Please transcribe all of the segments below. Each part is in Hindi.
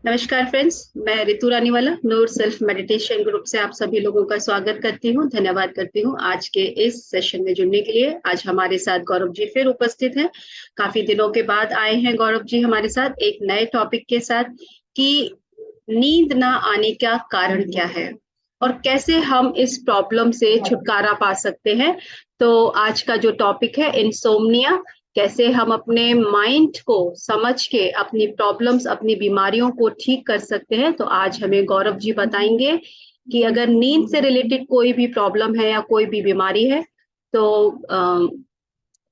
नमस्कार फ्रेंड्स, मैं रितु रानीवाला नूर सेल्फ मेडिटेशन ग्रुप से आप सभी लोगों का स्वागत करती हूँ। धन्यवाद करती हूँ आज के इस सेशन में जुड़ने के लिए। आज हमारे साथ गौरव जी फिर उपस्थित हैं। काफी दिनों के बाद आए हैं गौरव जी हमारे साथ एक नए टॉपिक के साथ कि नींद ना आने का कारण क्या है और कैसे हम इस प्रॉब्लम से छुटकारा पा सकते हैं। तो आज का जो टॉपिक है इंसोम्निया, कैसे हम अपने माइंड को समझ के अपनी प्रॉब्लम्स, अपनी बीमारियों को ठीक कर सकते हैं। तो आज हमें गौरव जी बताएंगे कि अगर नींद से रिलेटेड कोई भी प्रॉब्लम है या कोई भी बीमारी है तो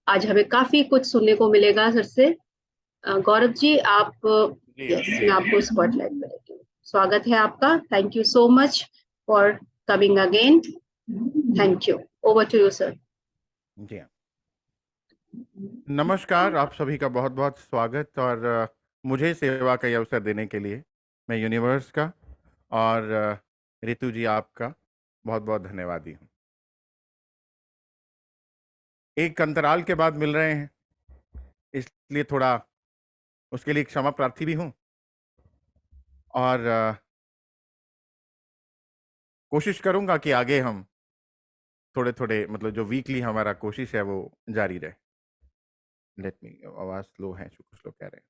आज हमें काफी कुछ सुनने को मिलेगा सर से। गौरव जी आप, जी यस, जी मैं जी आपको स्पॉटलाइट पे रखती हूँ। स्वागत है आपका। Thank you so much for coming again. Thank you. Over to you sir. जी हाँ। नमस्कार, आप सभी का बहुत बहुत स्वागत और मुझे सेवा का ये अवसर देने के लिए मैं यूनिवर्स का और रितु जी आपका बहुत बहुत धन्यवादी हूँ। एक अंतराल के बाद मिल रहे हैं, इसलिए थोड़ा उसके लिए क्षमा प्रार्थी भी हूँ और कोशिश करूँगा कि आगे हम थोड़े थोड़े मतलब जो वीकली हमारा कोशिश है वो जारी रहे। लेट मी, आवाज़ स्लो है कुछ लोग कह रहे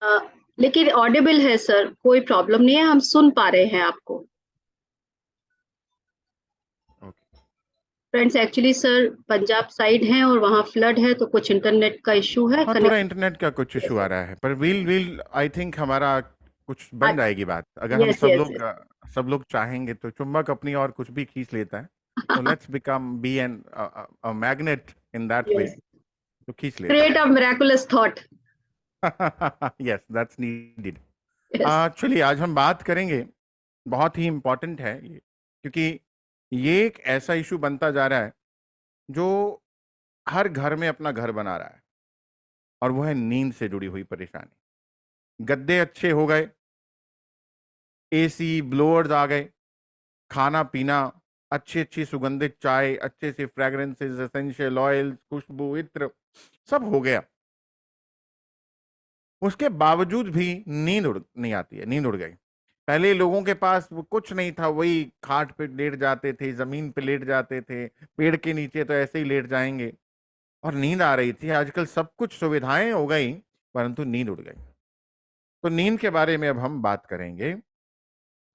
हैं। लेकिन ऑडिबल है सर, कोई प्रॉब्लम नहीं है, हम सुन पा रहे हैं आपको। Okay. Friends, actually sir Punjab side हैं और वहाँ फ्लड है तो कुछ इंटरनेट का इशू है, हाँ, थोड़ा कनेक्ट। इंटरनेट का कुछ इशू आ यस रहा है, पर व्हील आई थिंक हमारा कुछ बन जाएगी बात। अगर हम यस यस यस। सब लोग चाहेंगे तो चुंबक अपनी और कुछ भी खींच लेता है, तो let's become be an magnet in that way, yes, तो खींच लेता क्रिएट अ मिरेकुलस थॉट। है। Yes, that's needed. यस। चलिए, आज हम बात करेंगे, बहुत ही इम्पोर्टेंट है ये, क्योंकि ये एक ऐसा इशू बनता जा रहा है जो हर घर में अपना घर बना रहा है, और वो है नींद से जुड़ी हुई परेशानी। गद्दे अच्छे हो गए, एसी ब्लोअर्स आ गए, खाना पीना, अच्छी अच्छी सुगंधित चाय, अच्छे से फ्रेग्रेंसेस, एसेंशियल ऑयल्स, खुशबू, इत्र, सब हो गया। उसके बावजूद भी नींद उड़ नहीं आती है, नींद उड़ गई। पहले लोगों के पास वो कुछ नहीं था, वही खाट पे लेट जाते थे, जमीन पे लेट जाते थे, पेड़ के नीचे तो ऐसे ही लेट जाएंगे और नींद आ रही थी। आजकल सब कुछ सुविधाएं हो गई, परंतु नींद उड़ गई। तो नींद के बारे में अब हम बात करेंगे,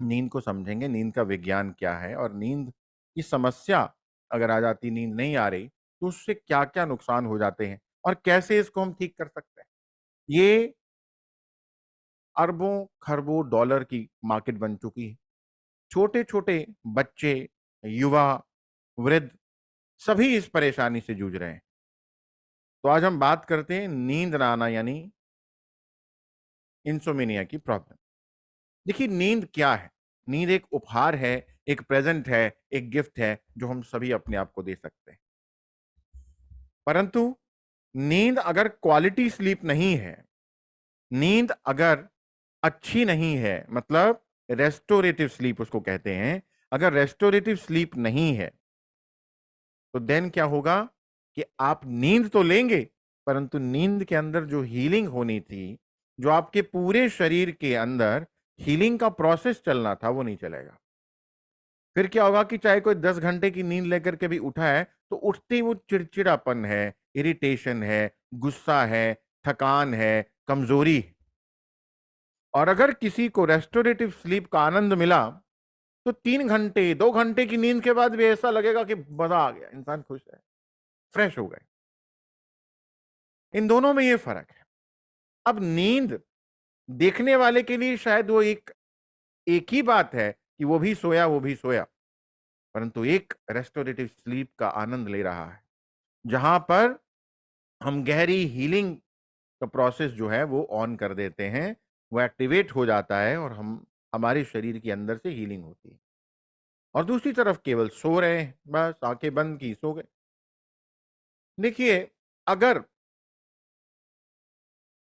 नींद को समझेंगे, नींद का विज्ञान क्या है, और नींद की समस्या अगर आ जाती, नींद नहीं आ रही, तो उससे क्या क्या नुकसान हो जाते हैं और कैसे इसको हम ठीक कर सकते हैं। ये अरबों खरबों डॉलर की मार्केट बन चुकी है। छोटे छोटे बच्चे, युवा, वृद्ध, सभी इस परेशानी से जूझ रहे हैं। तो आज हम बात करते हैं नींद ना आना यानी इंसोमेनिया की प्रॉब्लम। देखिए, नींद क्या है? नींद एक उपहार है, एक प्रेजेंट है, एक गिफ्ट है जो हम सभी अपने आप को दे सकते हैं। परंतु नींद अगर क्वालिटी स्लीप नहीं है, नींद अगर अच्छी नहीं है, मतलब रेस्टोरेटिव स्लीप उसको कहते हैं, अगर रेस्टोरेटिव स्लीप नहीं है, तो देन क्या होगा कि आप नींद तो लेंगे, परंतु नींद के अंदर जो हीलिंग होनी थी, जो आपके पूरे शरीर के अंदर हीलिंग का प्रोसेस चलना था, वो नहीं चलेगा। फिर क्या होगा कि चाहे कोई 10 घंटे की नींद लेकर के भी उठा है, तो उठते ही वो चिड़चिड़ापन है, इरिटेशन है, गुस्सा है, थकान है, कमजोरी है। और अगर किसी को रेस्टोरेटिव स्लीप का आनंद मिला, तो 3 घंटे 2 घंटे की नींद के बाद भी ऐसा लगेगा कि मजा आ गया, इंसान खुश है, फ्रेश हो गए। इन दोनों में ये फर्क है। अब नींद देखने वाले के लिए शायद वो एक एक ही बात है कि वो भी सोया, वो भी सोया, परंतु एक रेस्टोरेटिव स्लीप का आनंद ले रहा है, जहां पर हम गहरी हीलिंग का प्रोसेस जो है वो ऑन कर देते हैं, वो एक्टिवेट हो जाता है और हम हमारे शरीर के अंदर से हीलिंग होती है। और दूसरी तरफ केवल सो रहे हैं, बस आंखें बंद की सो गए। देखिए, अगर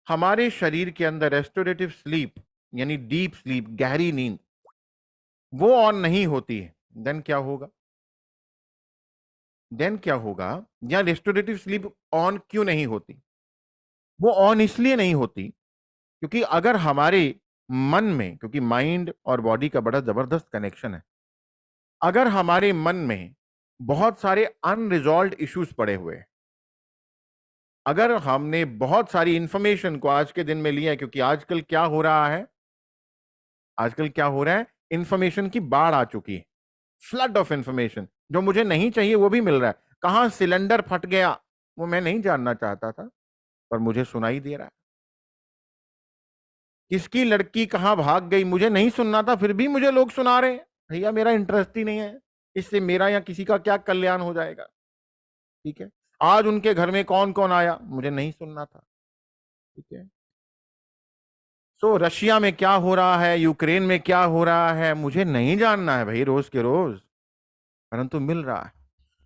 हमारे शरीर के अंदर रेस्टोरेटिव स्लीप यानी डीप स्लीप, गहरी नींद, वो ऑन नहीं होती है, देन क्या होगा? देन क्या होगा, या रेस्टोरेटिव स्लीप ऑन क्यों नहीं होती? वो ऑन इसलिए नहीं होती क्योंकि अगर हमारे मन में, क्योंकि माइंड और बॉडी का बड़ा जबरदस्त कनेक्शन है, अगर हमारे मन में बहुत सारे अनरिजॉल्व्ड इश्यूज पड़े हुए हैं, अगर हमने बहुत सारी इंफॉर्मेशन को आज के दिन में लिया, क्योंकि आजकल क्या हो रहा है, आजकल क्या हो रहा है, इंफॉर्मेशन की बाढ़ आ चुकी है, फ्लड ऑफ इंफॉर्मेशन। जो मुझे नहीं चाहिए वो भी मिल रहा है। कहां सिलेंडर फट गया वो मैं नहीं जानना चाहता था, पर मुझे सुनाई दे रहा है। किसकी लड़की कहां भाग गई मुझे नहीं सुनना था, फिर भी मुझे लोग सुना रहे हैं। भैया मेरा इंटरेस्ट ही नहीं है, इससे मेरा या किसी का क्या कल्याण हो जाएगा। ठीक है, आज उनके घर में कौन कौन आया मुझे नहीं सुनना था। ठीक है, सो रशिया में क्या हो रहा है, यूक्रेन में क्या हो रहा है मुझे नहीं जानना है भाई रोज के रोज, परंतु मिल रहा है।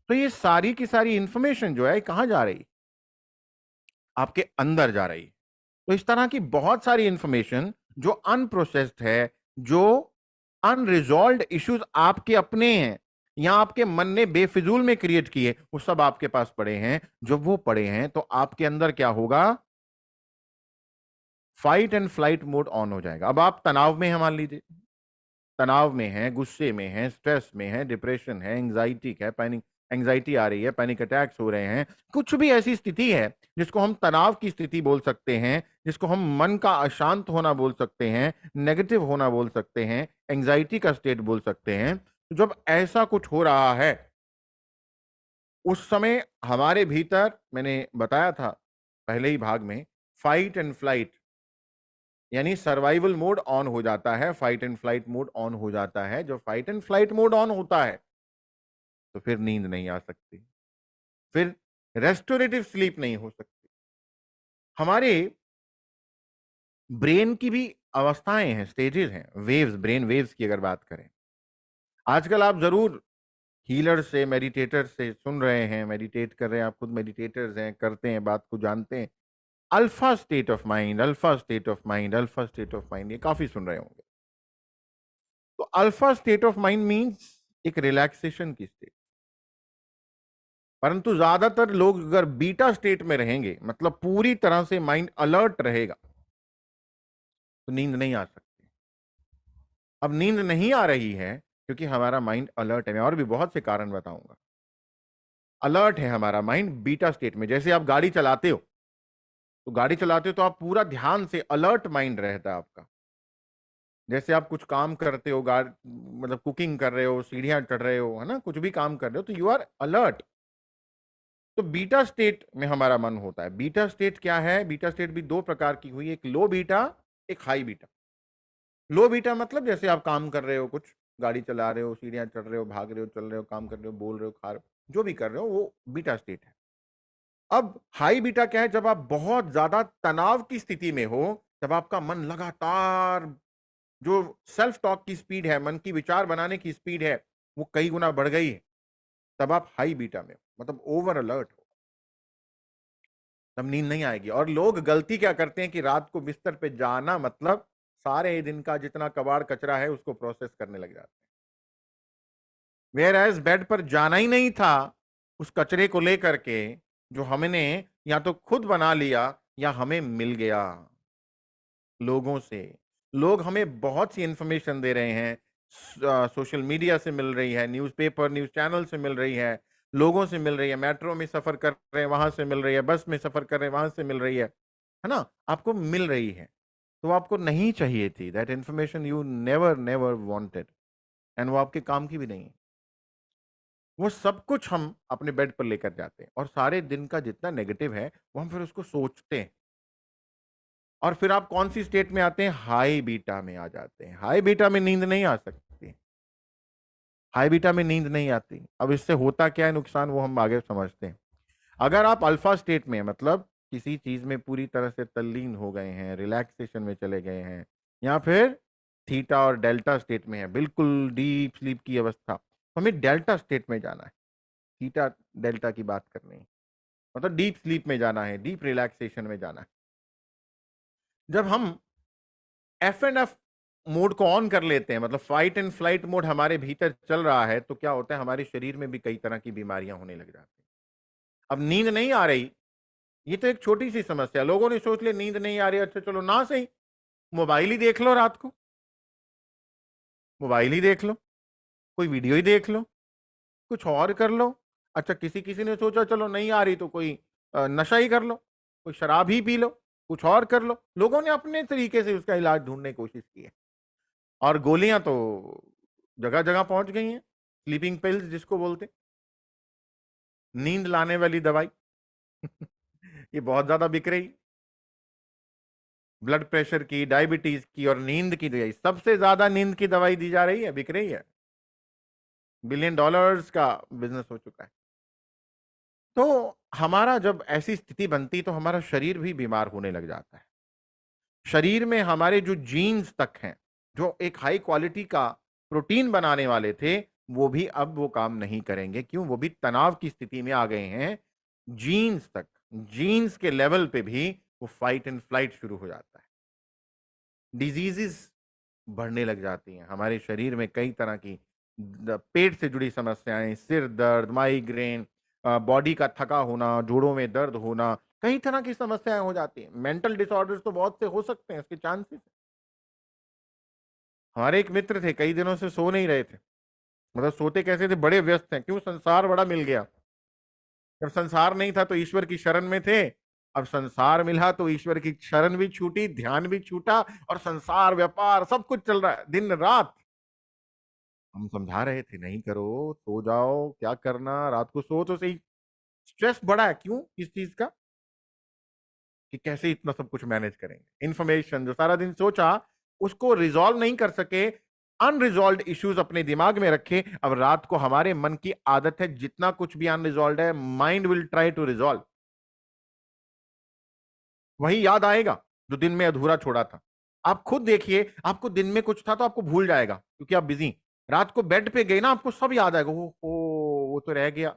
तो ये सारी की सारी इंफॉर्मेशन जो है कहां जा रही, आपके अंदर जा रही। तो इस तरह की बहुत सारी इंफॉर्मेशन जो अनप्रोसेस्ड है, जो अनरिजॉल्व्ड इश्यूज आपके अपने हैं या आपके मन ने बेफिजूल में क्रिएट किए, वो सब आपके पास पड़े हैं। जब वो पड़े हैं तो आपके अंदर क्या होगा, fight and flight mode on हो जाएगा। अब आप तनाव में हैं, मान लीजिए तनाव में है, गुस्से में है, स्ट्रेस में है, डिप्रेशन है, एंग्जाइटी है, पैनिक, एंग्जाइटी आ रही है, पैनिक अटैक्स हो रहे हैं, कुछ भी ऐसी स्थिति है जिसको हम तनाव की स्थिति बोल सकते हैं, जिसको हम मन का अशांत होना बोल सकते हैं, नेगेटिव होना बोल सकते हैं, एंग्जाइटी का स्टेट बोल सकते हैं। तो जब ऐसा कुछ हो रहा है उस समय हमारे भीतर, मैंने बताया था पहले ही भाग में, फाइट एंड फ्लाइट यानी सर्वाइवल मोड ऑन हो जाता है, fight and flight mode on हो जाता है। जब fight and flight mode on होता है तो फिर नींद नहीं आ सकती, फिर रेस्टोरेटिव स्लीप नहीं हो सकती। हमारे ब्रेन की भी अवस्थाएं हैं, स्टेजेस हैं, वेव्स, ब्रेन वेव्स की अगर बात करें, आजकल आप जरूर हीलर से, मेडिटेटर से सुन रहे हैं, मेडिटेट कर रहे हैं, आप खुद मेडिटेटर्स हैं, करते हैं, बात को जानते हैं। Alpha state of mind, alpha state of mind, alpha state of mind, ये काफी सुन रहे होंगे। तो alpha state of mind means एक रिलैक्सेशन की स्टेट। परंतु ज्यादातर लोग अगर बीटा स्टेट में रहेंगे, मतलब पूरी तरह से माइंड अलर्ट रहेगा, तो नींद नहीं आ सकती। अब नींद नहीं आ रही है क्योंकि हमारा माइंड अलर्ट है। मैं और भी बहुत से कारण बताऊंगा। अलर्ट है हमारा माइंड बीटा स्टेट में। जैसे आप गाड़ी चलाते हो, तो गाड़ी चलाते हो तो आप पूरा ध्यान से, अलर्ट माइंड रहता है आपका। जैसे आप कुछ काम करते हो, गाड़ी मतलब कुकिंग कर रहे हो, सीढ़ियां चढ़ रहे हो, है ना, कुछ भी काम कर रहे हो, तो यू आर अलर्ट। तो बीटा स्टेट में हमारा मन होता है। बीटा स्टेट क्या है, बीटा स्टेट भी दो प्रकार की हुई, एक लो बीटा, एक हाई बीटा। लो बीटा मतलब जैसे आप काम कर रहे हो, कुछ गाड़ी चला रहे हो, सीढ़ियां चढ़ रहे हो, भाग रहे हो, चल रहे हो, काम कर रहे हो, बोल रहे हो, खा रहे हो, जो भी कर रहे हो, वो बीटा स्टेट है। अब हाई बीटा क्या है, जब आप बहुत ज्यादा तनाव की स्थिति में हो, जब आपका मन लगातार, जो सेल्फ टॉक की स्पीड है, मन की विचार बनाने की स्पीड है, वो कई गुना बढ़ गई है, तब आप हाई बीटा में हो, मतलब ओवर अलर्ट हो। तब नींद नहीं आएगी। और लोग गलती क्या करते हैं कि रात को बिस्तर पे जाना मतलब सारे दिन का जितना कबाड़ कचरा है उसको प्रोसेस करने लग जाते हैं। वेयर एज बेड पर जाना ही नहीं था, उस कचरे को लेकर के जो हमने या तो खुद बना लिया या हमें मिल गया लोगों से। लोग हमें बहुत सी इंफॉर्मेशन दे रहे हैं, सोशल मीडिया से मिल रही है, न्यूज़पेपर, न्यूज़ चैनल से मिल रही है, लोगों से मिल रही है, मेट्रो में सफर कर रहे हैं वहां से मिल रही है, बस में सफर कर रहे हैं वहां से मिल रही है ना, आपको मिल रही है। तो आपको नहीं चाहिए थी, that information you never never wanted, and वो आपके काम की भी नहीं है। वो सब कुछ हम अपने बेड पर लेकर जाते हैं और सारे दिन का जितना नेगेटिव है वो हम फिर उसको सोचते हैं। और फिर आप कौन सी स्टेट में आते हैं, हाई बीटा में आ जाते हैं। हाई बीटा में नींद नहीं आ सकती, हाई बीटा में नींद नहीं आती। अब इससे होता क्या है नुकसान, वो हम आगे समझते हैं। अगर आप अल्फा स्टेट में, मतलब किसी चीज में पूरी तरह से तल्लीन हो गए हैं, रिलैक्सेशन में चले गए हैं, या फिर थीटा और डेल्टा स्टेट में है, बिल्कुल डीप स्लीप की अवस्था, तो हमें डेल्टा स्टेट में जाना है। थीटा डेल्टा की बात करनी है, मतलब डीप स्लीप में जाना है, डीप रिलैक्सेशन में जाना है। जब हम F&F मोड को ऑन कर लेते हैं, मतलब फाइट एंड फ्लाइट मोड हमारे भीतर चल रहा है, तो क्या होता है, हमारे शरीर में भी कई तरह की बीमारियां होने लग जाती हैं। अब नींद नहीं आ रही ये तो एक छोटी सी समस्या। लोगों ने सोच लिया नींद नहीं आ रही, अच्छा चलो ना सही मोबाइल ही देख लो, रात को मोबाइल ही देख लो, कोई वीडियो ही देख लो, कुछ और कर लो। अच्छा किसी किसी ने सोचा चलो नहीं आ रही तो कोई नशा ही कर लो, कोई शराब ही पी लो, कुछ और कर लो। लोगों ने अपने तरीके से उसका इलाज ढूंढने की कोशिश की है, और गोलियां तो जगह जगह पहुंच गई हैं, स्लीपिंग पिल्स जिसको बोलते, नींद लाने वाली दवाई ये बहुत ज्यादा बिक रही। ब्लड प्रेशर की, डायबिटीज की और नींद की दवाई, सबसे ज्यादा नींद की दवाई दी जा रही है, बिक रही है। बिलियन डॉलर्स का बिजनेस हो चुका है। तो हमारा जब ऐसी स्थिति बनती तो हमारा शरीर भी बीमार होने लग जाता है। शरीर में हमारे जो जीन्स तक हैं, जो एक हाई क्वालिटी का प्रोटीन बनाने वाले थे, वो भी अब वो काम नहीं करेंगे। क्यों? वो भी तनाव की स्थिति में आ गए हैं। जीन्स तक, जीन्स के लेवल पे भी वो फाइट एंड फ्लाइट शुरू हो जाता है। डिजीजेस बढ़ने लग जाती हैं हमारे शरीर में, कई तरह की पेट से जुड़ी समस्याएं, सिर दर्द, माइग्रेन, बॉडी का थका होना, जोड़ों में दर्द होना, कई तरह की समस्याएं हो जाती हैं। मेंटल डिसऑर्डर्स तो बहुत से हो सकते हैं, इसके चांसेस। हमारे एक मित्र थे, कई दिनों से सो नहीं रहे थे। मतलब सोते कैसे थे, बड़े व्यस्त हैं। क्यों? संसार बड़ा मिल गया। जब संसार नहीं था तो ईश्वर की शरण में थे, अब संसार मिला तो ईश्वर की शरण भी छूटी, ध्यान भी छूटा, और संसार, व्यापार, सब कुछ चल रहा है दिन रात। हम समझा रहे थे नहीं करो, सो जाओ, क्या करना, रात को सो तो सही। स्ट्रेस बड़ा है। क्यों? किस चीज का? कि कैसे इतना सब कुछ मैनेज करेंगे। इंफॉर्मेशन जो सारा दिन सोचा उसको रिजॉल्व नहीं कर सके, अनरिजॉल्व इश्यूज अपने दिमाग में रखे। अब रात को हमारे मन की आदत है, जितना कुछ भी अनरिजॉल्व है mind will try to resolve, वही याद आएगा जो दिन में अधूरा छोड़ा था। आप खुद देखिए, आपको दिन में कुछ था तो आपको भूल जाएगा क्योंकि आप बिजी। रात को बेड पे गए ना, आपको सब याद आएगा। वो तो रह गया,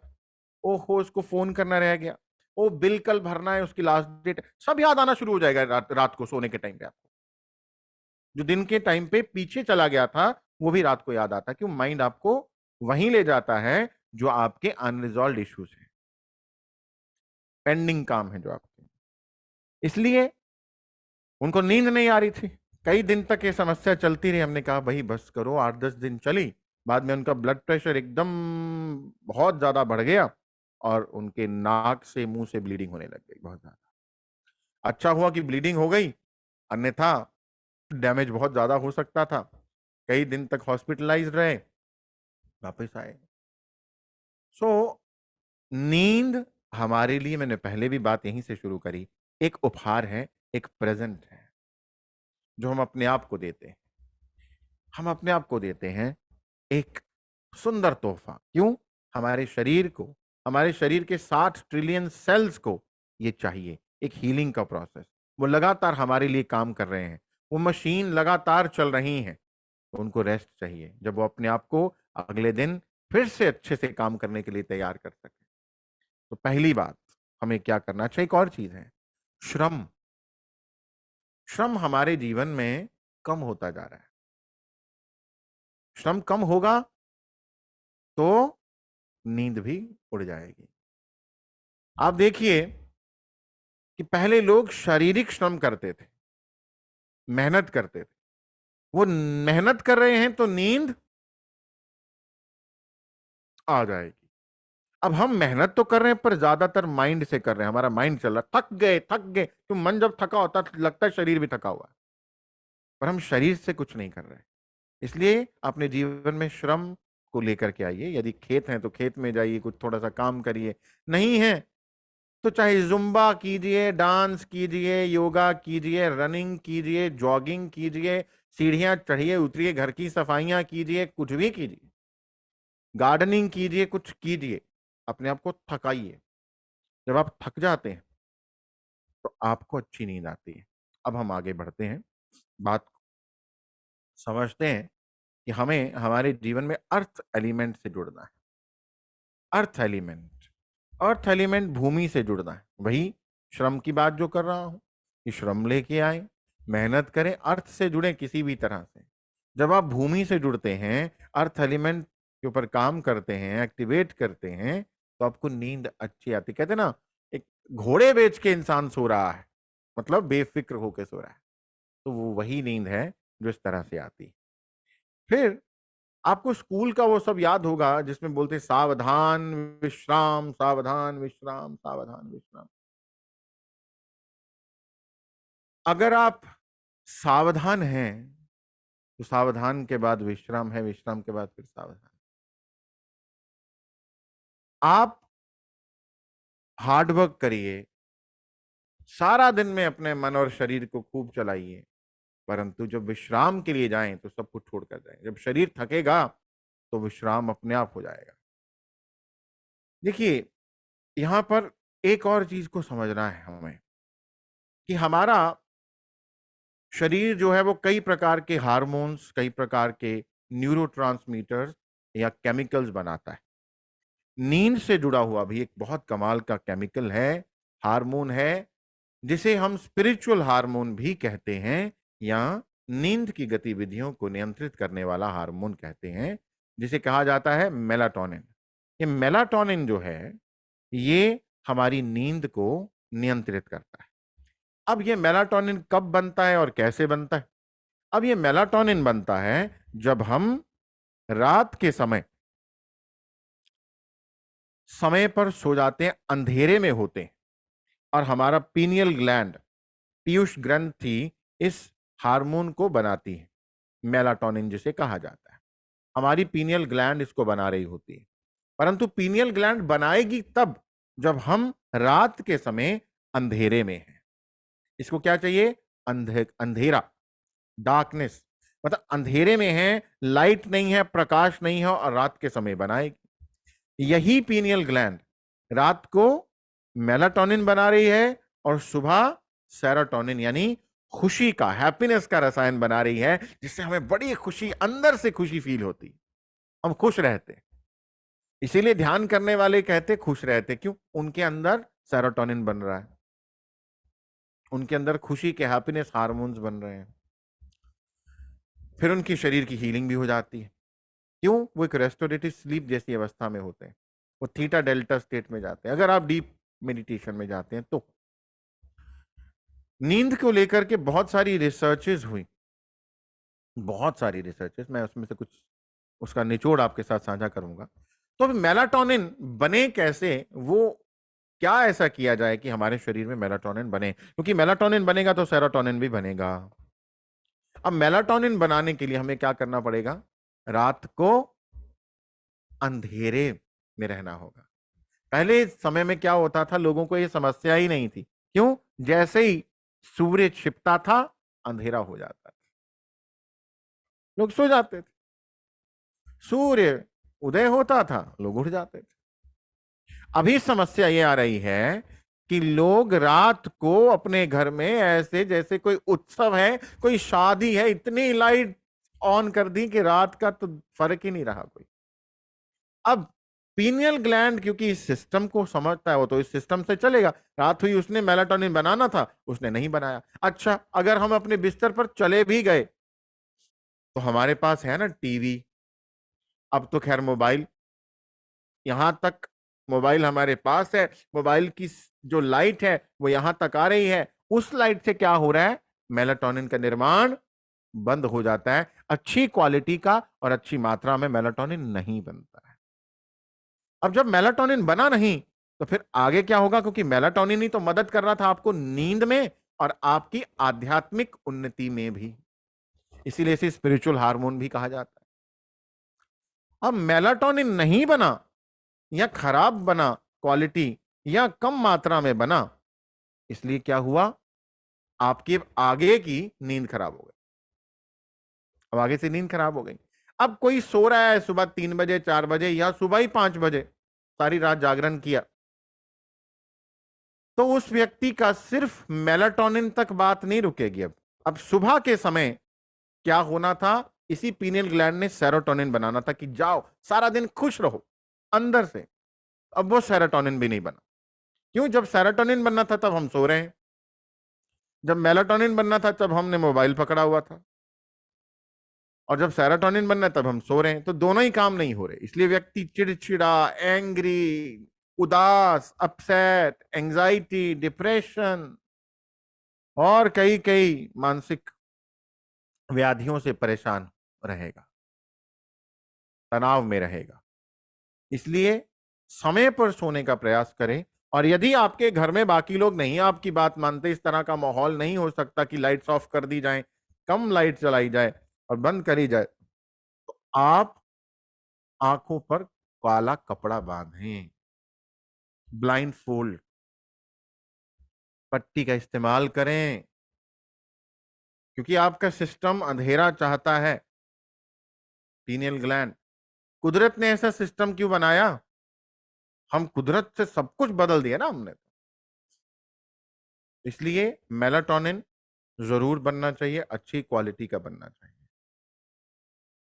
ओहो उसको फोन करना रह गया, ओ बिल कल भरना है, उसकी लास्ट डेट, सब याद आना शुरू हो जाएगा रात को सोने के टाइम पे। आपको जो दिन के टाइम पे पीछे चला गया था वो भी रात को याद आता है। क्यों? माइंड आपको वहीं ले जाता है जो आपके अनरिजॉल्व इश्यूज हैं, पेंडिंग काम है जो आपके। इसलिए उनको नींद नहीं आ रही थी, कई दिन तक ये समस्या चलती रही। हमने कहा भाई बस करो, 8-10 दिन चली। बाद में उनका ब्लड प्रेशर एकदम बहुत ज्यादा बढ़ गया, और उनके नाक से, मुंह से ब्लीडिंग होने लग गई बहुत ज्यादा। अच्छा हुआ कि ब्लीडिंग हो गई, अन्यथा डैमेज बहुत ज्यादा हो सकता था। कई दिन तक हॉस्पिटलाइज रहे, वापस आए। सो नींद हमारे लिए, मैंने पहले भी बात यहीं से शुरू करी, एक उपहार है, एक प्रेजेंट है जो हम अपने आप को देते हैं। हम अपने आप को देते हैं एक सुंदर तोहफा। क्यों? हमारे शरीर को, हमारे शरीर के 60 ट्रिलियन सेल्स को ये चाहिए, एक हीलिंग का प्रोसेस। वो लगातार हमारे लिए काम कर रहे हैं, वो मशीन लगातार चल रही हैं, तो उनको रेस्ट चाहिए जब वो अपने आप को अगले दिन फिर से अच्छे से काम करने के लिए तैयार कर सके। तो पहली बात, हमें क्या करना चाहिए? एक और चीज है, श्रम। श्रम हमारे जीवन में कम होता जा रहा है। श्रम कम होगा तो नींद भी उड़ जाएगी। आप देखिए कि पहले लोग शारीरिक श्रम करते थे, मेहनत करते थे। वो मेहनत कर रहे हैं तो नींद आ जाएगी। अब हम मेहनत तो कर रहे हैं पर ज्यादातर माइंड से कर रहे हैं, हमारा माइंड चल रहा है, थक गए थक गए। तो मन जब थका होता है लगता है शरीर भी थका हुआ है, पर हम शरीर से कुछ नहीं कर रहे। इसलिए अपने जीवन में श्रम को लेकर के आइए। यदि खेत है तो खेत में जाइए, कुछ थोड़ा सा काम करिए। नहीं है तो चाहे जुम्बा कीजिए, डांस कीजिए, योगा कीजिए, रनिंग कीजिए, जॉगिंग कीजिए, सीढ़ियां चढ़िए उतरिए, घर की सफाइयां कीजिए, कुछ भी कीजिए, गार्डनिंग कीजिए, कुछ कीजिए, अपने आप को थकाइए। जब आप थक जाते हैं तो आपको अच्छी नींद आती है। अब हम आगे बढ़ते हैं, बात समझते हैं कि हमें हमारे जीवन में अर्थ एलिमेंट से जुड़ना है। अर्थ एलिमेंट, अर्थ एलिमेंट भूमि से जुड़ना है। वही श्रम की बात जो कर रहा हूं कि श्रम लेके आए, मेहनत करें, अर्थ से जुड़े किसी भी तरह से। जब आप भूमि से जुड़ते हैं, अर्थ एलिमेंट के ऊपर काम करते हैं, एक्टिवेट करते हैं, तो आपको नींद अच्छी आती। कहते हैं ना, एक घोड़े बेच के इंसान सो रहा है, मतलब बेफिक्र होके सो रहा है, तो वो वही नींद है जो इस तरह से आती है। फिर आपको स्कूल का वो सब याद होगा जिसमें बोलते सावधान विश्राम, सावधान विश्राम, सावधान विश्राम। अगर आप सावधान हैं तो सावधान के बाद विश्राम है, विश्राम के बाद फिर सावधान। आप हार्ड वर्क करिए, सारा दिन में अपने मन और शरीर को खूब चलाइए, परंतु जब विश्राम के लिए जाएं तो सब कुछ छोड़कर जाएं। जब शरीर थकेगा तो विश्राम अपने आप हो जाएगा। देखिए, यहां पर एक और चीज को समझना है हमें कि हमारा शरीर जो है वो कई प्रकार के हार्मोन्स, कई प्रकार के न्यूरोट्रांसमीटर्स या केमिकल्स बनाता है। नींद से जुड़ा हुआ भी एक बहुत कमाल का केमिकल है, हार्मोन है, जिसे हम स्पिरिचुअल हार्मोन भी कहते हैं या नींद की गतिविधियों को नियंत्रित करने वाला हार्मोन कहते हैं, जिसे कहा जाता है मेलाटोनिन। ये मेलाटोनिन जो है ये हमारी नींद को नियंत्रित करता है। अब ये मेलाटोनिन कब बनता है और कैसे बनता है? अब ये मेलाटोनिन बनता है जब हम रात के समय पर सो जाते हैं, अंधेरे में होते हैं, और हमारा पीनियल ग्लैंड, पीयूष ग्रंथि इस हार्मोन को बनाती है, मेलाटोनिन जिसे कहा जाता है। हमारी पीनियल ग्लैंड इसको बना रही होती है, परंतु पीनियल ग्लैंड बनाएगी तब जब हम रात के समय अंधेरे में हैं। इसको क्या चाहिए? अंधेरा, डार्कनेस, मतलब अंधेरे में है, लाइट नहीं है, प्रकाश नहीं है, और रात के समय बनाएगी। यही पीनियल ग्लैंड रात को मेलाटोनिन बना रही है और सुबह सेरोटोनिन यानी खुशी का, हैप्पीनेस का रसायन बना रही है, जिससे हमें बड़ी खुशी, अंदर से खुशी फील होती, हम खुश रहते। इसीलिए ध्यान करने वाले कहते खुश रहते, क्यों? उनके अंदर सेरोटोनिन बन रहा है, उनके अंदर खुशी के, हैप्पीनेस हार्मोन्स बन रहे हैं। फिर उनकी शरीर की हीलिंग भी हो जाती है। क्यों? वो एक रेस्टोरेटिव स्लीप जैसी अवस्था में होते हैं, वो थीटा डेल्टा स्टेट में जाते हैं। अगर आप डीप मेडिटेशन में जाते हैं तो नींद को लेकर के बहुत सारी रिसर्चेस हुई, बहुत सारी रिसर्चेस, मैं उसमें से कुछ उसका निचोड़ आपके साथ साझा करूंगा। तो अब मेलाटोनिन बने कैसे, वो क्या ऐसा किया जाए कि हमारे शरीर में मेलाटोनिन बने, क्योंकि मेलाटोनिन बनेगा तो सेरोटोनिन भी बनेगा। अब मेलाटोनिन बनाने के लिए हमें क्या करना पड़ेगा? रात को अंधेरे में रहना होगा। पहले समय में क्या होता था, लोगों को यह समस्या ही नहीं थी। क्यों? जैसे ही सूर्य छिपता था अंधेरा हो जाता था, लोग सो जाते थे। सूर्य उदय होता था, लोग उठ जाते थे। अभी समस्या ये आ रही है कि लोग रात को अपने घर में ऐसे जैसे कोई उत्सव है, कोई शादी है, इतनी लाइट ऑन कर दी कि रात का तो फर्क ही नहीं रहा कोई। अब पीनियल ग्लैंड क्योंकि इस सिस्टम को समझता है, वो तो इस सिस्टम से चलेगा। रात हुई, उसने मेलाटोनिन बनाना था, उसने नहीं बनाया। अच्छा, अगर हम अपने बिस्तर पर चले भी गए तो हमारे पास है ना टीवी, अब तो खैर मोबाइल, यहां तक मोबाइल हमारे पास है, मोबाइल की जो लाइट है वो यहां तक आ रही है। उस लाइट से क्या हो रहा है? मेलाटोनिन का निर्माण बंद हो जाता है, अच्छी क्वालिटी का और अच्छी मात्रा में मेलाटोनिन नहीं बनता है। अब जब मेलाटोनिन बना नहीं तो फिर आगे क्या होगा? क्योंकि मेलाटोनिन ही तो मदद कर रहा था आपको नींद में और आपकी आध्यात्मिक उन्नति में भी, इसीलिए इसे स्पिरिचुअल हार्मोन भी कहा जाता है। अब मेलाटोनिन नहीं बना या खराब बना क्वालिटी या कम मात्रा में बना, इसलिए क्या हुआ? आपकी आगे की नींद खराब हो गई। अब आगे से नींद खराब हो गई। अब कोई सो रहा है सुबह 3 बजे 4 बजे या सुबह ही 5 बजे, सारी रात जागरण किया, तो उस व्यक्ति का सिर्फ मेलाटोनिन तक बात नहीं रुकेगी। अब सुबह के समय क्या होना था? इसी पीनियल ग्लैंड ने सेरोटोनिन बनाना था कि जाओ सारा दिन खुश रहो अंदर से। अब वो सेरोटोनिन भी नहीं बना। क्यों? जब सेरोटोनिन बनना था तब हम सो रहे हैं, जब मेलाटोनिन बनना था तब हमने मोबाइल पकड़ा हुआ था, और जब सेरोटोनिन बनना है तब हम सो रहे हैं। तो दोनों ही काम नहीं हो रहे, इसलिए व्यक्ति चिड़चिड़ा, एंग्री, उदास, अपसेट, एंजाइटी, डिप्रेशन और कई कई मानसिक व्याधियों से परेशान रहेगा, तनाव में रहेगा। इसलिए समय पर सोने का प्रयास करें। और यदि आपके घर में बाकी लोग नहीं आपकी बात मानते, इस तरह का माहौल नहीं हो सकता कि लाइट्स ऑफ कर दी जाएं, कम लाइट चलाई जाए और बंद करी जाए, तो आप आंखों पर काला कपड़ा बांधें, ब्लाइंड फोल्ड, पट्टी का इस्तेमाल करें, क्योंकि आपका सिस्टम अंधेरा चाहता है। पीनियल ग्लैंड, कुदरत ने ऐसा सिस्टम क्यों बनाया? हम कुदरत से सब कुछ बदल दिया ना हमने। इसलिए मेलाटोनिन जरूर बनना चाहिए, अच्छी क्वालिटी का बनना चाहिए।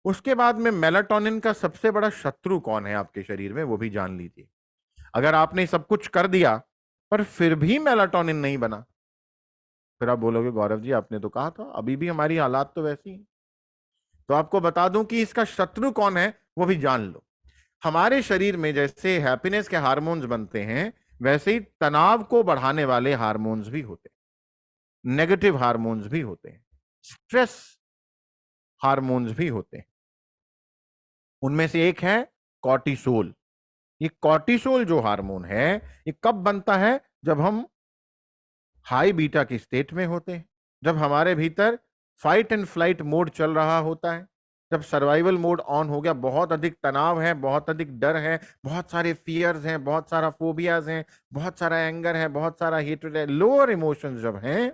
उसके बाद में मेलाटोनिन का सबसे बड़ा शत्रु कौन है आपके शरीर में, वो भी जान लीजिए। अगर आपने सब कुछ कर दिया पर फिर भी मेलाटोनिन नहीं बना, फिर आप बोलोगे गौरव जी आपने तो कहा था, अभी भी हमारी हालात तो वैसी हैं। तो आपको बता दूं कि इसका शत्रु कौन है, वो भी जान लो। हमारे शरीर में जैसे हैप्पीनेस के हार्मोन्स बनते हैं, वैसे ही तनाव को बढ़ाने वाले हार्मोन्स भी होते हैं, नेगेटिव हार्मोन्स भी होते हैं, स्ट्रेस हार्मोन्स भी होते हैं। उनमें से एक है कॉर्टिसोल। ये कॉर्टिसोल जो हार्मोन है, ये कब बनता है? जब हम हाई बीटा की स्टेट में होते हैं, जब हमारे भीतर फाइट एंड फ्लाइट मोड चल रहा होता है, जब सर्वाइवल मोड ऑन हो गया, बहुत अधिक तनाव है, बहुत अधिक डर है, बहुत सारे फियर्स हैं, बहुत सारा फोबियाज हैं, बहुत सारा एंगर है, बहुत सारा हेट्रेड है, लोअर इमोशंस जब हैं,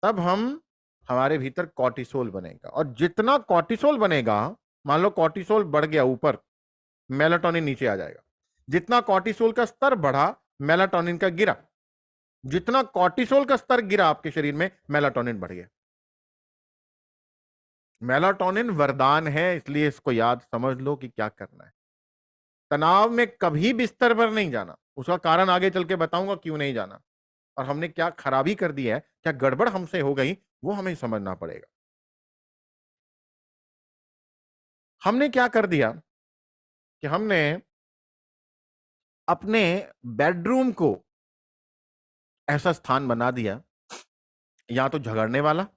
तब हमारे भीतर कॉर्टिसोल बनेगा। और जितना कॉर्टिसोल बनेगा, मान लो कॉर्टिसोल बढ़ गया ऊपर, मेलाटोनिन नीचे आ जाएगा। जितना कॉर्टिसोल का स्तर बढ़ा, मेलाटोनिन का गिरा। जितना कॉर्टिसोल का स्तर गिरा आपके शरीर में, मेलाटोनिन बढ़ गया। मेलाटोनिन वरदान है, इसलिए इसको याद समझ लो कि क्या करना है। तनाव में कभी बिस्तर पर नहीं जाना, उसका कारण आगे चल के बताऊंगा क्यों नहीं जाना, और हमने क्या खराबी कर दी है, क्या गड़बड़ हमसे हो गई, वो हमें समझना पड़ेगा। हमने क्या कर दिया कि हमने अपने बेडरूम को ऐसा स्थान बना दिया, या तो झगड़ने वाला,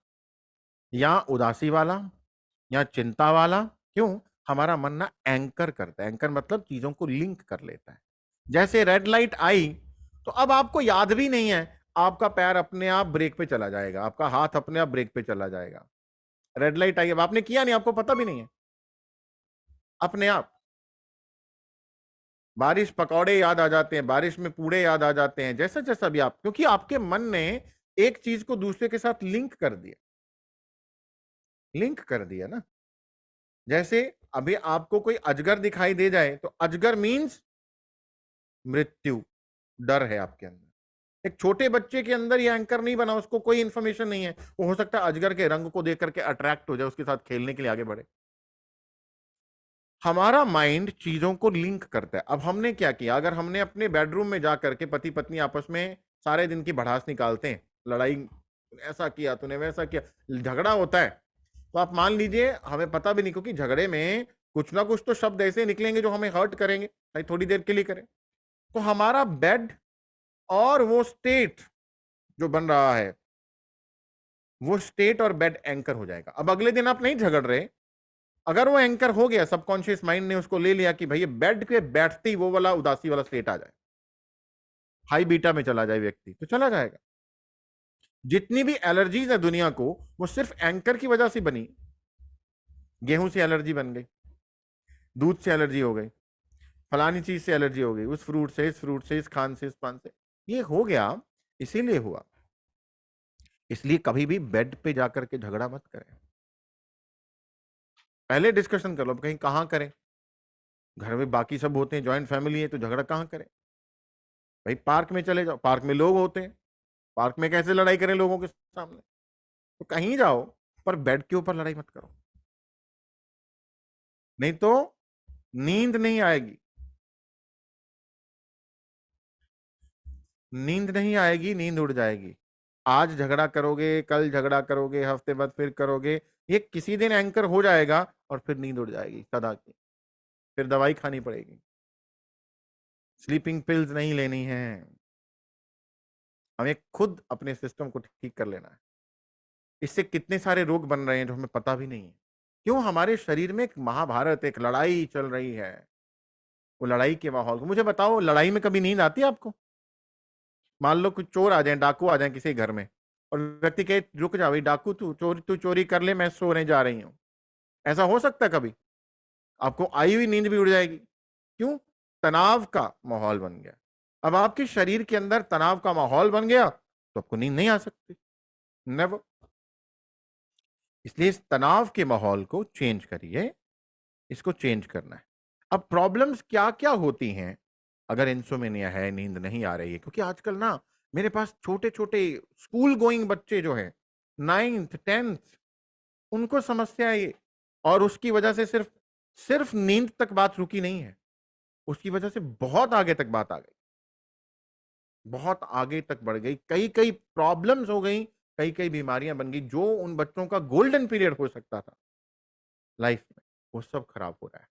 या उदासी वाला, या चिंता वाला। क्यों? हमारा मन ना एंकर करता है। एंकर मतलब चीजों को लिंक कर लेता है। जैसे रेड लाइट आई तो अब आपको याद भी नहीं है, आपका पैर अपने आप ब्रेक पे चला जाएगा, आपका हाथ अपने आप ब्रेक पे चला जाएगा। रेड लाइट आई, अब आपने किया नहीं, आपको पता भी नहीं है, अपने आप। बारिश पकौड़े याद आ जाते हैं, बारिश में पूड़े याद आ जाते हैं, जैसा जैसा भी आप, क्योंकि आपके मन ने एक चीज को दूसरे के साथ लिंक कर दिया, लिंक कर दिया ना। जैसे अभी आपको कोई अजगर दिखाई दे जाए तो अजगर मीन्स मृत्यु, डर है आपके अंदर। एक छोटे बच्चे के अंदर ये एंकर नहीं बना, उसको कोई इंफॉर्मेशन नहीं है, वो हो सकता है अजगर के रंग को देख करके अट्रैक्ट हो जाए, उसके साथ खेलने के लिए आगे बढ़े। हमारा माइंड चीजों को लिंक करता है। अब हमने क्या किया, अगर हमने अपने बेडरूम में जाकर के पति पत्नी आपस में सारे दिन की भड़ास निकालते हैं, लड़ाई, ऐसा किया तूने, वैसा किया, झगड़ा होता है, तो आप मान लीजिए हमें पता भी नहीं, क्योंकि झगड़े में कुछ ना कुछ तो शब्द ऐसे निकलेंगे जो हमें हर्ट करेंगे, भाई थोड़ी देर के लिए करें। तो हमारा बेड और वो स्टेट जो बन रहा है, वो स्टेट और बेड एंकर हो जाएगा। अब अगले दिन आप नहीं झगड़ रहे, अगर वो एंकर हो गया, सबकॉन्शियस माइंड ने उसको ले लिया कि भाई बेड पे बैठते ही वो वाला उदासी वाला स्टेट आ जाए, हाई बीटा में चला जाए व्यक्ति, तो चला जाएगा। जितनी भी एलर्जीज है दुनिया को, वो सिर्फ एंकर की वजह से बनी। गेहूं से एलर्जी बन गई, दूध से एलर्जी हो गई, फलानी चीज से एलर्जी हो गई, उस फ्रूट से, इस फ्रूट से, इस खान से, इस पान से, ये हो गया, इसीलिए हुआ। इसलिए कभी भी बेड पे जाकर के झगड़ा मत करें, पहले डिस्कशन कर लो। कहीं कहां करें, घर में बाकी सब होते हैं, ज्वाइंट फैमिली है, तो झगड़ा कहां करें? भाई पार्क में चले जाओ, पार्क में लोग होते हैं, पार्क में कैसे लड़ाई करें लोगों के सामने? तो कहीं जाओ, पर बेड के ऊपर लड़ाई मत करो, नहीं तो नींद नहीं आएगी। नींद नहीं आएगी, नींद उड़ जाएगी। आज झगड़ा करोगे, कल झगड़ा करोगे, हफ्ते बाद फिर करोगे, ये किसी दिन एंकर हो जाएगा और फिर नींद उड़ जाएगी सदा की, फिर दवाई खानी पड़ेगी। स्लीपिंग पिल्स नहीं लेनी है, हमें खुद अपने सिस्टम को ठीक कर लेना है। इससे कितने सारे रोग बन रहे हैं जो हमें पता भी नहीं है। क्यों? हमारे शरीर में एक महाभारत, एक लड़ाई चल रही है। वो लड़ाई के माहौल को मुझे बताओ, लड़ाई में कभी नींद आती है आपको? मान लो कुछ चोर आ जाए, डाकू आ जाए किसी घर में, और व्यक्ति कहे रुक जा भाई डाकू, तू चोरी कर ले, मैं सोने जा रही हूं। ऐसा हो सकता है कभी? आपको आई हुई नींद भी उड़ जाएगी। क्यों? तनाव का माहौल बन गया। अब आपके शरीर के अंदर तनाव का माहौल बन गया तो आपको नींद नहीं आ सकती, नेवर। इसलिए इस तनाव के माहौल को चेंज करिए, इसको चेंज करना है। अब प्रॉब्लम्स क्या क्या होती हैं अगर इंसोमेनिया है, नींद नहीं आ रही है? क्योंकि आजकल ना मेरे पास छोटे छोटे स्कूल गोइंग बच्चे जो हैं, 9th 10th, उनको समस्या है ये। और उसकी वजह से सिर्फ सिर्फ नींद तक बात रुकी नहीं है, उसकी वजह से बहुत आगे तक बात आ गई, बहुत आगे तक बढ़ गई, कई कई प्रॉब्लम्स हो गई, कई कई बीमारियां बन गई। जो उन बच्चों का गोल्डन पीरियड हो सकता था लाइफ में, वो सब खराब हो रहा है।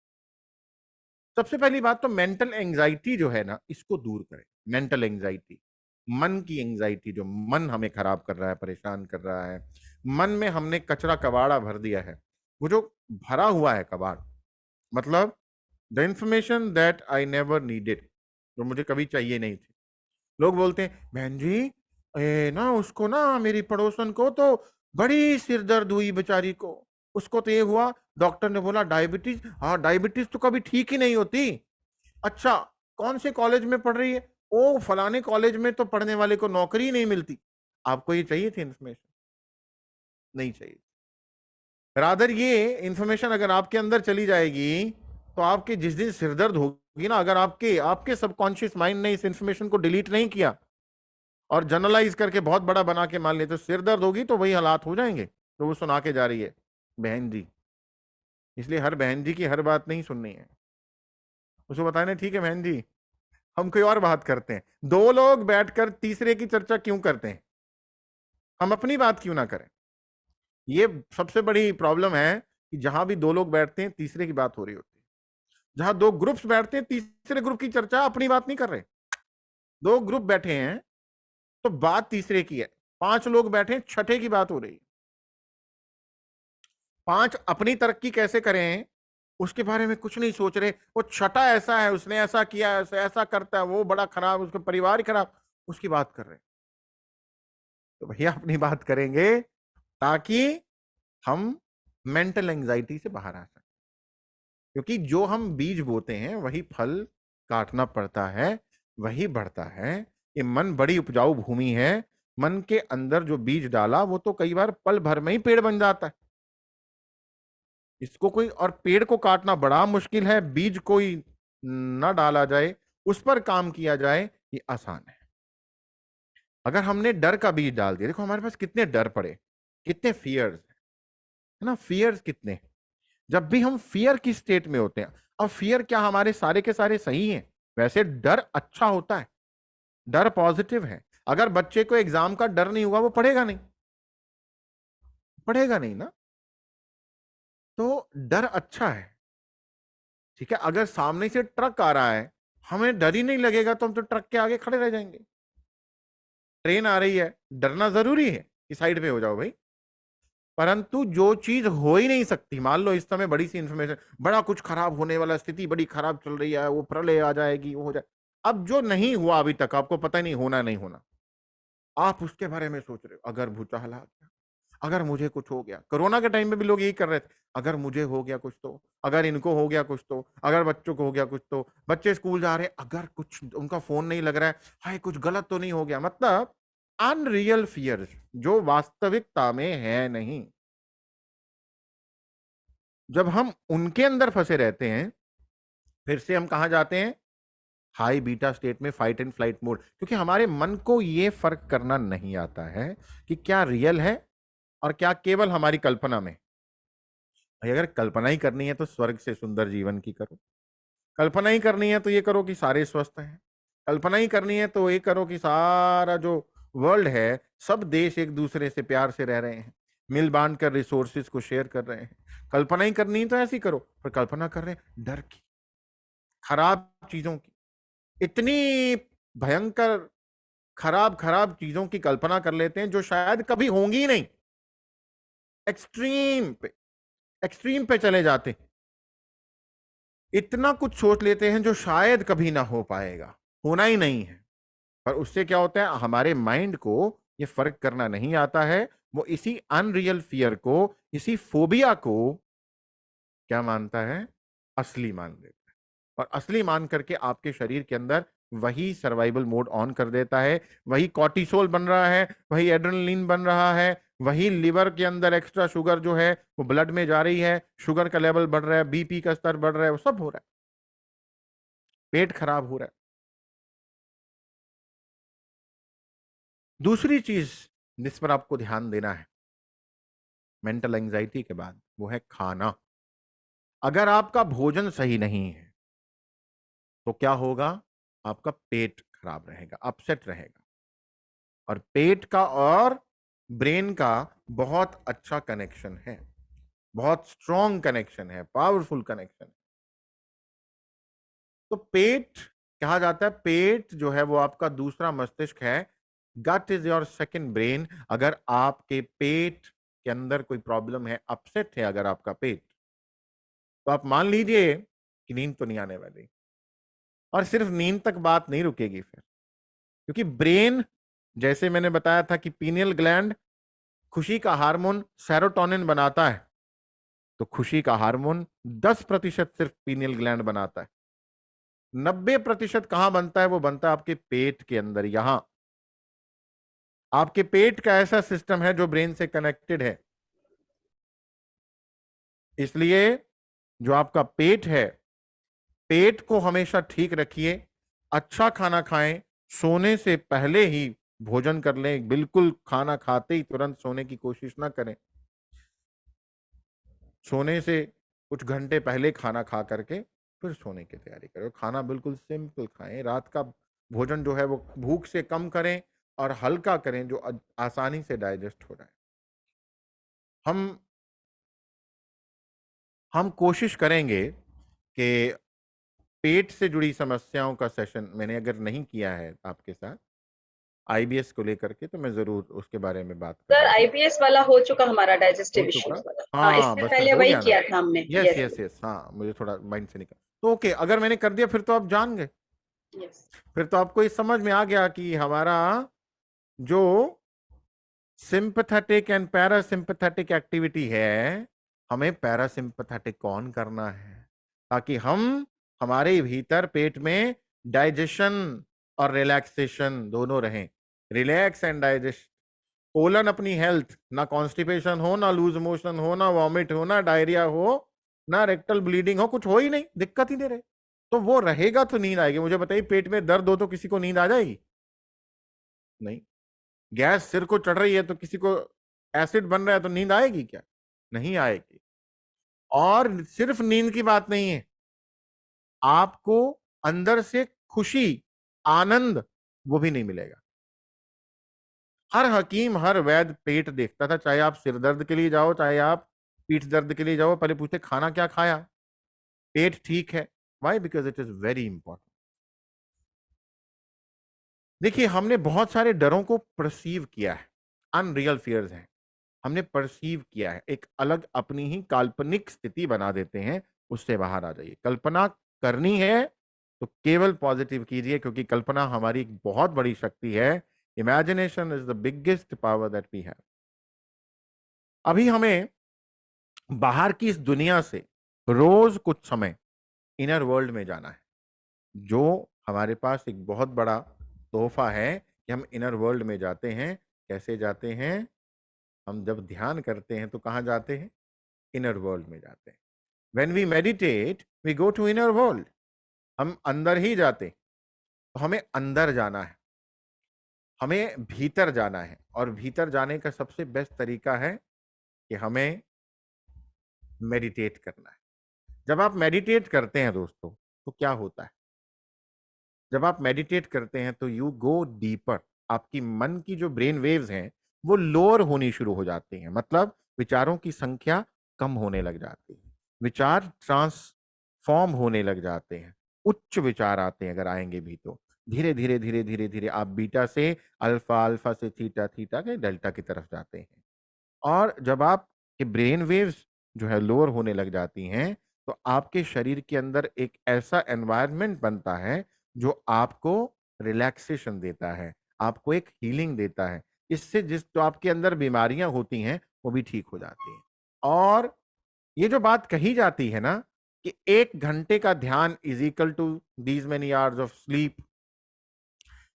सबसे पहली बात तो मेंटल एंजाइटी जो है ना, इसको दूर करें। मेंटल एंजाइटी, मन की एंजाइटी, जो मन हमें खराब कर रहा है, परेशान कर रहा है, मन में हमने कचरा कबाड़ा भर दिया है। वो जो भरा हुआ है कबाड़, मतलब the information that I never needed, जो मुझे कभी चाहिए नहीं थी। लोग बोलते हैं बहन जी, ना उसको ना, मेरी पड़ोसन को तो बड़ी सिर दर्द हुई बेचारी को, उसको तो ये हुआ, डॉक्टर ने बोला डायबिटीज। हाँ, डायबिटीज तो कभी ठीक ही नहीं होती। अच्छा, कौन से कॉलेज में पढ़ रही है? ओ फलाने कॉलेज में तो पढ़ने वाले को नौकरी ही नहीं मिलती। आपको ये चाहिए थी इन्फॉर्मेशन? नहीं चाहिए। रादर ये इन्फॉर्मेशन अगर आपके अंदर चली जाएगी तो आपके जिस दिन सिरदर्द होगी ना, अगर आपके आपके सबकॉन्शियस माइंड ने इस इन्फॉर्मेशन को डिलीट नहीं किया और जनरलाइज करके बहुत बड़ा बना के मान लिया, तो सिर दर्द होगी तो वही हालात हो जाएंगे तो वो सुना के जा रही है बहन जी। इसलिए हर बहन जी की हर बात नहीं सुननी है, उसको बताना ठीक है बहन जी, हम कोई और बात करते हैं। दो लोग बैठकर तीसरे की चर्चा क्यों करते हैं? हम अपनी बात क्यों ना करें? ये सबसे बड़ी प्रॉब्लम है कि जहां भी दो लोग बैठते हैं तीसरे की बात हो रही होती है। जहां दो ग्रुप्स बैठते हैं, तीसरे ग्रुप की चर्चा, अपनी बात नहीं कर रहे। दो ग्रुप बैठे हैं तो बात तीसरे की है। 5 लोग बैठे, छठे की बात हो रही है। 5 अपनी तरक्की कैसे करें उसके बारे में कुछ नहीं सोच रहे। वो छठा ऐसा है, उसने ऐसा किया, ऐसा करता है, वो बड़ा खराब, उसका परिवार खराब, उसकी बात कर रहे हैं। तो भैया अपनी बात करेंगे ताकि हम मेंटल एंजाइटी से बाहर आ सकें। क्योंकि जो हम बीज बोते हैं वही फल काटना पड़ता है, वही बढ़ता है। ये मन बड़ी उपजाऊ भूमि है। मन के अंदर जो बीज डाला वो तो कई बार पल भर में ही पेड़ बन जाता है। इसको कोई और पेड़ को काटना बड़ा मुश्किल है, बीज कोई न डाला जाए, उस पर काम किया जाए, ये आसान है। अगर हमने डर का बीज डाल दिया, देखो हमारे पास कितने डर पड़े, कितने फियर्स है ना, फियर्स कितने। जब भी हम फियर की स्टेट में होते हैं, अब फियर क्या हमारे सारे के सारे सही हैं? वैसे डर अच्छा होता है, डर पॉजिटिव है। अगर बच्चे को एग्जाम का डर नहीं हुआ, वो पढ़ेगा नहीं, पढ़ेगा नहीं ना। तो डर अच्छा है, ठीक है। अगर सामने से ट्रक आ रहा है, हमें डर ही नहीं लगेगा तो हम तो ट्रक के आगे खड़े रह जाएंगे। ट्रेन आ रही है, डरना जरूरी है कि साइड पे हो जाओ भाई। परंतु जो चीज हो ही नहीं सकती, मान लो इस समय बड़ी सी इंफॉर्मेशन, बड़ा कुछ खराब होने वाला, स्थिति बड़ी खराब चल रही है, वो प्रलय आ जाएगी, वो हो जाए। अब जो नहीं हुआ अभी तक, आपको पता ही नहीं होना नहीं होना, आप उसके बारे में सोच रहे हो, अगर भूचाल आ गया, अगर मुझे कुछ हो गया। कोरोना के टाइम में भी लोग यही कर रहे थे, अगर मुझे हो गया कुछ तो, अगर इनको हो गया कुछ तो, अगर बच्चों को हो गया कुछ तो, बच्चे स्कूल जा रहे हैं, अगर कुछ उनका फोन नहीं लग रहा है, हाय कुछ गलत तो नहीं हो गया। मतलब अनरियल फियर्स जो वास्तविकता में है नहीं। जब हम उनके अंदर फंसे रहते हैं, फिर से हम कहा जाते हैं, हाई बीटा स्टेट में, फाइट एंड फ्लाइट मोड। क्योंकि हमारे मन को यह फर्क करना नहीं आता है कि क्या रियल है और क्या केवल हमारी कल्पना में। भाई अगर कल्पना ही करनी है तो स्वर्ग से सुंदर जीवन की करो। कल्पना ही करनी है तो ये करो कि सारे स्वस्थ हैं। कल्पना ही करनी है तो ये करो कि सारा जो वर्ल्ड है, सब देश एक दूसरे से प्यार से रह रहे हैं, मिल बांट कर रिसोर्सेज को शेयर कर रहे हैं। कल्पना ही करनी है तो ऐसी करो, पर कल्पना कर रहे हैं डर की, खराब चीजों की, इतनी भयंकर खराब खराब चीजों की कल्पना कर लेते हैं जो शायद कभी होंगी ही नहीं। एक्सट्रीम पे चले जाते, इतना कुछ सोच लेते हैं जो शायद कभी ना हो पाएगा, होना ही नहीं है। पर उससे क्या होता है, हमारे माइंड को ये फर्क करना नहीं आता है। वो इसी अनरियल फियर को, इसी फोबिया को क्या मानता है, असली मान लेता है। और असली मान करके आपके शरीर के अंदर वही सर्वाइवल मोड ऑन कर देता है, वही कॉर्टिसोल बन रहा है, वही एड्रेनलिन बन रहा है, वही लिवर के अंदर एक्स्ट्रा शुगर जो है वो ब्लड में जा रही है, शुगर का लेवल बढ़ रहा है, बीपी का स्तर बढ़ रहा है, वो सब हो रहा है, पेट खराब हो रहा है। दूसरी चीज जिस पर आपको ध्यान देना है मेंटल एंजाइटी के बाद, वो है खाना। अगर आपका भोजन सही नहीं है तो क्या होगा, आपका पेट खराब रहेगा, अपसेट रहेगा। और पेट का और ब्रेन का बहुत अच्छा कनेक्शन है, बहुत स्ट्रॉन्ग कनेक्शन है, पावरफुल कनेक्शन है। तो पेट कहा जाता है, पेट जो है वो आपका दूसरा मस्तिष्क है। गट इज योर सेकंड ब्रेन। अगर आपके पेट के अंदर कोई प्रॉब्लम है, अपसेट है अगर आपका पेट, तो आप मान लीजिए कि नींद तो नहीं आने वाली। और सिर्फ नींद तक बात नहीं रुकेगी फिर, क्योंकि ब्रेन, जैसे मैंने बताया था कि पीनियल ग्लैंड खुशी का हार्मोन सेरोटोनिन बनाता है, तो खुशी का हार्मोन 10% सिर्फ पीनियल ग्लैंड बनाता है। 90% कहां बनता है, वो बनता है आपके पेट के अंदर। यहां आपके पेट का ऐसा सिस्टम है जो ब्रेन से कनेक्टेड है। इसलिए जो आपका पेट है, पेट को हमेशा ठीक रखिए, अच्छा खाना खाएं, सोने से पहले ही भोजन कर लें, बिल्कुल खाना खाते ही तुरंत सोने की कोशिश ना करें। सोने से कुछ घंटे पहले खाना खा करके फिर सोने की तैयारी करें। खाना बिल्कुल सिंपल खाएं, रात का भोजन जो है वो भूख से कम करें और हल्का करें, जो आसानी से डाइजेस्ट हो जाए। हम कोशिश करेंगे कि पेट से जुड़ी समस्याओं का सेशन मैंने अगर नहीं किया है आपके साथ आईबीएस को लेकर के, तो मैं जरूर उसके बारे में बात सर करूंगा। आईबीएस वाला हो चुका हमारा, हो डाइजेस्टिव चुका, इश्यूज वाला। हाँ, हाँ इससे बस फिर पहले हो वही गया ना। किया था हमने। Yes yes. यस यस, हाँ मुझे थोड़ा माइंड से निकल, तो ओके, अगर मैंने कर दिया फिर तो आप जान गए। यस। फिर तो आपको ये समझ में आ गया कि हमारा जो सिंपैथेटिक एंड पैरासिम्पैथेटिक एक्टिविटी है, हमें पैरासिम्पैथेटिक कौन करना है, ताकि हम हमारे भीतर पेट में डाइजेशन और रिलैक्सेशन दोनों रहें। रिलैक्स एंड डाइजेस्ट, कोलन अपनी हेल्थ, ना कॉन्स्टिपेशन हो, ना लूज मोशन हो, ना वॉमिट हो, ना डायरिया हो, ना रेक्टल ब्लीडिंग हो, कुछ हो ही नहीं, दिक्कत ही नहीं रहे, तो वो रहेगा तो नींद आएगी। मुझे बताइए, पेट में दर्द हो तो किसी को नींद आ जाएगी? नहीं। गैस सिर को चढ़ रही है तो किसी को, एसिड बन रहा है तो नींद आएगी क्या? नहीं आएगी। और सिर्फ नींद की बात नहीं है, आपको अंदर से खुशी, आनंद, वो भी नहीं मिलेगा। हर हकीम, हर वैद्य पेट देखता था, चाहे आप सिर दर्द के लिए जाओ, चाहे आप पीठ दर्द के लिए जाओ, पहले पूछते खाना क्या खाया, पेट ठीक है। Why? Because it is very important. देखिए, हमने बहुत सारे डरों को परसीव किया है, अनरियल फियर्स हैं, हमने परसीव किया है, एक अलग अपनी ही काल्पनिक स्थिति बना देते हैं। उससे बाहर आ जाइए। कल्पना करनी है तो केवल पॉजिटिव कीजिए, क्योंकि कल्पना हमारी एक बहुत बड़ी शक्ति है। Imagination is the biggest power that we have. अभी हमें बाहर की इस दुनिया से रोज कुछ समय इनर वर्ल्ड में जाना है, जो हमारे पास एक बहुत बड़ा तोहफा है कि हम इनर वर्ल्ड में जाते हैं। कैसे जाते हैं? हम जब ध्यान करते हैं तो कहाँ जाते हैं? इनर वर्ल्ड में जाते हैं। When we meditate we go to inner world, हम अंदर ही जाते हैं। तो हमें अंदर जाना है, हमें भीतर जाना है, और भीतर जाने का सबसे बेस्ट तरीका है कि हमें मेडिटेट करना है। जब आप मेडिटेट करते हैं दोस्तों, तो क्या होता है? जब आप मेडिटेट करते हैं तो यू गो डीपर। आपकी मन की जो ब्रेन वेव्स हैं वो लोअर होनी शुरू हो जाती हैं, मतलब विचारों की संख्या कम होने लग जाती है, विचार ट्रांसफॉर्म होने लग जाते हैं, उच्च विचार आते हैं, अगर आएंगे भी तो धीरे धीरे धीरे धीरे धीरे आप बीटा से अल्फा, अल्फा से थीटा, थीटा के डेल्टा की तरफ जाते हैं। और जब आपके ब्रेन वेव्स जो है लोअर होने लग जाती हैं, तो आपके शरीर के अंदर एक ऐसा एनवायरनमेंट बनता है जो आपको रिलैक्सेशन देता है, आपको एक हीलिंग देता है। इससे जिस जो आपके अंदर बीमारियां होती हैं वो भी ठीक हो जाती हैं। और ये जो बात कही जाती है ना कि 1 घंटे का ध्यान is equal to these many hours of sleep,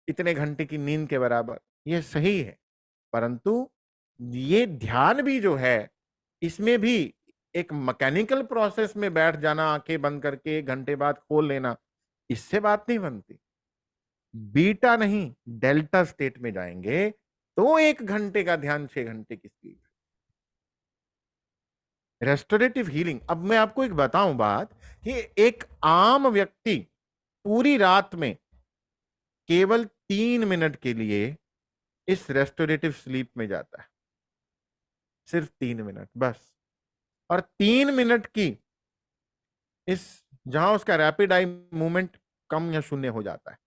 इतने घंटे की नींद के बराबर, ये सही है। परंतु ये ध्यान भी जो है, इसमें भी एक मैकेनिकल प्रोसेस में बैठ जाना, आंखें बंद करके 1 घंटे बाद खोल लेना, इससे बात नहीं बनती। बीटा नहीं, डेल्टा स्टेट में जाएंगे तो 1 घंटे का ध्यान 6 घंटे की स्पीड। Restorative healing. अब मैं आपको एक बताऊं बात कि एक आम व्यक्ति पूरी रात में केवल 3 मिनट के लिए इस रेस्टोरेटिव स्लीप में जाता है, सिर्फ 3 मिनट बस। और 3 मिनट की इस जहां उसका रैपिड आई मूवमेंट कम या शून्य हो जाता है,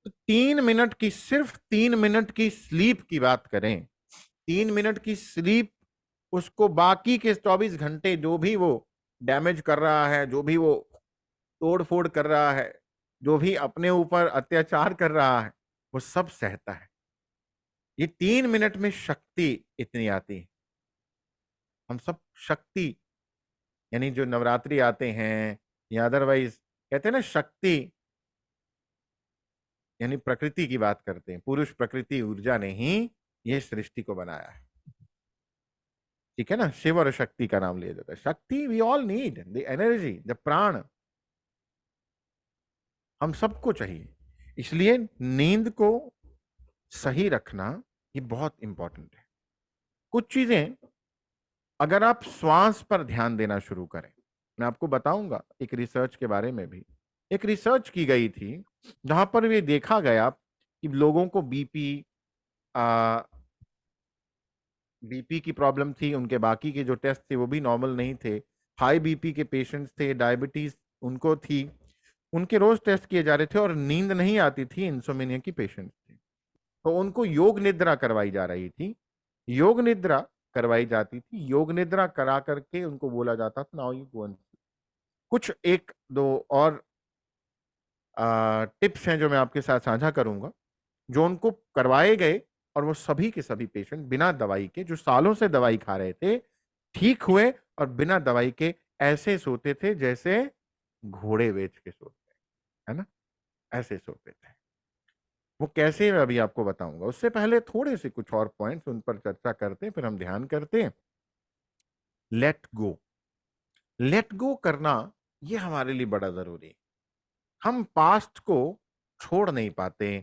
तो 3 मिनट की, सिर्फ 3 मिनट की स्लीप की बात करें, 3 मिनट की स्लीप उसको बाकी के 24 घंटे जो भी वो डैमेज कर रहा है, जो भी वो तोड़ फोड़ कर रहा है, जो भी अपने ऊपर अत्याचार कर रहा है, वो सब सहता है। ये 3 मिनट में शक्ति इतनी आती है। हम सब शक्ति, यानी जो नवरात्रि आते हैं या अदरवाइज कहते हैं ना शक्ति, यानी प्रकृति की बात करते हैं, पुरुष प्रकृति ऊर्जा ने ही ये सृष्टि को बनाया है। ठीक है ना, शिव और शक्ति का नाम लिया जाता है। शक्ति we all need, the energy, the prana, हम सबको चाहिए। इसलिए नींद को सही रखना ये बहुत इंपॉर्टेंट है। कुछ चीजें अगर आप श्वास पर ध्यान देना शुरू करें, मैं आपको बताऊंगा एक रिसर्च के बारे में भी। एक रिसर्च की गई थी जहां पर ये देखा गया कि लोगों को बीपी की प्रॉब्लम थी, उनके बाकी के जो टेस्ट थे वो भी नॉर्मल नहीं थे। हाई बीपी के पेशेंट्स थे, डायबिटीज उनको थी, उनके रोज टेस्ट किए जा रहे थे और नींद नहीं आती थी, इंसोमेनिया की पेशेंट थे। तो उनको योग निद्रा करवाई जा रही थी, योग निद्रा करवाई जाती थी, योग निद्रा करा करके उनको बोला जाता था नाउ यू गो एंड। कुछ एक दो और टिप्स हैं जो मैं आपके साथ साझा करूंगा, जो उनको करवाए गए और वो सभी के सभी पेशेंट बिना दवाई के, जो सालों से दवाई खा रहे थे, ठीक हुए और बिना दवाई के ऐसे सोते थे जैसे घोड़े बेच के सोते हैं, है ना, ऐसे सोते थे। वो कैसे, मैं अभी आपको बताऊंगा। उससे पहले थोड़े से कुछ और पॉइंट्स उन पर चर्चा करते हैं, फिर हम ध्यान करते हैं। लेट गो, लेट गो करना ये हमारे लिए बड़ा जरूरी है। हम पास्ट को छोड़ नहीं पाते,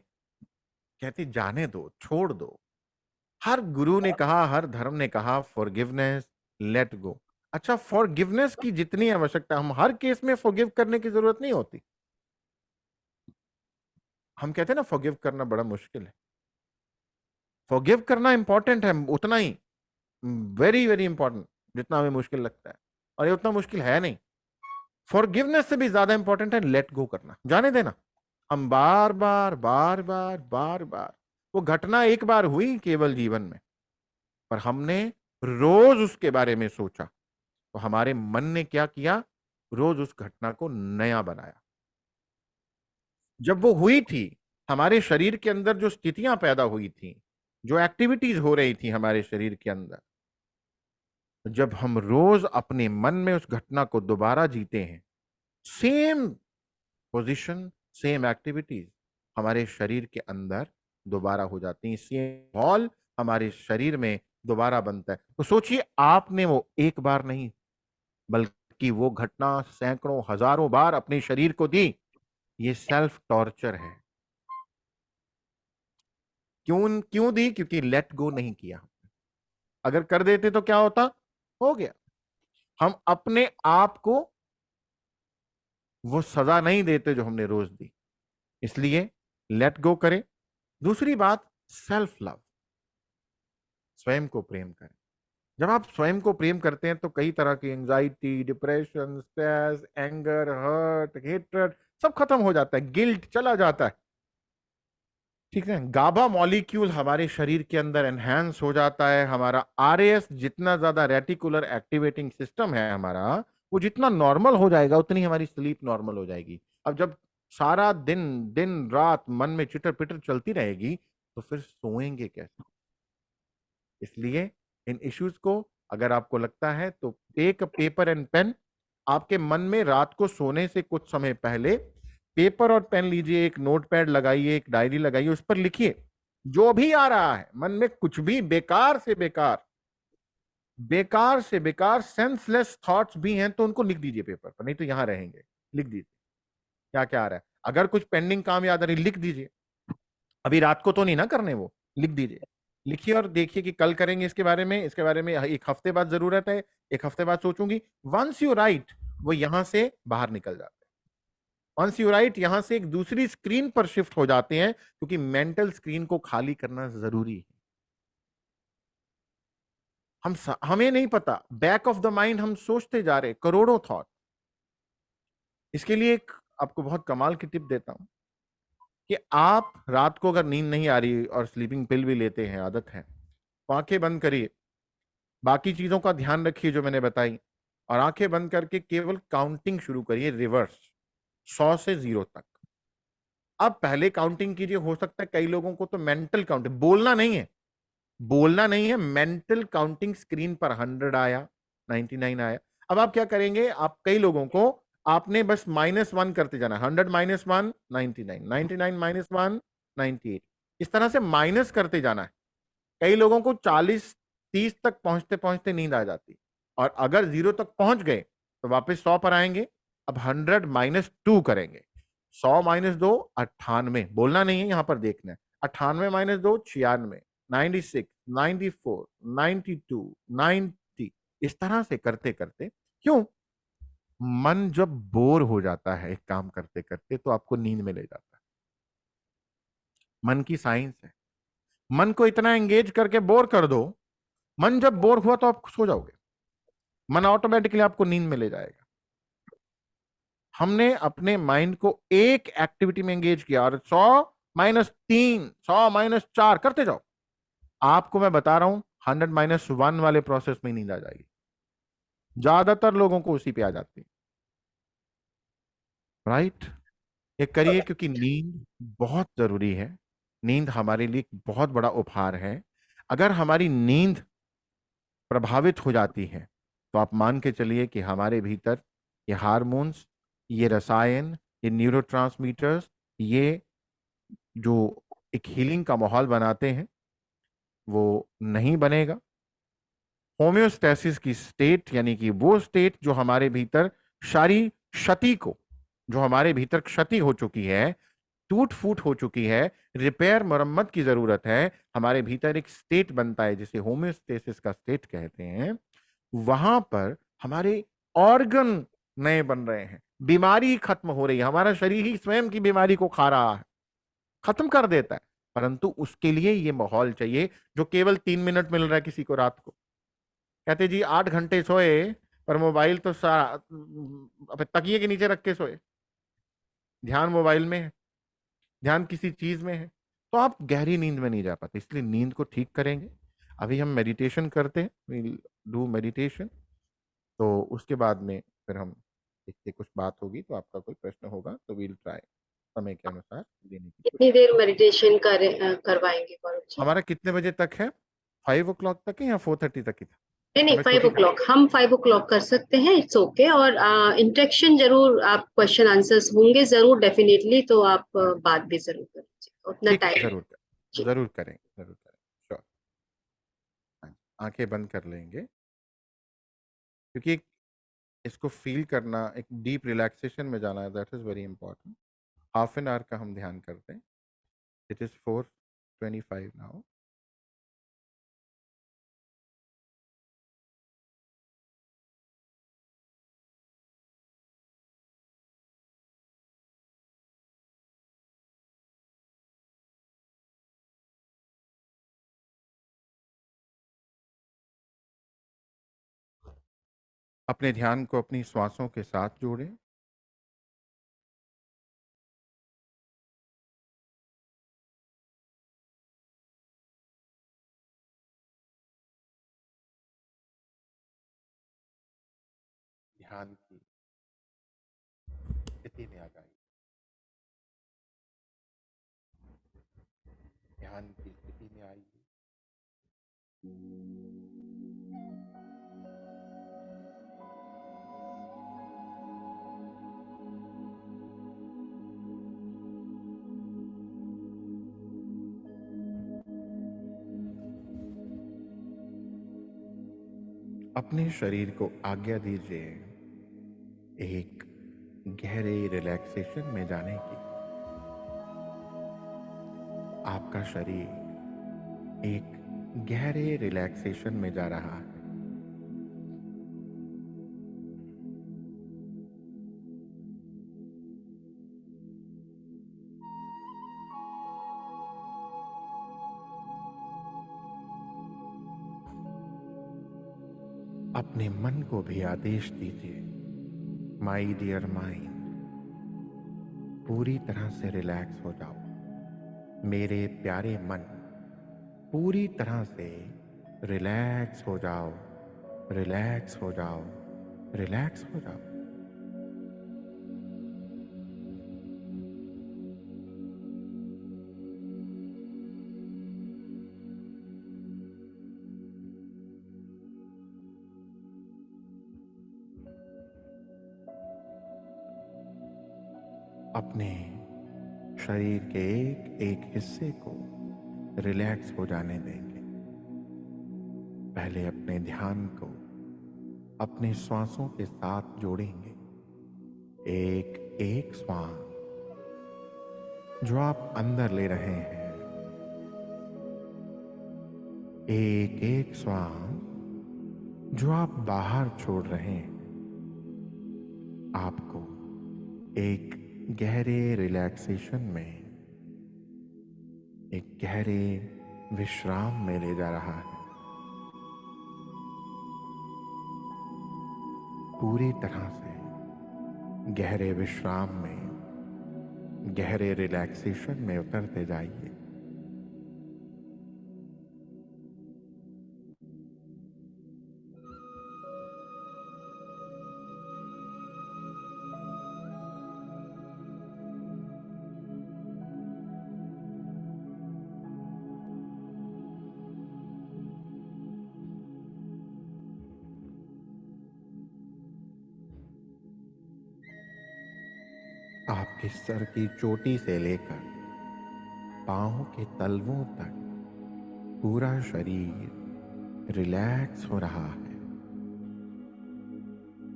कहते जाने दो, छोड़ दो। हर गुरु ने कहा, हर धर्म ने कहा फॉरगिवनेस, लेट गो। अच्छा, फॉरगिवनेस की जितनी आवश्यकता, हम हर केस में फॉरगिव करने की जरूरत नहीं होती। हम कहते हैं ना फॉरगिव करना बड़ा मुश्किल है, फॉरगिव करना इंपॉर्टेंट है उतना ही, वेरी वेरी इंपॉर्टेंट जितना हमें मुश्किल लगता है, और ये उतना मुश्किल है नहीं। फॉरगिवनेस से भी ज्यादा इंपॉर्टेंट है लेट गो करना, जाने देना। हम बार बार बार बार बार बार, वो घटना एक बार हुई केवल जीवन में, पर हमने रोज उसके बारे में सोचा, तो हमारे मन ने क्या किया, रोज उस घटना को नया बनाया। जब वो हुई थी, हमारे शरीर के अंदर जो स्थितियां पैदा हुई थी, जो एक्टिविटीज हो रही थी हमारे शरीर के अंदर, जब हम रोज अपने मन में उस घटना को दोबारा जीते हैं, सेम पोजीशन, सेम एक्टिविटीज हमारे शरीर के अंदर दोबारा हो जाती हैं, सेम हॉल हमारे शरीर में दोबारा बनता है। तो सोचिए, आपने वो एक बार नहीं, बल्कि वो घटना सैकड़ों हजारों बार अपने शरीर को दी। ये सेल्फ टॉर्चर है। क्यों क्यों दी? क्योंकि लेट गो नहीं किया। अगर कर देते तो क्या होता, हो गया। हम अपने आप को वो सजा नहीं देते जो हमने रोज दी, इसलिए लेट गो करें। दूसरी बात, सेल्फ लव, स्वयं को प्रेम करें। जब आप स्वयं को प्रेम करते हैं तो कई तरह की anxiety, depression, stress, anger, hurt, hatred सब खत्म हो जाता है, गिल्ट चला जाता है। ठीक है, गाबा मॉलिक्यूल हमारे शरीर के अंदर एनहेंस हो जाता है, हमारा आरएएस जितना ज्यादा रेटिकुलर एक्टिवेटिंग सिस्टम है हमारा, वो जितना नॉर्मल हो जाएगा उतनी हमारी स्लीप नॉर्मल हो जाएगी। अब जब सारा दिन दिन रात मन में चिटर पिटर चलती रहेगी तो फिर सोएंगे कैसे? इसलिए इन इश्यूज को, अगर आपको लगता है तो take a paper and pen. आपके मन में रात को सोने से कुछ समय पहले पेपर और पेन लीजिए, एक नोटपैड लगाइए, एक डायरी लगाइए, उस पर लिखिए जो भी आ रहा है मन में, कुछ भी बेकार से बेकार, बेकार से बेकार सेंसलेस थॉट्स भी हैं तो उनको लिख दीजिए पेपर पर, नहीं तो यहां रहेंगे। लिख दीजिए क्या क्या आ रहा है। अगर कुछ पेंडिंग काम याद आ रही लिख दीजिए, अभी रात को तो नहीं ना करने, वो लिख दीजिए। लिखिए और देखिए कि कल करेंगे इसके बारे में, इसके बारे में एक हफ्ते बाद जरूरत है, एक हफ्ते बाद सोचूंगी। वंस यू राइट, वो यहां से बाहर निकल जाते हैं। वंस यू राइट, यहां से एक दूसरी स्क्रीन पर शिफ्ट हो जाते हैं, क्योंकि मेंटल स्क्रीन को खाली करना जरूरी है। हमें नहीं पता, बैक ऑफ द माइंड हम सोचते जा रहे करोड़ों थॉट। इसके लिए एक आपको बहुत कमाल की टिप देता हूं कि आप रात को अगर नींद नहीं आ रही और स्लीपिंग पिल भी लेते हैं, आदत है, तो आंखें बंद करिए, बाकी चीजों का ध्यान रखिए जो मैंने बताई, और आंखें बंद करके केवल काउंटिंग शुरू करिए रिवर्स, 100 से 0 तक। अब पहले काउंटिंग कीजिए, हो सकता है कई लोगों को तो मेंटल काउंटिंग, बोलना नहीं है, बोलना नहीं है, मेंटल काउंटिंग स्क्रीन पर 100 आया, 99 आया। अब आप क्या करेंगे, आप कई लोगों को आपने बस -1 करते जाना, 100 -1 99, 99 -1 98, इस तरह से माइनस करते जाना है। कई लोगों को 40 30 तक पहुंचते पहुंचते नींद आ जाती, और अगर 0 तक पहुंच गए तो वापस 100 पर आएंगे। अब 100 -2 करेंगे, 100 -2 98, बोलना नहीं है, यहां पर देखना है। 98 -2 96, 96 94 92 90, इस तरह से करते करते, क्यों, मन जब बोर हो जाता है एक काम करते करते तो आपको नींद में ले जाता है। मन की साइंस है, मन को इतना एंगेज करके बोर कर दो, मन जब बोर हुआ तो आप सो जाओगे, मन ऑटोमेटिकली आपको नींद में ले जाएगा। हमने अपने माइंड को एक एक्टिविटी में एंगेज किया और 100 -3 100 -4 करते जाओ, आपको मैं बता रहा हूं 100 -1 वाले प्रोसेस में नींद आ जाएगी। ज्यादातर लोगों को उसी पे आ जाती है, राइट। ये करिए, क्योंकि नींद बहुत जरूरी है। नींद हमारे लिए एक बहुत बड़ा उपहार है। अगर हमारी नींद प्रभावित हो जाती है तो आप मान के चलिए कि हमारे भीतर ये हार्मोन्स, ये रसायन, ये न्यूरोट्रांसमीटर्स, ये जो एक हीलिंग का माहौल बनाते हैं वो नहीं बनेगा। होम्योस्टैसिस की स्टेट, यानी कि वो स्टेट जो हमारे भीतर सारी क्षति को, जो हमारे भीतर क्षति हो चुकी है, टूट फूट हो चुकी है, रिपेयर मरम्मत की जरूरत है, हमारे भीतर एक स्टेट बनता है जिसे होम्योस्टेसिस का स्टेट कहते हैं। वहां पर हमारे ऑर्गन नए बन रहे हैं, बीमारी खत्म हो रही है, हमारा शरीर ही स्वयं की बीमारी को खा रहा है, खत्म कर देता है। परंतु उसके लिए ये माहौल चाहिए, जो केवल 3 मिनट मिल रहा है किसी को रात को। कहते जी 8 घंटे सोए पर मोबाइल तो सारा, अब तकिए के नीचे रख के सोए, ध्यान मोबाइल में है, ध्यान किसी चीज में है, तो आप गहरी नींद में नहीं जा पाते। इसलिए नींद को ठीक करेंगे। अभी हम मेडिटेशन करते हैं, विल डू मेडिटेशन, तो उसके बाद में फिर हम देखते, कुछ बात होगी तो आपका कोई प्रश्न होगा तो विल ट्राई समय के अनुसार देने की कितनी कोशिश। देर मेडिटेशन करवाएंगे गौरव जी? हमारा कितने बजे तक है? 5 o'clock तक है या 4:30 तक ही था? नहीं नहीं, समय 5 o'clock, हम 5 o'clock कर सकते हैं, इट्स ओके। और इंटरेक्शन जरूर, आप क्वेश्चन आंसर्स होंगे जरूर डेफिनेटली, तो आप हाँ, बात भी जरूर करिए उतना ठीक है, टाइम। जी। जरूर करें, जरूर करें, श्योर। हाँ, आंखें बंद कर लेंगे, क्योंकि इसको फील करना, एक डीप रिलैक्सेशन में जाना है, that is very important. Half an hour का हम ध्यान करते हैं। It is 4:25 now. अपने ध्यान को अपनी श्वासों के साथ जोड़ें। ध्यान की स्थिति में आ जाइए। ध्यान की स्थिति में आइए। अपने शरीर को आज्ञा दीजिए एक गहरे रिलैक्सेशन में जाने की। आपका शरीर एक गहरे रिलैक्सेशन में जा रहा है। अपने मन को भी आदेश दीजिए, माय डियर माइंड, पूरी तरह से रिलैक्स हो जाओ। मेरे प्यारे मन, पूरी तरह से रिलैक्स हो जाओ, रिलैक्स हो जाओ, रिलैक्स हो जाओ। अपने शरीर के एक एक हिस्से को रिलैक्स हो जाने देंगे। पहले अपने ध्यान को अपने श्वासों के साथ जोड़ेंगे। एक एक श्वास जो आप अंदर ले रहे हैं, एक एक श्वास जो आप बाहर छोड़ रहे हैं, आपको एक गहरे रिलैक्सेशन में, एक गहरे विश्राम में ले जा रहा है। पूरी तरह से गहरे विश्राम में, गहरे रिलैक्सेशन में उतरते जाइए। आपके सर की चोटी से लेकर पांव के तलवों तक पूरा शरीर रिलैक्स हो रहा है।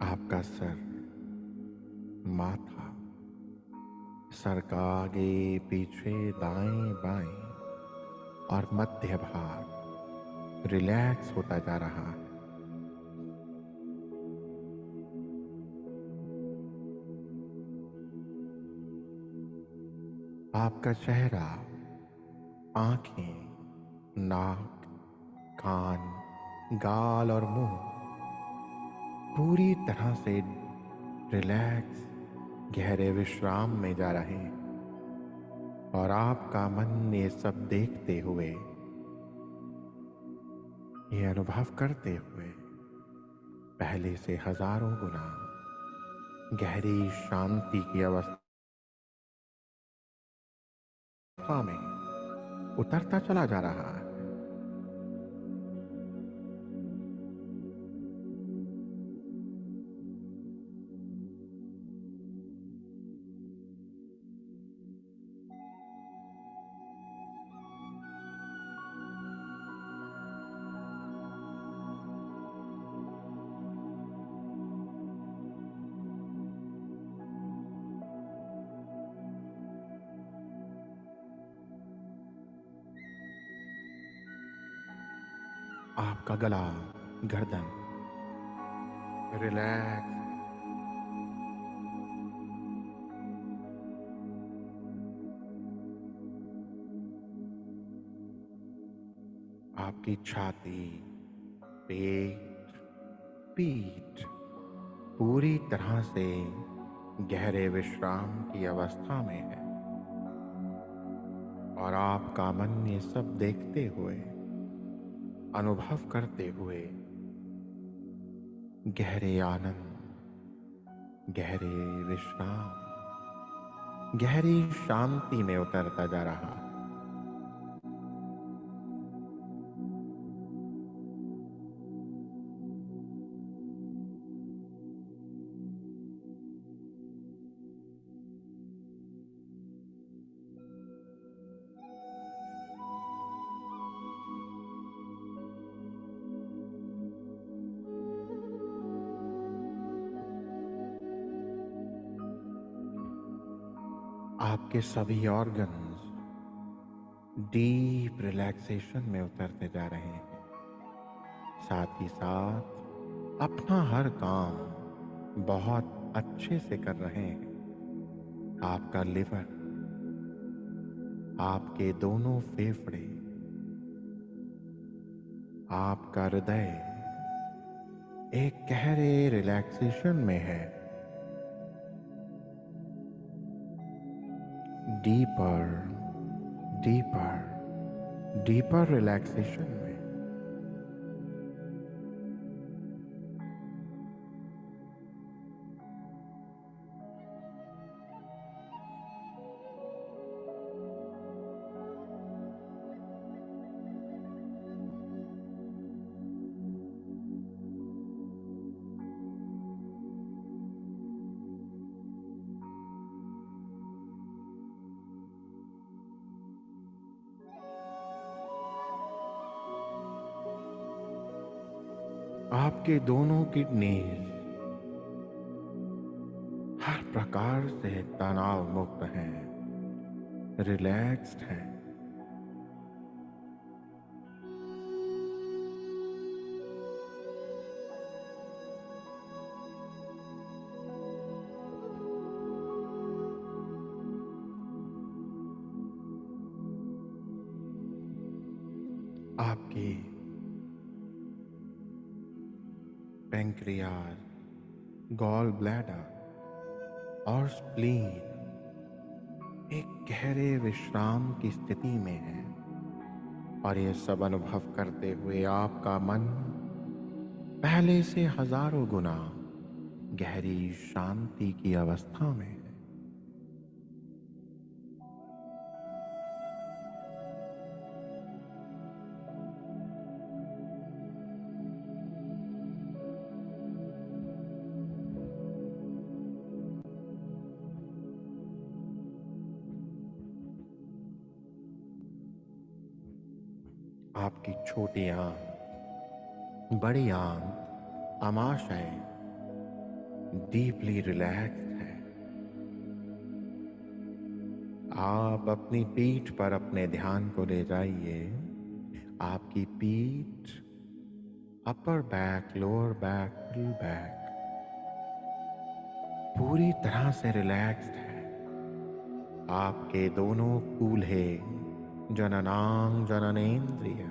आपका सर, माथा, सर का आगे पीछे दाएं बाएं और मध्य भाग रिलैक्स होता जा रहा है। आपका चेहरा, आंखें, नाक, कान, गाल और मुंह पूरी तरह से रिलैक्स, गहरे विश्राम में जा रहे हैं। और आपका मन ये सब देखते हुए, ये अनुभव करते हुए पहले से हजारों गुना गहरी शांति की अवस्था में उतरता चला जा रहा है। आपका गला, गर्दन रिलैक्स, आपकी छाती, पेट, पीठ पूरी तरह से गहरे विश्राम की अवस्था में है और आपका मन ये सब देखते हुए, अनुभव करते हुए गहरे आनंद, गहरे विश्राम, गहरी शांति में उतरता जा रहा है। आपके सभी ऑर्गन्स डीप रिलैक्सेशन में उतरते जा रहे हैं। साथ ही साथ अपना हर काम बहुत अच्छे से कर रहे हैं। आपका लिवर, आपके दोनों फेफड़े, आपका हृदय एक गहरे रिलैक्सेशन में है। डीपर, डीपर, डीपर रिलैक्सेशन में। आपके दोनों किडनीज हर प्रकार से तनाव मुक्त हैं, रिलैक्स्ड हैं। आपकी पैंक्रियाज, गॉल ब्लैडर और स्प्लीन एक गहरे विश्राम की स्थिति में है और ये सब अनुभव करते हुए आपका मन पहले से हजारों गुना गहरी शांति की अवस्था में है। आपकी छोटी आंत, बड़ी आंत, आमाशय डीपली रिलैक्स्ड है। आप अपनी पीठ पर अपने ध्यान को ले जाइए। आपकी पीठ, upper back, lower back, middle back पूरी तरह से रिलैक्स्ड है। आपके दोनों कूल्हे, जननांग, जननेंद्रिय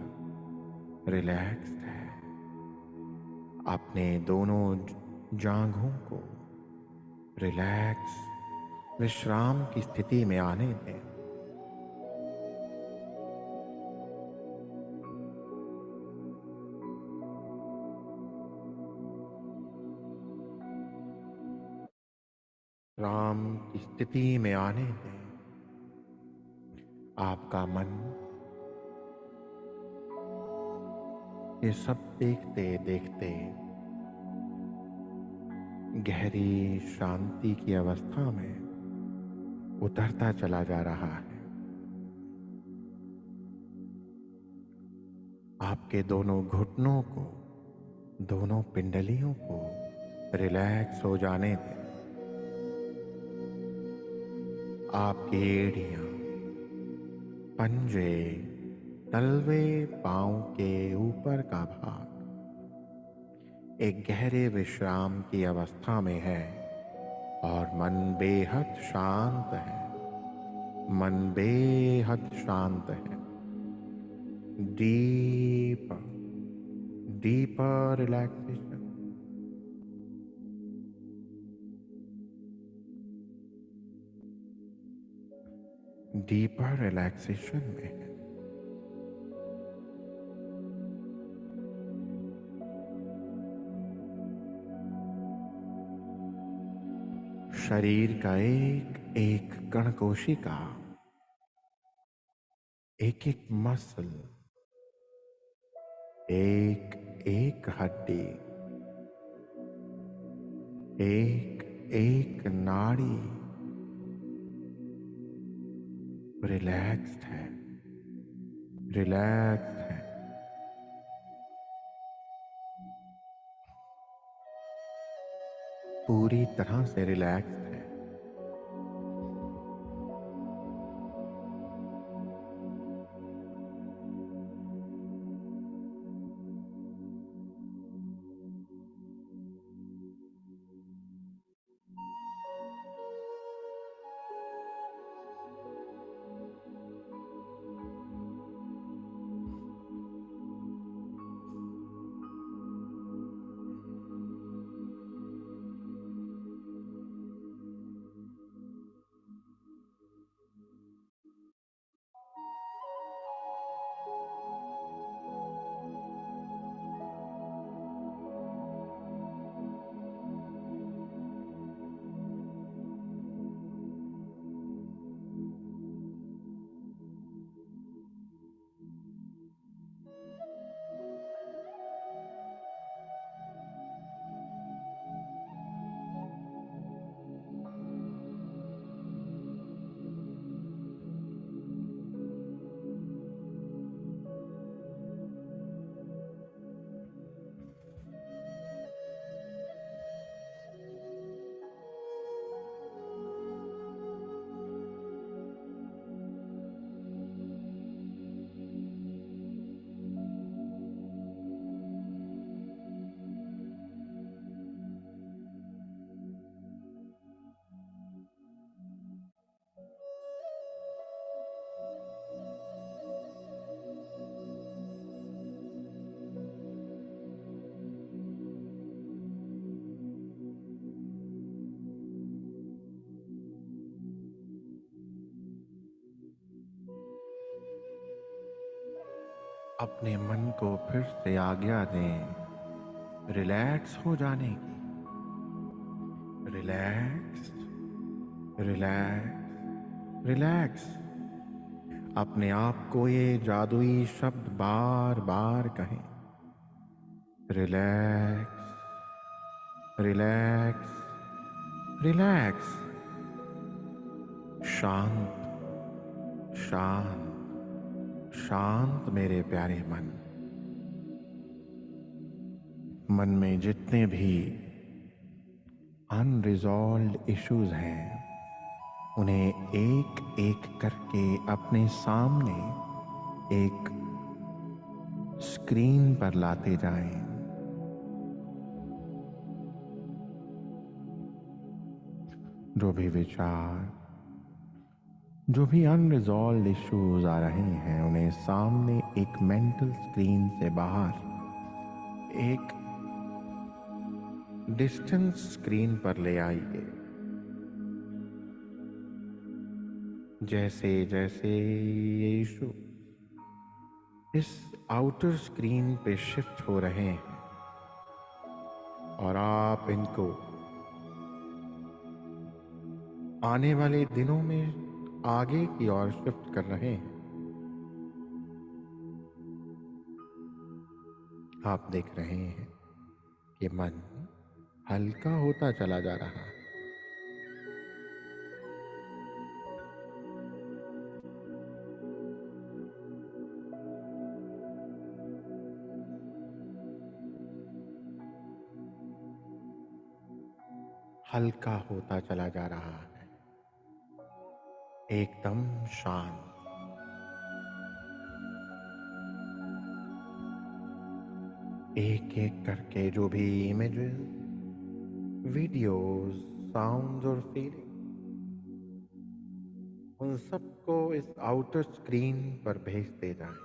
रिलैक्स्ड है। अपने दोनों जांघों को रिलैक्स, विश्राम की स्थिति में आने दें। राम की स्थिति में आने दें। आपका मन ये सब देखते देखते गहरी शांति की अवस्था में उतरता चला जा रहा है। आपके दोनों घुटनों को, दोनों पिंडलियों को रिलैक्स हो जाने दें। आपकी एड़ियां, पंजे, तलवे, पांव के ऊपर का भाग एक गहरे विश्राम की अवस्था में है और मन बेहद शांत है। मन बेहद शांत है। Deeper, deeper relaxation. Deeper relaxation में है। शरीर का एक एक कण कोशिका, एक एक मसल, एक एक हड्डी, एक एक नाड़ी रिलैक्स्ड है, रिलैक्स्ड है। पूरी तरह से रिलैक्स्ड है। अपने मन को फिर से आज्ञा दें रिलैक्स हो जाने की। Relax, relax, relax. अपने आप को ये जादुई शब्द बार बार कहें। Relax, relax, relax. शांत, शांत, शांत मेरे प्यारे मन। मन में जितने भी अनरिजॉल्व्ड इश्यूज हैं, उन्हें एक एक करके अपने सामने एक स्क्रीन पर लाते जाएं। जो भी विचार, जो भी अनरिजॉल्व्ड इश्यूज आ रहे हैं, उन्हें सामने एक मेंटल स्क्रीन से बाहर एक डिस्टेंस स्क्रीन पर ले आइए। जैसे जैसे ये इशू इस आउटर स्क्रीन पे शिफ्ट हो रहे हैं और आप इनको आने वाले दिनों में आगे की ओर शिफ्ट कर रहे हैं, आप देख रहे हैं कि मन हल्का होता चला जा रहा है। हल्का होता चला जा रहा है, एकदम शांत। एक एक करके जो भी इमेजेस, वीडियोस, साउंड्स और फीलिंग, उन सबको इस आउटर स्क्रीन पर भेजते जाएं।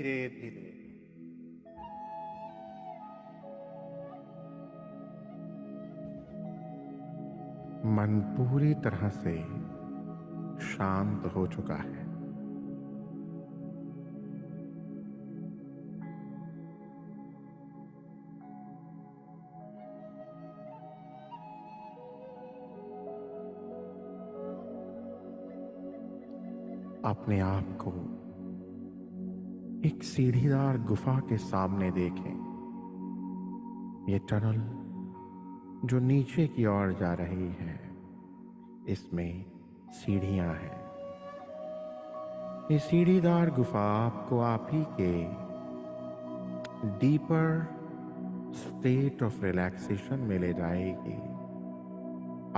धीरे धीरे मन पूरी तरह से शांत हो चुका है। अपने आप को एक सीढ़ीदार गुफा के सामने देखें। ये टनल जो नीचे की ओर जा रही है, इसमें सीढ़ियां हैं। ये सीढ़ीदार गुफा आपको आप ही के डीपर स्टेट ऑफ रिलैक्सेशन में ले जाएगी।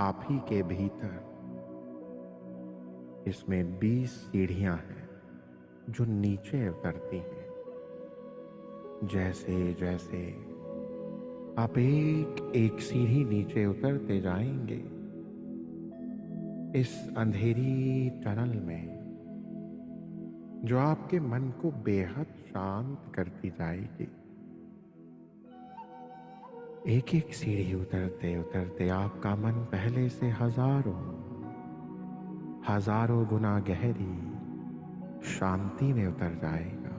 आप ही के भीतर इसमें 20 सीढ़ियां हैं जो नीचे उतरती हैं। जैसे जैसे आप एक एक सीढ़ी नीचे उतरते जाएंगे, इस अंधेरी टनल में जो आपके मन को बेहद शांत करती जाएगी, एक एक सीढ़ी उतरते उतरते आपका मन पहले से हजारों गुना गहरी शांति में उतर जाएगा।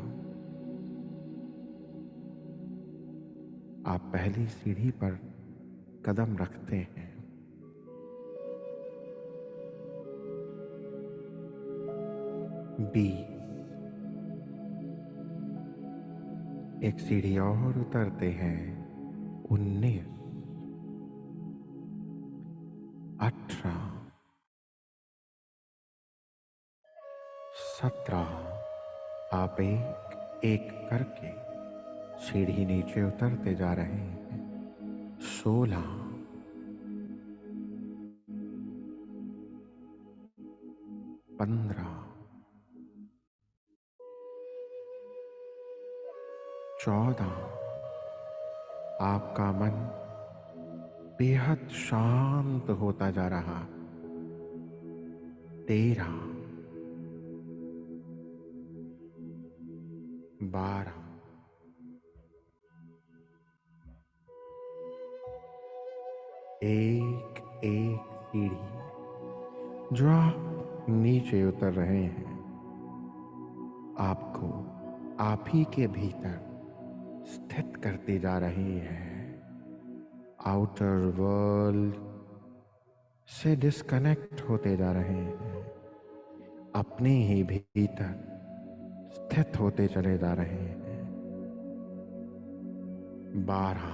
आप पहली सीढ़ी पर कदम रखते हैं, एक सीढ़ी और उतरते हैं, 19, 18, 17। आप एक एक करके सीढ़ी नीचे उतरते जा रहे हैं। 16, 15, 14। आपका मन बेहद शांत होता जा रहा। 13, 12, एक एक सीढ़ी जो आप नीचे उतर रहे हैं, आपको आप ही के भीतर स्थित करती जा रही है। आउटर वर्ल्ड से डिस्कनेक्ट होते जा रहे हैं, अपने ही भीतर स्थित होते चले जा रहे हैं। 12,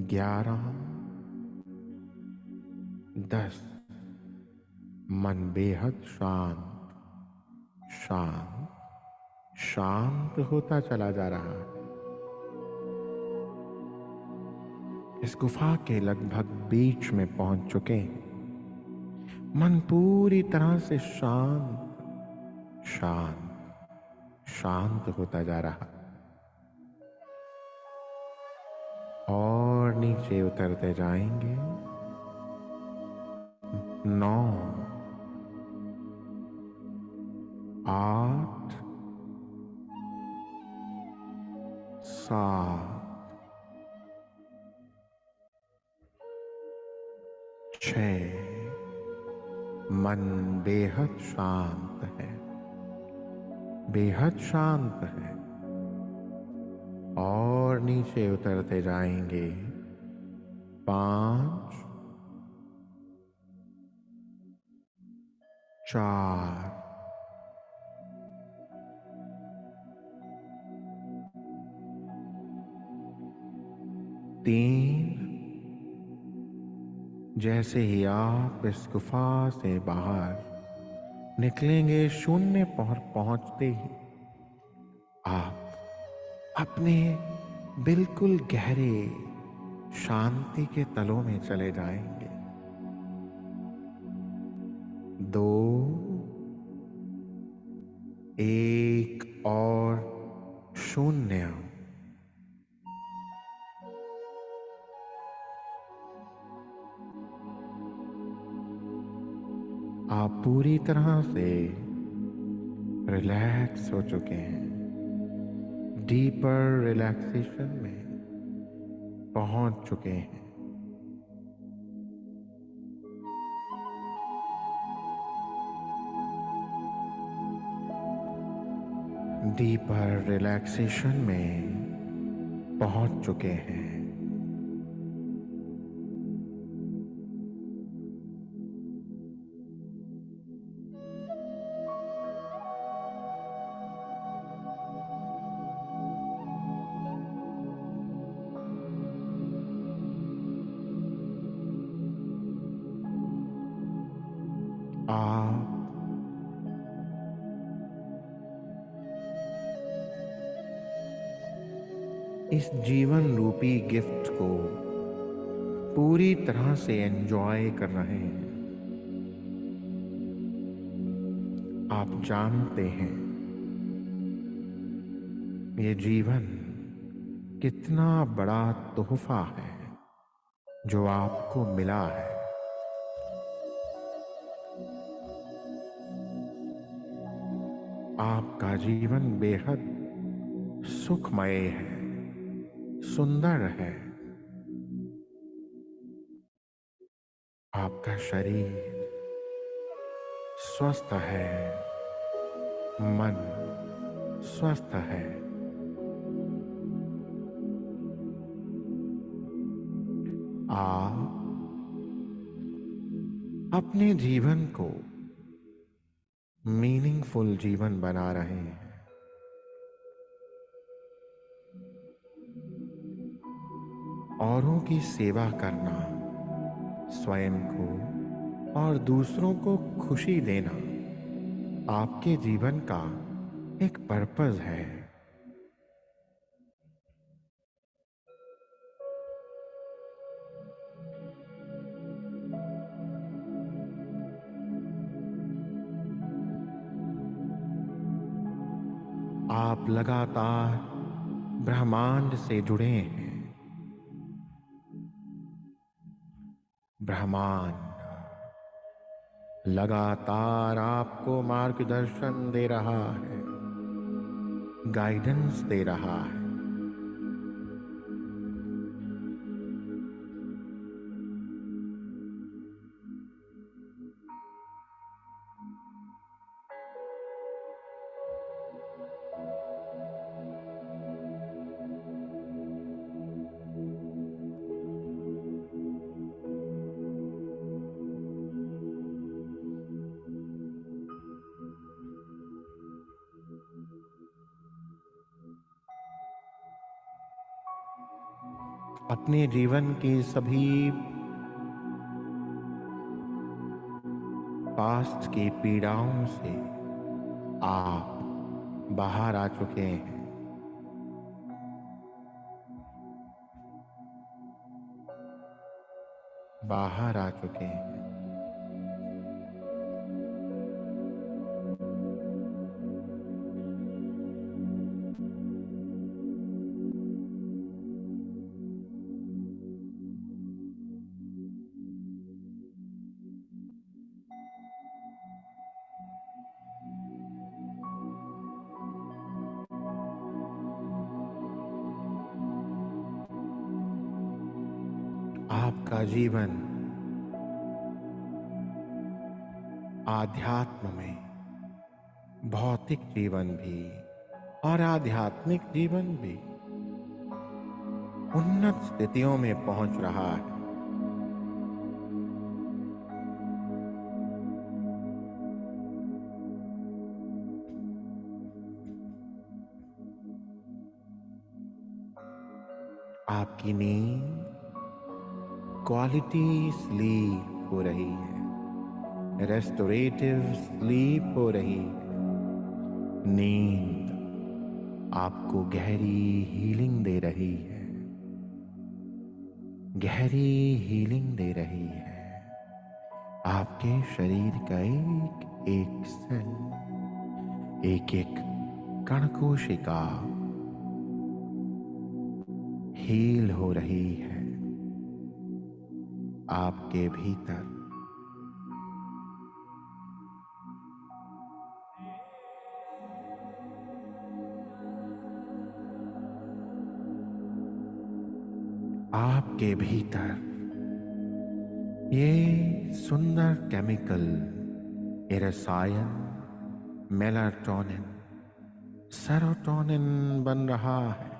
11, 10। मन बेहद शांत होता चला जा रहा है। इस गुफा के लगभग बीच में पहुंच चुके हैं। मन पूरी तरह से शांत होता जा रहा और नीचे उतरते जाएंगे। 9, 8, 7, 6। मन बेहद शांत है और नीचे उतरते जाएंगे। 5, 4, 3। जैसे ही आप इस गुफा से बाहर निकलेंगे, शून्य पर पहुंचते ही आप अपने बिल्कुल गहरे शांति के तलों में चले जाएंगे। 2, 1 और 0। आप पूरी तरह से रिलैक्स हो चुके हैं, डीपर रिलैक्सेशन में पहुंच चुके हैं। डीपर रिलैक्सेशन में पहुंच चुके हैं। आप इस जीवन रूपी गिफ्ट को पूरी तरह से एंजॉय कर रहे हैं। आप जानते हैं ये जीवन कितना बड़ा तोहफा है जो आपको मिला है। आपका जीवन बेहद सुखमय है, सुंदर है। आपका शरीर स्वस्थ है, मन स्वस्थ है। आप अपने जीवन को मीनिंगफुल जीवन बना रहे हैं। औरों की सेवा करना, स्वयं को और दूसरों को खुशी देना आपके जीवन का एक पर्पस है। आप लगातार ब्रह्मांड से जुड़े हैं। ब्रह्मांड लगातार आपको मार्गदर्शन दे रहा है, गाइडेंस दे रहा है। अपने जीवन की सभी पास्ट की पीड़ाओं से आप बाहर आ चुके हैं। बाहर आ चुके हैं। आपका जीवन आध्यात्म में, भौतिक जीवन भी और आध्यात्मिक जीवन भी उन्नत स्थितियों में पहुंच रहा है। आपकी नींद क्वालिटी स्लीप हो रही है, रेस्टोरेटिव स्लीप हो रही है। नींद आपको गहरी हीलिंग दे रही है, गहरी हीलिंग दे रही है। आपके शरीर का एक एक सेल, एक एक कण कोशिका हील हो रही है आपके भीतर। आपके भीतर ये सुंदर केमिकल, ये रसायन मेलाटोनिन, सेरोटोनिन बन रहा है।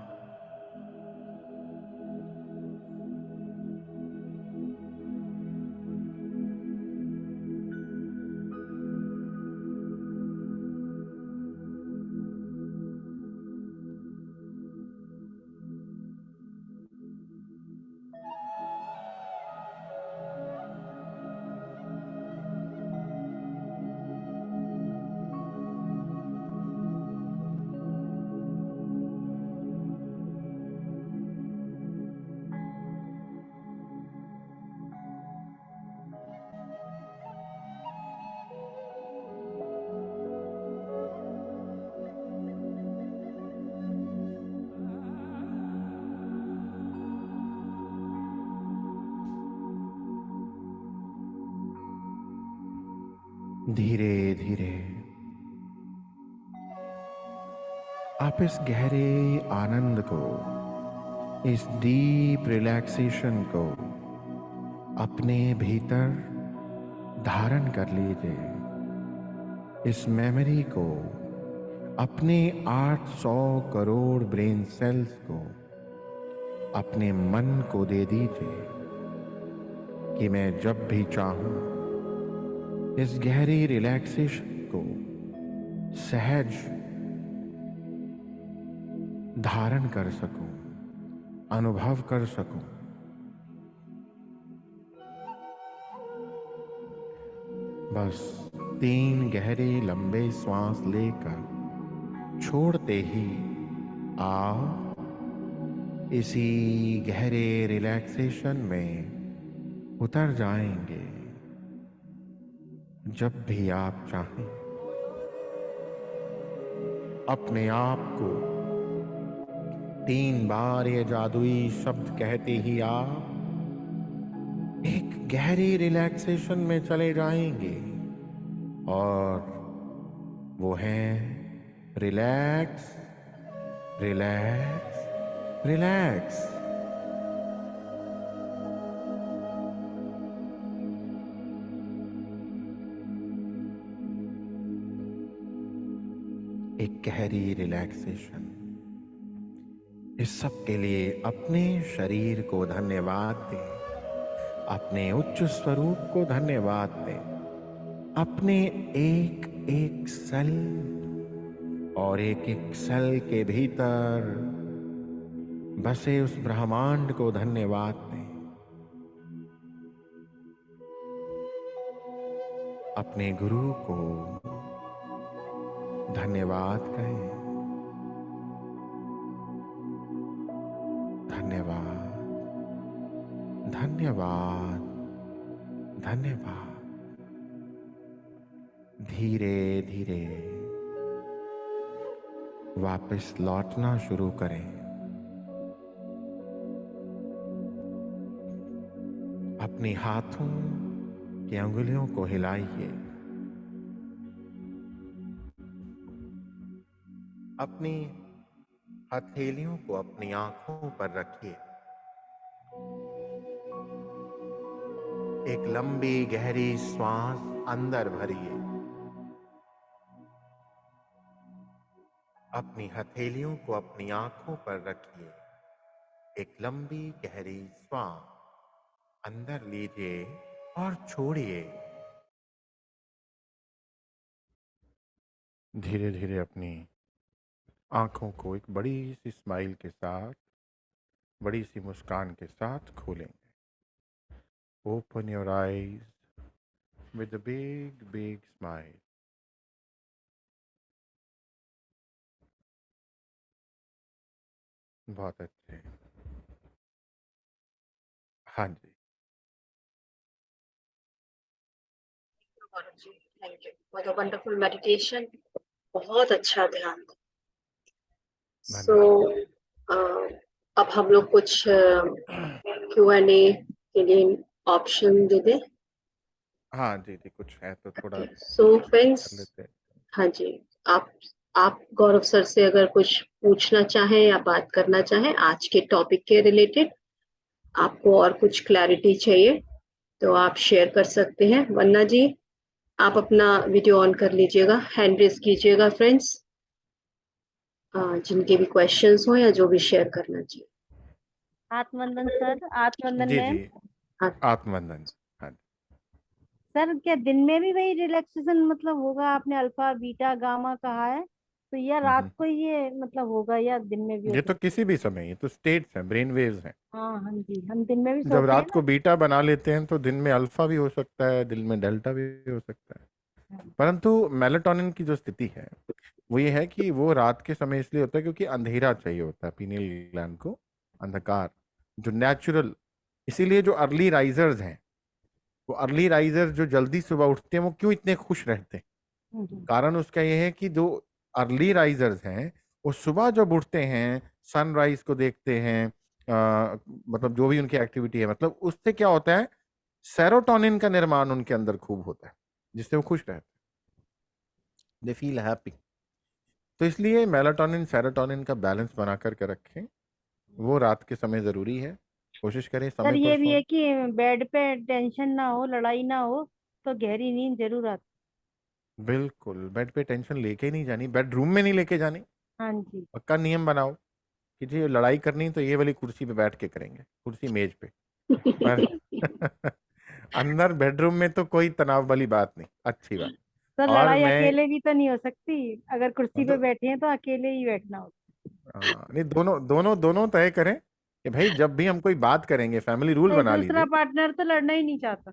धीरे धीरे आप इस गहरे आनंद को, इस डीप रिलैक्सेशन को अपने भीतर धारण कर लीजिए। इस मेमोरी को अपने 800 करोड़ ब्रेन सेल्स को, अपने मन को दे दीजिए कि मैं जब भी चाहूं इस गहरी रिलैक्सेशन को सहज धारण कर सकूं, अनुभव कर सकूं। बस 3 गहरे लंबे श्वास लेकर छोड़ते ही आप इसी गहरे रिलैक्सेशन में उतर जाएंगे। जब भी आप चाहें अपने आप को 3 बार ये जादुई शब्द कहते ही आप एक गहरी रिलैक्सेशन में चले जाएंगे, और वो है रिलैक्स, रिलैक्स, रिलैक्स। एक गहरी रिलैक्सेशन। इस सब के लिए अपने शरीर को धन्यवाद दें, अपने उच्च स्वरूप को धन्यवाद दें, अपने एक एक सेल और एक एक सेल के भीतर बसे उस ब्रह्मांड को धन्यवाद दें। अपने गुरु को धन्यवाद कहें। धन्यवाद, धन्यवाद, धन्यवाद। धीरे धीरे वापस लौटना शुरू करें। अपने हाथों की अंगुलियों को हिलाइए, अपनी हथेलियों को अपनी आंखों पर रखिए। एक लंबी गहरी श्वास अंदर भरिए। अपनी हथेलियों को अपनी आंखों पर रखिए। एक लंबी गहरी श्वास अंदर लीजिए और छोड़िए। धीरे धीरे अपनी आंखों को एक बड़ी सी स्माइल के साथ, बड़ी सी मुस्कान के साथ खोलेंगे। Open your eyes with a big big smile. बहुत अच्छे। हाँ जी। Thank you for the wonderful meditation. बहुत अच्छा ध्यान। सो अब हम लोग कुछ Q&A के लिए ऑप्शन दे दें। हाँ जी जी, कुछ है तो थोड़ा सो फ्रेंड्स, कर लेते हैं। हाँ जी, आप गौरव सर से अगर कुछ पूछना चाहें या बात करना चाहें आज के टॉपिक के रिलेटेड, आपको और कुछ क्लैरिटी चाहिए तो आप शेयर कर सकते हैं, वरना जी आप अपना वीडियो ऑन कर लीजिएगा, हैंड रेज कीजिएगा फ्रेंड्स, जिनके भी क्वेश्चंस हो या जो भी शेयर करना चाहिए। आत्मवंदन सर, आत्मवंदन जी मैम। जी, हाँ, आत्मवंदन। हाँ जी। सर क्या दिन में भी वही रिलैक्सेशन मतलब होगा? आपने अल्फा बीटा गामा कहा है, तो या रात को ये मतलब होगा या दिन में भी हो ये तो सकता किसी भी समय, ये तो स्टेट्स हैं, ब्रेन वेव्स हैं। है? हाँ हाँ जी, हम दिन में भी जब सोते हैं रात ना। को बीटा बना लेते हैं तो दिन में अल्फा भी हो सकता है, दिन में डेल्टा भी हो सकता है। परंतु मेलाटोनिन की जो स्थिति है वो ये है कि वो रात के समय इसलिए होता है क्योंकि अंधेरा चाहिए होता है पीनियल ग्लैंड को, अंधकार जो नेचुरल। इसीलिए जो अर्ली राइजर्स हैं, वो अर्ली राइजर्स जो जल्दी सुबह उठते हैं, वो क्यों इतने खुश रहते हैं? कारण उसका ये है कि जो अर्ली राइजर्स हैं वो सुबह जब उठते हैं, सनराइज को देखते हैं, मतलब जो भी उनकी एक्टिविटी है, मतलब उससे क्या होता है, सेरोटोनिन का निर्माण उनके अंदर खूब होता है, जिससे वो खुश रहते हैं, दे फील हैप्पी। तो इसलिए मेलाटोनिन सेरोटोनिन का बैलेंस बना करके रखें, वो रात के समय जरूरी है। कोशिश करें सर समय पर ये भी सोएं। है कि बेड पे टेंशन ना हो, लड़ाई ना हो, तो गहरी नींद जरूर आती। बिल्कुल, बेड पे टेंशन लेके ही नहीं जानी, बेडरूम में नहीं लेके जानी। हाँ जी। पक्का नियम बनाओ कि जी लड़ाई करनी तो ये वाली कुर्सी पे बैठ के करेंगे, कुर्सी मेज पे। पर अंदर बेडरूम में तो कोई तनाव वाली बात नहीं, अच्छी बात। सर और लड़ाई मैं अकेले भी तो नहीं हो सकती, अगर कुर्सी पे दो, बैठे हैं तो अकेले ही बैठना होता नहीं, दोनों दोनों दोनों तय करें कि भाई जब भी हम कोई बात करेंगे, फैमिली रूल है। बना दूसरा लीजिए। पार्टनर तो लड़ना ही नहीं चाहता।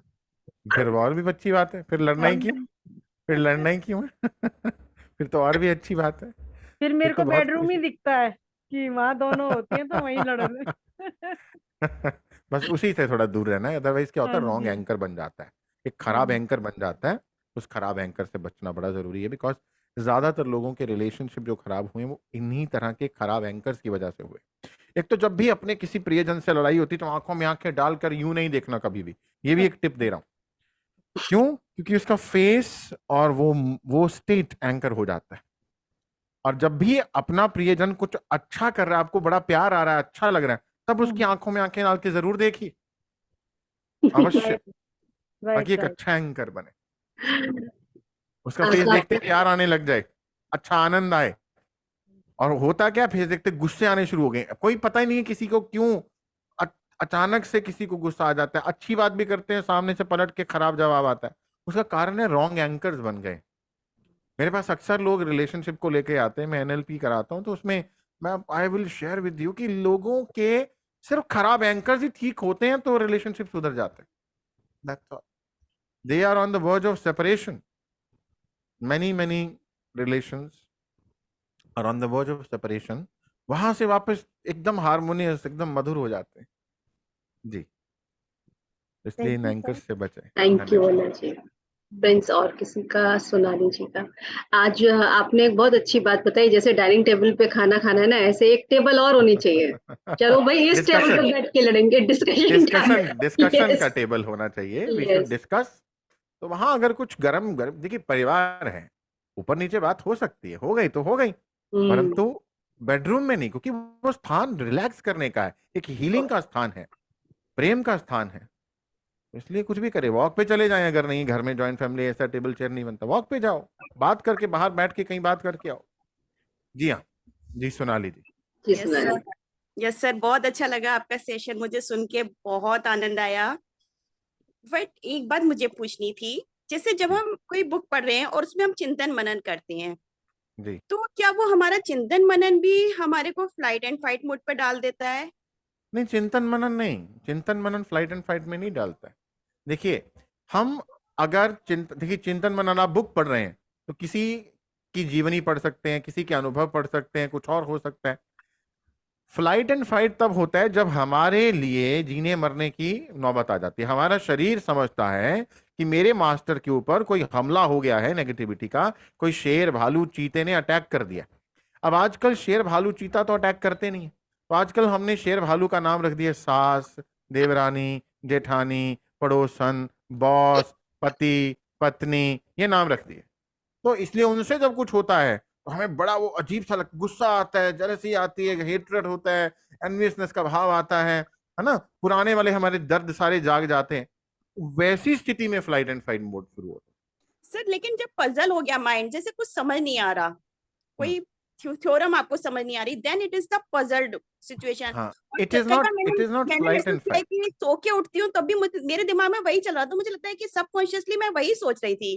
फिर वो और भी अच्छी बात है, फिर लड़ना हाँ ही क्यों, जी। फिर लड़ना ही क्यों है? फिर तो और भी अच्छी बात है, फिर फिर मेरे तो को बहुत बेडरूम ही खुशी। दिखता है कि वहां दोनों होती हैं तो वहीं लड़ रहे। बस उसी से थोड़ा दूर रहना है, अदरवाइज क्या होता हाँ है, रॉन्ग जी। एंकर बन जाता है, एक खराब हाँ एंकर बन जाता है। उस खराब एंकर से बचना बड़ा जरूरी है, बिकॉज ज्यादातर लोगों के रिलेशनशिप जो खराब हुए हैं वो इन्हीं तरह के खराब एंकर्स की वजह से हुए। एक तो जब भी अपने किसी प्रियजन से लड़ाई होती तो आंखों में आंखें डालकर यूं नहीं देखना कभी भी, ये भी एक टिप दे रहा हूं। क्यों? क्योंकि उसका फेस और वो स्टेट एंकर हो जाता है। और जब भी अपना प्रियजन कुछ अच्छा कर रहा है, आपको बड़ा प्यार आ रहा है, अच्छा लग रहा है, तब उसकी आंखों में आंखें डाल के जरूर देखिए, अवश्य, राइट राइट ताकि एक राइट। अच्छा एंकर बने। उसका फेस देखते काफी ही प्यार आने लग जाए, अच्छा आनंद आए। और होता क्या, फेस देखते गुस्से आने शुरू हो गए, कोई पता ही नहीं है किसी को क्यों अ- अचानक से किसी को गुस्सा आ जाता है, अच्छी बात भी करते हैं, सामने से पलट के खराब जवाब आता है। उसका कारण है रॉन्ग एंकर्स बन गए। मेरे पास अक्सर लोग रिलेशनशिप को लेके आते हैं, मैं एनएलपी कराता हूं, तो उसमें मैं I will share with you कि लोगों के सिर्फ खराब एंकर्स ही ठीक होते हैं तो रिलेशनशिप सुधर जाते हैं। That's all. They are on the verge of separation, many relations are on the verge of separation, वहां से वापस एकदम हार्मोनियस, एकदम मधुर हो जाते हैं जी। इसलिए thank in you anchor sir. से बचें। थैंक यू धन्यवाद। ओला जी। फ्रेंड्स और किसी का, सोनाली जी का। आज आपने एक बहुत अच्छी बात बताई, जैसे डाइनिंग टेबल पे खाना खाना है ना, ऐसे एक टेबल और होनी चाहिए। चलो भाई इस टेबल डिस्कशन, पे बैठ के लड़ेंगे, डिस्कशन का। डिस्कशन का यस टेबल होना चाहिए, वी शुड यस। डिस्कस। तो वहां अगर कुछ गरम गरम, देखिए परिवार है, ऊपर नीचे बात हो सकती है, हो गई तो हो गई, हम्म। परंतु बेडरूम में नहीं, क्योंकि वो स्थान रिलैक्स करने का है, एक हीलिंग का स्थान है, प्रेम का स्थान है। इसलिए कुछ भी करे, वॉक पे चले जाएं, अगर नहीं घर में जॉइंट फैमिली ऐसा टेबल चेयर नहीं बनता, वॉक पे जाओ, बात करके बाहर बैठ के कहीं बात करके आओ। जी हाँ, जी सोनाली जी। जी yes Sonali. Sir, yes sir, बहुत अच्छा लगा आपका सेशन, मुझे सुन के बहुत आनंद आया। बट एक बात मुझे पूछनी थी, जैसे जब हम कोई बुक पढ़ रहे हैं और उसमें हम चिंतन मनन करते हैं, जी तो क्या वो हमारा चिंतन मनन भी हमारे को फ्लाइट एंड फाइट मोड पर डाल देता है? नहीं, चिंतन मनन नहीं, चिंतन मनन फ्लाइट एंड फाइट में नहीं डालता है। देखिए, हम अगर देखिए चिंतन मनन आप बुक पढ़ रहे हैं तो किसी की जीवनी पढ़ सकते हैं, किसी के अनुभव पढ़ सकते हैं, कुछ और हो सकता है। फ्लाइट एंड फाइट तब होता है जब हमारे लिए जीने मरने की नौबत आ जाती है, हमारा शरीर समझता है कि मेरे मास्टर के ऊपर कोई हमला हो गया है नेगेटिविटी का, कोई शेर भालू चीते ने अटैक कर दिया। अब आजकल शेर भालू चीता तो अटैक करते नहीं है, तो आजकल हमने शेर भालू का नाम रख दिया सास, देवरानी, जेठानी, पड़ोसन, बॉस, पति, पत्नी, ये नाम रख दिए। तो इसलिए उनसे जब कुछ होता है तो हमें बड़ा वो अजीब सा गुस्सा आता है, जलसी आती है, हेट्रेड होता है, एनवियसनेस का भाव आता है, है ना, पुराने वाले हमारे दर्द सारे जाग जाते हैं, वैसी स्थिति में फ्लाइट एंड फाइट मोड शुरू होता है। सर लेकिन जब पजल हो गया माइंड, जैसे कुछ समझ नहीं आ रहा, कोई थ्योरम आपको समझ नहीं आ रही, then it is the puzzled situation. हाँ, और इट इज कई बार नॉट मैंने फ्लाइट महसूस एंड किया है फाइट। कि सो के उठती हूँ तब भी मेरे दिमाग में वही चल रहा था, मुझे लगता है कि सबकॉन्शियसली मैं वही सोच रही थी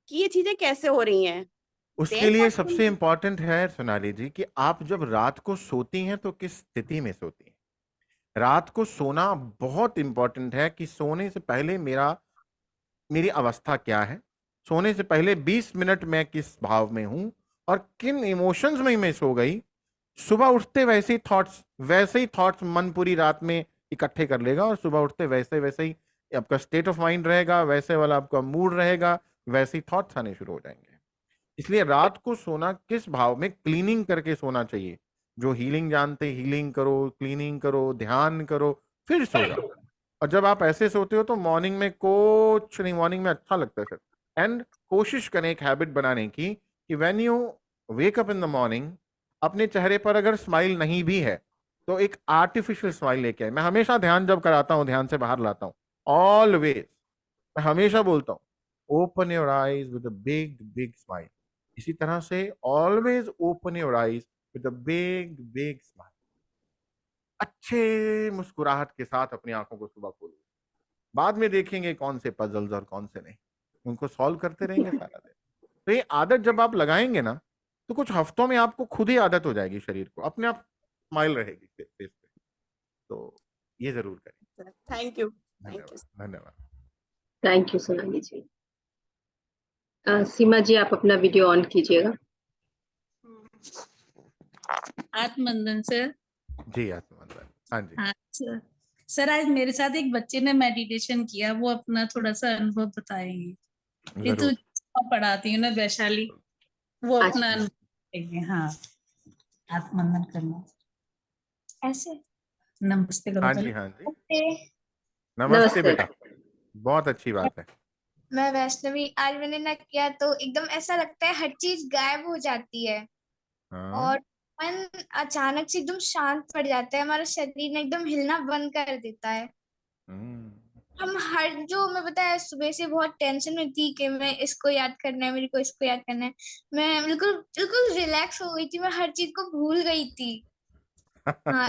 कि ये चीजें कैसे हो रही हैं। उसके देन लिए सबसे इम्पोर्टेंट है सोनाली जी कि आप जब रात को सोती हैं तो किस स्थिति में सोती हैं। रात को सोना बहुत इंपॉर्टेंट है कि सोने से पहले मेरी अवस्था क्या है, सोने से पहले 20 मिनट मैं किस भाव में हूं और किन इमोशंस में मैं सो गई। सुबह उठते वैसे ही थॉट्स मन पूरी रात में इकट्ठे कर लेगा और सुबह उठते वैसे वैसे ही आपका स्टेट ऑफ माइंड रहेगा, वैसे वाला आपका मूड रहेगा, वैसे ही थॉट्स आने शुरू हो जाएंगे। इसलिए रात को सोना किस भाव में, क्लीनिंग करके सोना चाहिए। जो हीलिंग जानते, हीलिंग करो, क्लीनिंग करो, ध्यान करो, फिर सो जाओ। और जब आप ऐसे सोते हो तो मॉर्निंग में कुछ नहीं, मॉर्निंग में अच्छा लगता है सर। एंड कोशिश करें एक हैबिट बनाने की कि when you wake up in the morning, अपने चेहरे पर अगर स्माइल नहीं भी है तो एक आर्टिफिशियल स्माइल लेके आए। मैं हमेशा ध्यान जब कराता हूँ, ध्यान से बाहर लाता हूँ, ऑलवेज मैं हमेशा बोलता हूँ open your eyes with a big big smile. इसी तरह से always open your eyes with a big big smile. अच्छे मुस्कुराहट के साथ अपनी आंखों को सुबह खोलो। बाद में देखेंगे कौन से पजल्स और कौन से नहीं, उनको सॉल्व करते रहेंगे सारा दिन। तो ये आदत जब आप लगाएंगे ना तो कुछ हफ्तों में आपको खुद ही आदत हो जाएगी, शरीर को अपने आप स्माइल रहेगी फेस पे। तो ये जरूर करें। Thank you. धन्यवाद, धन्यवाद। थैंक यू सोनाली जी। सीमा जी, आप अपना वीडियो ऑन कीजिएगा। आत्मवंदन सर। जी आत्मवंदन। हाँ जी। हाँ सर, आज मेरे साथ एक बच्चे ने मेडिटेशन किया, वो अपना थोड़ा सा अनुभव बताएंगे। ऋतु पढ़ाती हूँ ना वैशाली, वो अपना अनुभव बताएंगे। हाँ, आत्मवंदन करना ऐसे। नमस्ते करो। हाँ पहले जी, हाँ जी। नमस्ते बेटा, बहुत अच्छी बात है। मैं वैष्णवी। आज मैंने ना किया तो एकदम ऐसा लगता है हर चीज गायब हो जाती है और मन अचानक से एकदम शांत पड़ जाता है, हमारा शरीर ना एकदम हिलना बंद कर देता है। हम मैं बताया सुबह से बहुत टेंशन में थी कि मैं इसको याद करना है, मेरे को इसको याद करना है। मैं बिल्कुल बिल्कुल रिलैक्स हो गई थी, मैं हर चीज को भूल गई थी। हाँ,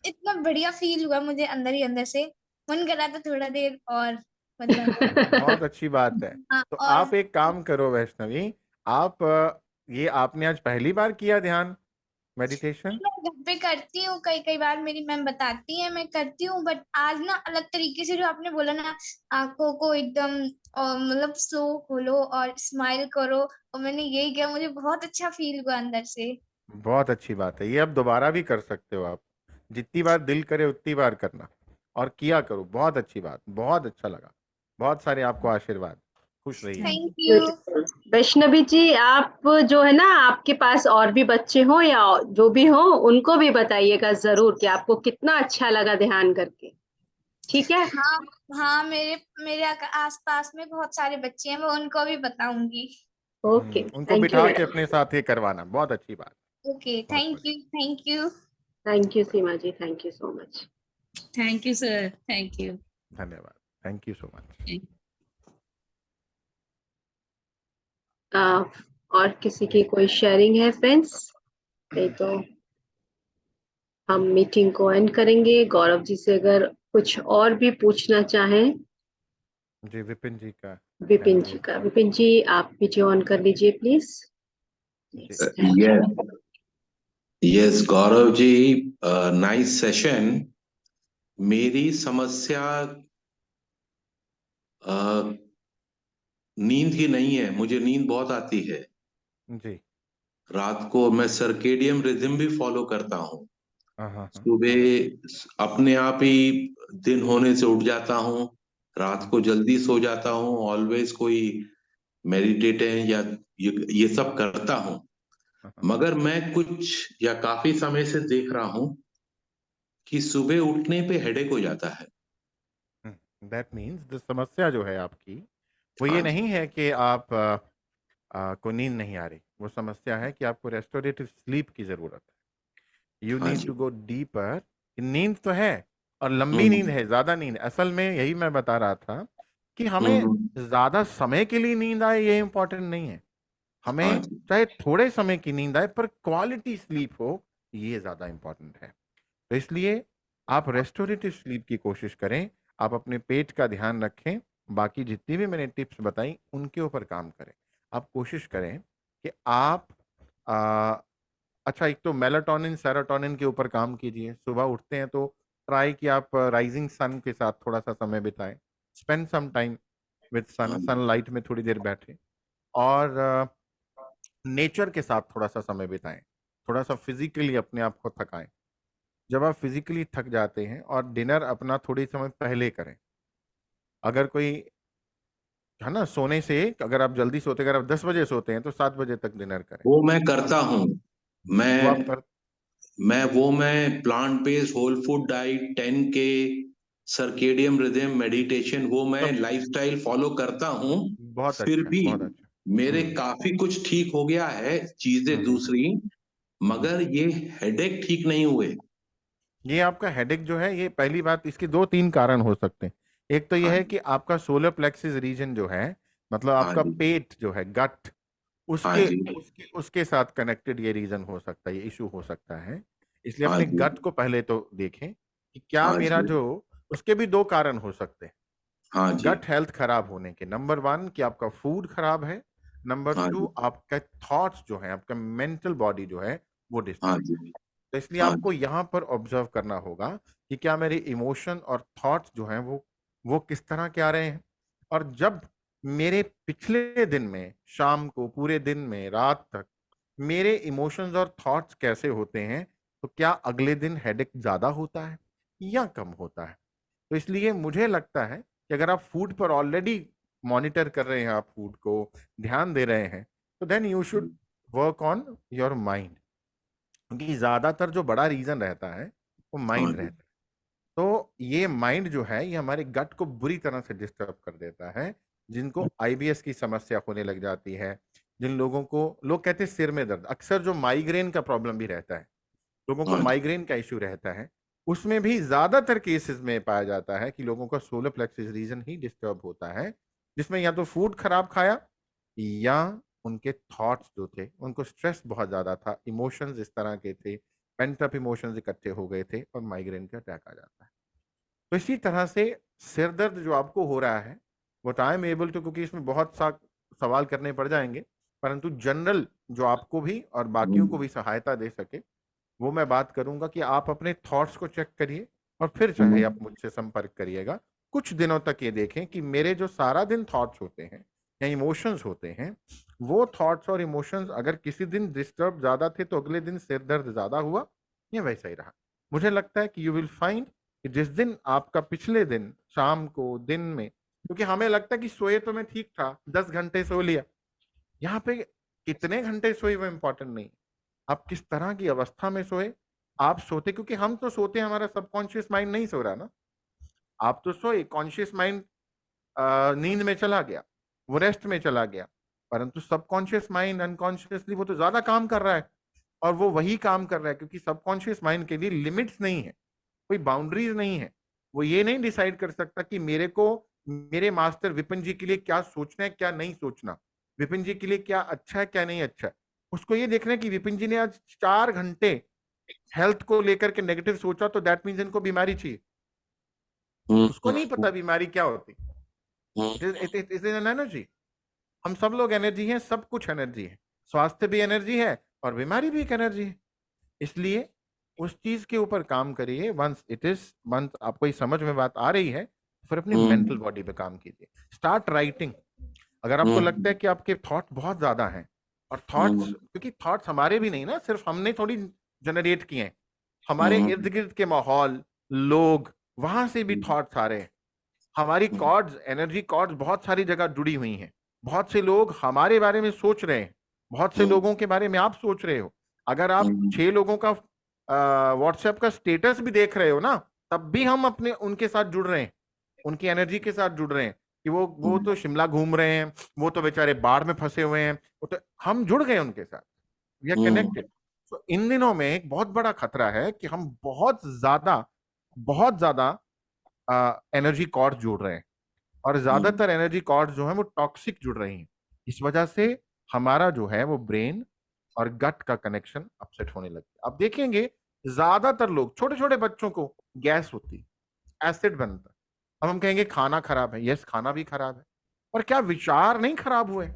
इतना बढ़िया फील हुआ मुझे अंदर ही अंदर से, मन कर रहा था थोड़ा देर और मतलब बहुत अच्छी बात है। तो और आप एक काम करो वैष्णवी, आप ये आपने आज पहली बार किया ध्यान मेडिटेशन? मैं घर पे करती हूँ, कई कई बार मेरी मैम बताती है, मैं करती हूँ, बट आज ना अलग तरीके से जो आपने बोला ना, आंखों को एकदम मतलब स्लो खोलो और स्माइल करो, और मैंने यही किया, मुझे बहुत अच्छा फील हुआ अंदर से। बहुत अच्छी बात है, ये अब दोबारा भी कर सकते हो आप, जितनी बार दिल करे उतनी बार करना और किया करो। बहुत अच्छी बात, बहुत अच्छा लगा। बहुत सारे आपको आशीर्वाद, खुश रहिए। Thank you. वैष्णवी जी, आप जो है ना, आपके पास और भी बच्चे हो या जो भी हो, उनको भी बताइएगा जरूर कि आपको कितना अच्छा लगा ध्यान करके। ठीक है? हाँ हाँ, मेरे मेरे आसपास में बहुत सारे बच्चे हैं, मैं उनको भी बताऊंगी। ओके, उनको थैंक यू बिठा के मैडम। अपने साथ ये करवाना, बहुत अच्छी बात। ओके, बहुत थैंक बढ़िया। You, thank you. Thank you Seema ji, thank you so much. Thank you sir, thank you. धन्यवाद, थैंक यू सो मच। और किसी की कोई शेयरिंग है फ्रेंड्स? नहीं तो हम मीटिंग को एंड करेंगे। गौरव जी से अगर कुछ और भी पूछना चाहें। जी, विपिन जी का। विपिन जी का, विपिन जी आप वीडियो ऑन कर लीजिए please. Yes Gaurav ji, nice session. मेरी समस्या नींद की नहीं है, मुझे नींद बहुत आती है जी। रात को। मैं सर्केडियम रिदम भी फॉलो करता हूँ। हाँ। सुबह अपने आप ही दिन होने से उठ जाता हूँ, रात को जल्दी सो जाता हूँ। ऑलवेज कोई मेडिटेट है या ये सब करता हूँ। मगर मैं कुछ या काफी समय से देख रहा हूँ कि सुबह उठने पे हेडेक हो जाता है। दैट मीन्स समस्या जो है आपकी वो ये हाँ नहीं है कि आप को नींद नहीं आ रही, वो समस्या है कि आपको रेस्टोरेटिव स्लीप की जरूरत है। यू हाँ नीड जी। To go deeper. नींद तो है, और लंबी नींद है, ज्यादा नींद। असल में यही मैं बता रहा था कि हमें ज्यादा समय के लिए नींद आए ये इंपॉर्टेंट नहीं है, हाँ हमें जी। चाहे थोड़े समय की नींद आए पर क्वालिटी स्लीप हो, ये ज्यादा इंपॉर्टेंट है। तो इसलिए आप रेस्टोरेटिव स्लीप की कोशिश करें, आप अपने पेट का ध्यान रखें, बाकी जितनी भी मैंने टिप्स बताई उनके ऊपर काम करें। आप कोशिश करें कि आप अच्छा, एक तो मेलाटोनिन सेरोटोनिन के ऊपर काम कीजिए। सुबह उठते हैं तो ट्राई कि आप राइजिंग सन के साथ थोड़ा सा समय बिताएं, spend some time with sun, sunlight में थोड़ी देर बैठे और नेचर के साथ थोड़ा सा समय बिताएं, थोड़ा सा फिजिकली अपने आप को थकाएं। जब आप फिजिकली थक जाते हैं और डिनर अपना थोड़ी समय पहले करें। अगर कोई है ना, सोने से अगर आप जल्दी सोते, अगर आप 10 बजे सोते हैं तो 7 बजे तक डिनर करें। वो मैं करता हूँ। वो आप कर मैं plant based whole food diet 10K circadian rhythm meditation वो मैं सब लाइफस्टाइल फॉलो करता हूँ। बहुत फिर अच्छा, भी बहुत अच्छा। मेरे काफी कुछ ठीक हो गया है, चीजें दूसरी, मगर ये हेडेक ठीक नहीं हुए। ये आपका हेडेक जो है, ये पहली बात, इसके 2-3 कारण हो सकते हैं। एक तो ये हाँ है जी। कि आपका सोलर प्लेक्सिस रीजन जो है, मतलब हाँ आपका जी। पेट जो है, गट, हाँ उसके जी। उसके साथ कनेक्टेड ये रीजन हो सकता है, ये इशू हो सकता है। इसलिए हाँ अपने जी। गट को पहले तो देखें कि क्या हाँ मेरा जी। जो, उसके भी 2 कारण हो सकते हैं हाँ जी। गट हेल्थ खराब होने के। नंबर 1 कि आपका फूड खराब है, नंबर हाँ 2 जी। आपका थॉट्स जो है, आपका मेंटल बॉडी जो है वो हाँ डिस्टर्ब। जी। तो इसलिए हाँ आपको जी। यहाँ पर ऑब्जर्व करना होगा कि क्या मेरे इमोशन और थॉट्स जो हैं वो किस तरह के आ रहे हैं। और जब मेरे पिछले दिन में, शाम को, पूरे दिन में, रात तक मेरे इमोशंस और थॉट्स कैसे होते हैं, तो क्या अगले दिन हेडेक ज्यादा होता है या कम होता है। तो इसलिए मुझे लगता है कि अगर आप फूड पर ऑलरेडी मॉनिटर कर रहे हैं, आप फूड को ध्यान दे रहे हैं, तो then you should work on your mind, क्योंकि ज्यादातर जो बड़ा रीजन रहता है वो हाँ माइंड जी। रहता है। तो ये माइंड जो है, ये हमारे गट को बुरी तरह से डिस्टर्ब कर देता है। जिनको आईबीएस की समस्या होने लग जाती है, जिन लोगों को, लोग कहते हैं सिर में दर्द, अक्सर जो माइग्रेन का प्रॉब्लम भी रहता है, लोगों को हाँ जी। माइग्रेन का इश्यू रहता है, उसमें भी ज्यादातर केसेस में पाया जाता है कि लोगों का सोलर प्लेक्सिस रीजन ही डिस्टर्ब होता है, जिसमें या तो फूड खराब खाया या उनके थॉट्स जो थे, उनको स्ट्रेस बहुत ज्यादा था, इमोशंस इस तरह के थे, पेंट अप इमोशंस इकट्ठे हो गए थे और माइग्रेन का अटैक आ जाता है। तो इसी तरह से सिर दर्द जो आपको हो रहा है, वो आई एम एबल टू, क्योंकि इसमें बहुत सा सवाल करने पड़ जाएंगे, परंतु जनरल जो आपको भी और बाकियों को भी सहायता दे सके, वो मैं बात करूंगा कि आप अपने थॉट्स को चेक करिए और फिर चाहे आप मुझसे संपर्क करिएगा। कुछ दिनों तक ये देखें कि मेरे जो सारा दिन थॉट्स होते हैं या इमोशंस होते हैं, वो थॉट्स और इमोशंस अगर किसी दिन डिस्टर्ब ज्यादा थे तो अगले दिन सिर दर्द ज्यादा हुआ या वैसा ही रहा। मुझे लगता है कि यू विल फाइंड कि जिस दिन आपका पिछले दिन शाम को, दिन में, क्योंकि हमें लगता है कि सोए तो मैं ठीक था, 10 घंटे सो लिया, यहाँ पे कितने घंटे सोए वो इंपॉर्टेंट नहीं, आप किस तरह की अवस्था में सोए। आप सोते, क्योंकि हम तो सोते हैं, हमारा सबकॉन्शियस माइंड नहीं सो रहा ना। आप तो सोए, कॉन्शियस माइंड नींद में चला गया, वो रेस्ट में चला गया, परंतु सबकॉन्शियस माइंड अनकॉन्शियसली वो तो ज्यादा काम कर रहा है। और वो वही काम कर रहा है क्योंकि सबकॉन्शियस माइंड के लिए लिमिट्स नहीं है, कोई बाउंड्रीज नहीं है। वो ये नहीं डिसाइड कर सकता कि मेरे को, मेरे मास्टर विपिन जी के लिए क्या सोचना है, क्या नहीं सोचना, विपिन जी के लिए क्या अच्छा है, क्या नहीं अच्छा है। उसको ये देखना है कि विपिन जी ने आज 4 घंटे हेल्थ को लेकर के नेगेटिव सोचा, तो दैट मीन्स इनको बीमारी चाहिए। उसको नहीं पता बीमारी क्या होती। It is an energy. हम सब लोग एनर्जी हैं, सब कुछ एनर्जी है, स्वास्थ्य भी एनर्जी है और बीमारी भी एक एनर्जी है। इसलिए उस चीज के ऊपर काम करिए। वंस आपको ये समझ में बात आ रही है, फिर अपनी मेंटल बॉडी पे काम कीजिए। Start writing. अगर आपको लगता है कि आपके थॉट बहुत ज्यादा हैं, और थॉट्स, क्योंकि थॉट्स हमारे भी नहीं ना, सिर्फ हमने थोड़ी जनरेट किए हैं, हमारे इर्द गिर्द के माहौल, लोग, वहां से भी थॉट्स आ रहे हैं। हमारी कॉर्ड्स, एनर्जी कॉर्ड्स बहुत सारी जगह जुड़ी हुई हैं। बहुत से लोग हमारे बारे में सोच रहे हैं, बहुत से लोगों के बारे में आप सोच रहे हो। अगर आप 6 लोगों का व्हाट्सएप का स्टेटस भी देख रहे हो ना, तब भी हम अपने उनके साथ जुड़ रहे हैं, उनकी एनर्जी के साथ जुड़ रहे हैं कि वो तो शिमला घूम रहे हैं, वो तो बेचारे बाढ़ में फंसे हुए हैं, वो तो, हम जुड़ गए उनके साथ, वी आर कनेक्टेड। तो इन दिनों में एक बहुत बड़ा खतरा है कि हम बहुत ज्यादा बहुत ज्यादा एनर्जी कॉर्ड जुड़ रहे हैं, और ज्यादातर एनर्जी कॉर्ड जो है वो टॉक्सिक जुड़ रही हैं। इस वजह से हमारा जो है वो ब्रेन और गट का कनेक्शन अपसेट होने लगता है। आप देखेंगे ज्यादातर लोग, छोटे छोटे बच्चों को गैस होती, एसिड बनता है। अब हम कहेंगे खाना खराब है, यस खाना भी खराब है, पर क्या विचार नहीं खराब हुए?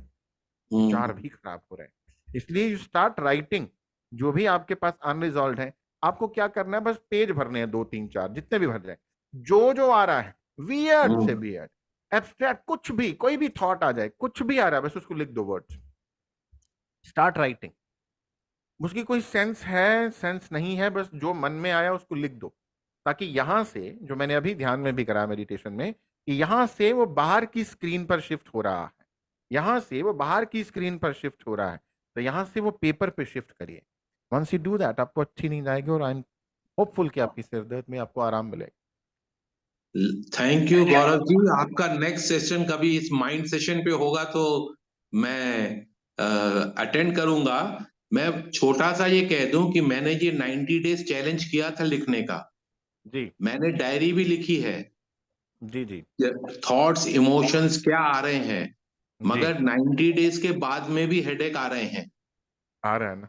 विचार भी खराब हो रहे हैं। इसलिए यू स्टार्ट राइटिंग, जो भी आपके पास अनरिजॉल्व है, आपको क्या करना है, बस पेज भरने हैं 2 3 4 जितने भी भर जाए, जो आ रहा है वियर्ड से वियर्ड, एब्स्ट्रैक्ट, कुछ भी, कोई भी थॉट आ जाए, कुछ भी आ रहा है, बस उसको लिख दो वर्ड्स, स्टार्ट राइटिंग। उसकी कोई सेंस है, सेंस नहीं है, बस जो मन में आया उसको लिख दो, ताकि यहां से, जो मैंने अभी ध्यान में भी करा मेडिटेशन में, कि यहां से वो बाहर की स्क्रीन पर शिफ्ट हो रहा है, यहां से वो बाहर की स्क्रीन पर शिफ्ट हो रहा है, तो यहां से वो पेपर पे शिफ्ट करिए। वंस यू डू दैट, आपको अच्छी नींद आएगी, और आई एम होपफुल कि आपकी सिर दर्द में आपको आराम मिलेगा। थैंक यू गौरव जी। आपका नेक्स्ट सेशन कभी इस माइंड सेशन पे होगा तो मैं अटेंड करूंगा। मैं छोटा सा ये कह दूं कि मैंने ये 90 डेज चैलेंज किया था लिखने का जी, मैंने डायरी भी लिखी है, जी, जी, थॉट्स इमोशंस क्या आ रहे हैं, मगर 90 डेज के बाद में भी हेडेक आ रहे हैं, आ रहा है ना।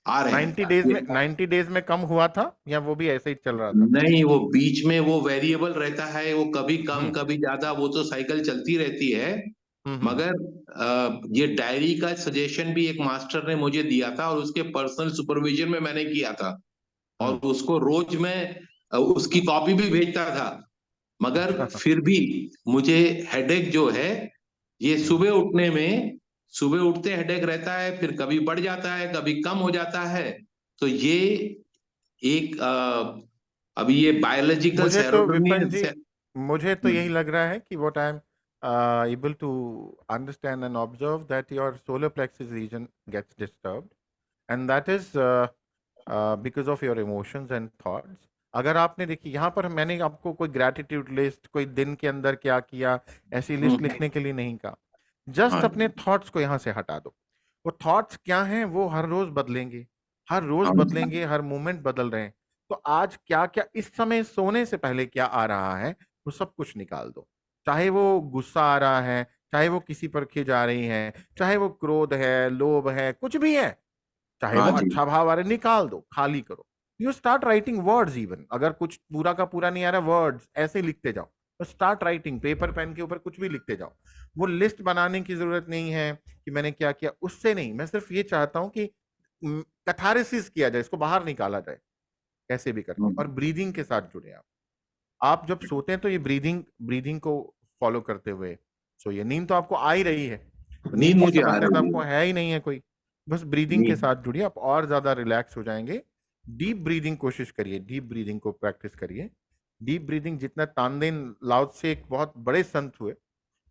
आ रहे 90 डेज में कम हुआ था, या वो भी ऐसे ही चल रहा था? नहीं, वो बीच में वो वेरिएबल रहता है, वो कभी कम कभी ज्यादा, वो तो साइकिल चलती रहती है। मगर ये डायरी का सजेशन भी एक मास्टर ने मुझे दिया था, और उसके पर्सनल सुपरविजन में मैंने किया था, और उसको रोज मैं उसकी कॉपी भी भेजता था। मगर फिर भी मुझे हेडेक जो है, ये सुबह उठते हेडेक रहता है, फिर कभी बढ़ जाता है, कभी कम हो जाता है। तो ये एक अभी ये बायोलॉजिकल मुझे तो विपिन जी, सेरोटोनिन मुझे तो यही लग रहा है कि what I'm able to understand and observe that your solar plexus region gets disturbed, and that is because of your emotions and thoughts. अगर आपने देखी यहाँ पर, मैंने आपको कोई ग्रैटिट्यूड लिस्ट, कोई दिन के अंदर क्या किया, ऐसी लिस्ट लिखने के लिए नहीं कहा। जस्ट अपने थॉट्स को यहाँ से हटा दो। वो थॉट्स क्या हैं, वो हर रोज बदलेंगे, हर रोज बदलेंगे, हर मोमेंट बदल रहे हैं। तो आज क्या क्या, इस समय सोने से पहले क्या आ रहा है, वो सब कुछ निकाल दो। चाहे वो गुस्सा आ रहा है, चाहे वो किसी पर खिंच आ रही है, चाहे वो क्रोध है, लोभ है, कुछ भी है, चाहे वो अच्छा भाव आ रहा है, निकाल दो, खाली करो। You start writing words, even अगर कुछ पूरा का पूरा नहीं आ रहा, वर्ड्स ऐसे लिखते जाओ। तो स्टार्ट राइटिंग, पेपर पेन के ऊपर कुछ भी लिखते जाओ। वो लिस्ट बनाने की जरूरत नहीं है कि मैंने क्या किया, उससे नहीं। मैं सिर्फ ये चाहता हूं कि कैथारसिस किया जाए, इसको बाहर निकाला जाए कैसे भी करके। और ब्रीदिंग के साथ जुड़े आप जब सोते हैं तो ये ब्रीदिंग को फॉलो करते हुए सोइए। नींद तो आपको आ ही रही है, तो नींद की समस्या तो आपको है ही नहीं है कोई, बस ब्रीदिंग के साथ जुड़िए, आप और ज्यादा रिलैक्स हो जाएंगे। डीप ब्रीदिंग कोशिश करिए, डीप ब्रीदिंग को प्रैक्टिस करिए। डीप ब्रीदिंग जितना, तानदेन लाओ से एक बहुत बड़े संत हुए,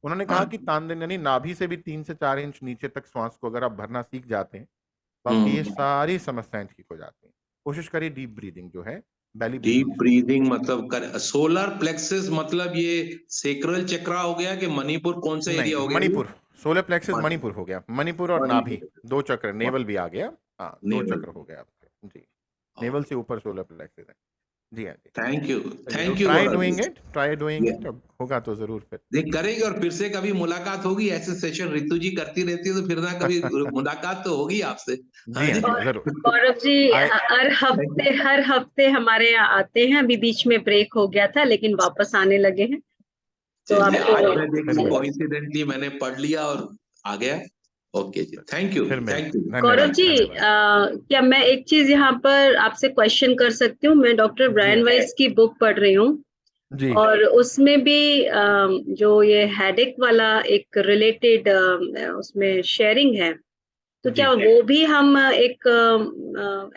उन्होंने कहा कि तानदेन यानी नाभि से भी 3 से 4 इंच नीचे तक श्वास को अगर आप भरना सीख जाते हैं तो आपकी ये सारी समस्याएं ठीक हो जाती हैं। कोशिश करिए डीप ब्रीदिंग जो है, बेली डीप ब्रीदिंग मतलब सोलर प्लेक्सस, मतलब ये सेक्रल चक्रा हो गया कि मणिपुर, कौन सा एरिया हो गया? मणिपुर, सोलर प्लेक्सस मणिपुर हो गया। मणिपुर और नाभि, 2 चक्र, नेवल भी आ गया। हाँ, 2 चक्र हो गया आपके जी। नेवल से ऊपर सोलर प्लेक्सस है जी। हाँ जी, thank you try doing it, होगा तो जरूर फिर देख करेंगे। और फिर से कभी मुलाकात होगी, ऐसे सेशन रितु जी करती रहती है, तो फिर ना कभी मुलाकात तो होगी आपसे। जी हाँ, जरूर। गौरव जी हर हफ्ते हमारे यहाँ आते हैं। अभी बीच में ब्रेक हो गया था, लेकिन वापस आने लगे हैं। तो आज आपको मैं देखिए कोइंसिडेंटली मैंने पढ़ लिया और आ गया। ओके जी, थैंक यू। गौरव जी, क्या मैं एक चीज यहाँ पर आपसे क्वेश्चन कर सकती हूँ? मैं डॉक्टर ब्रायन वाइस की बुक पढ़ रही हूँ, और उसमें भी जो ये हेडेक वाला एक रिलेटेड उसमें शेयरिंग है, तो क्या वो भी हम एक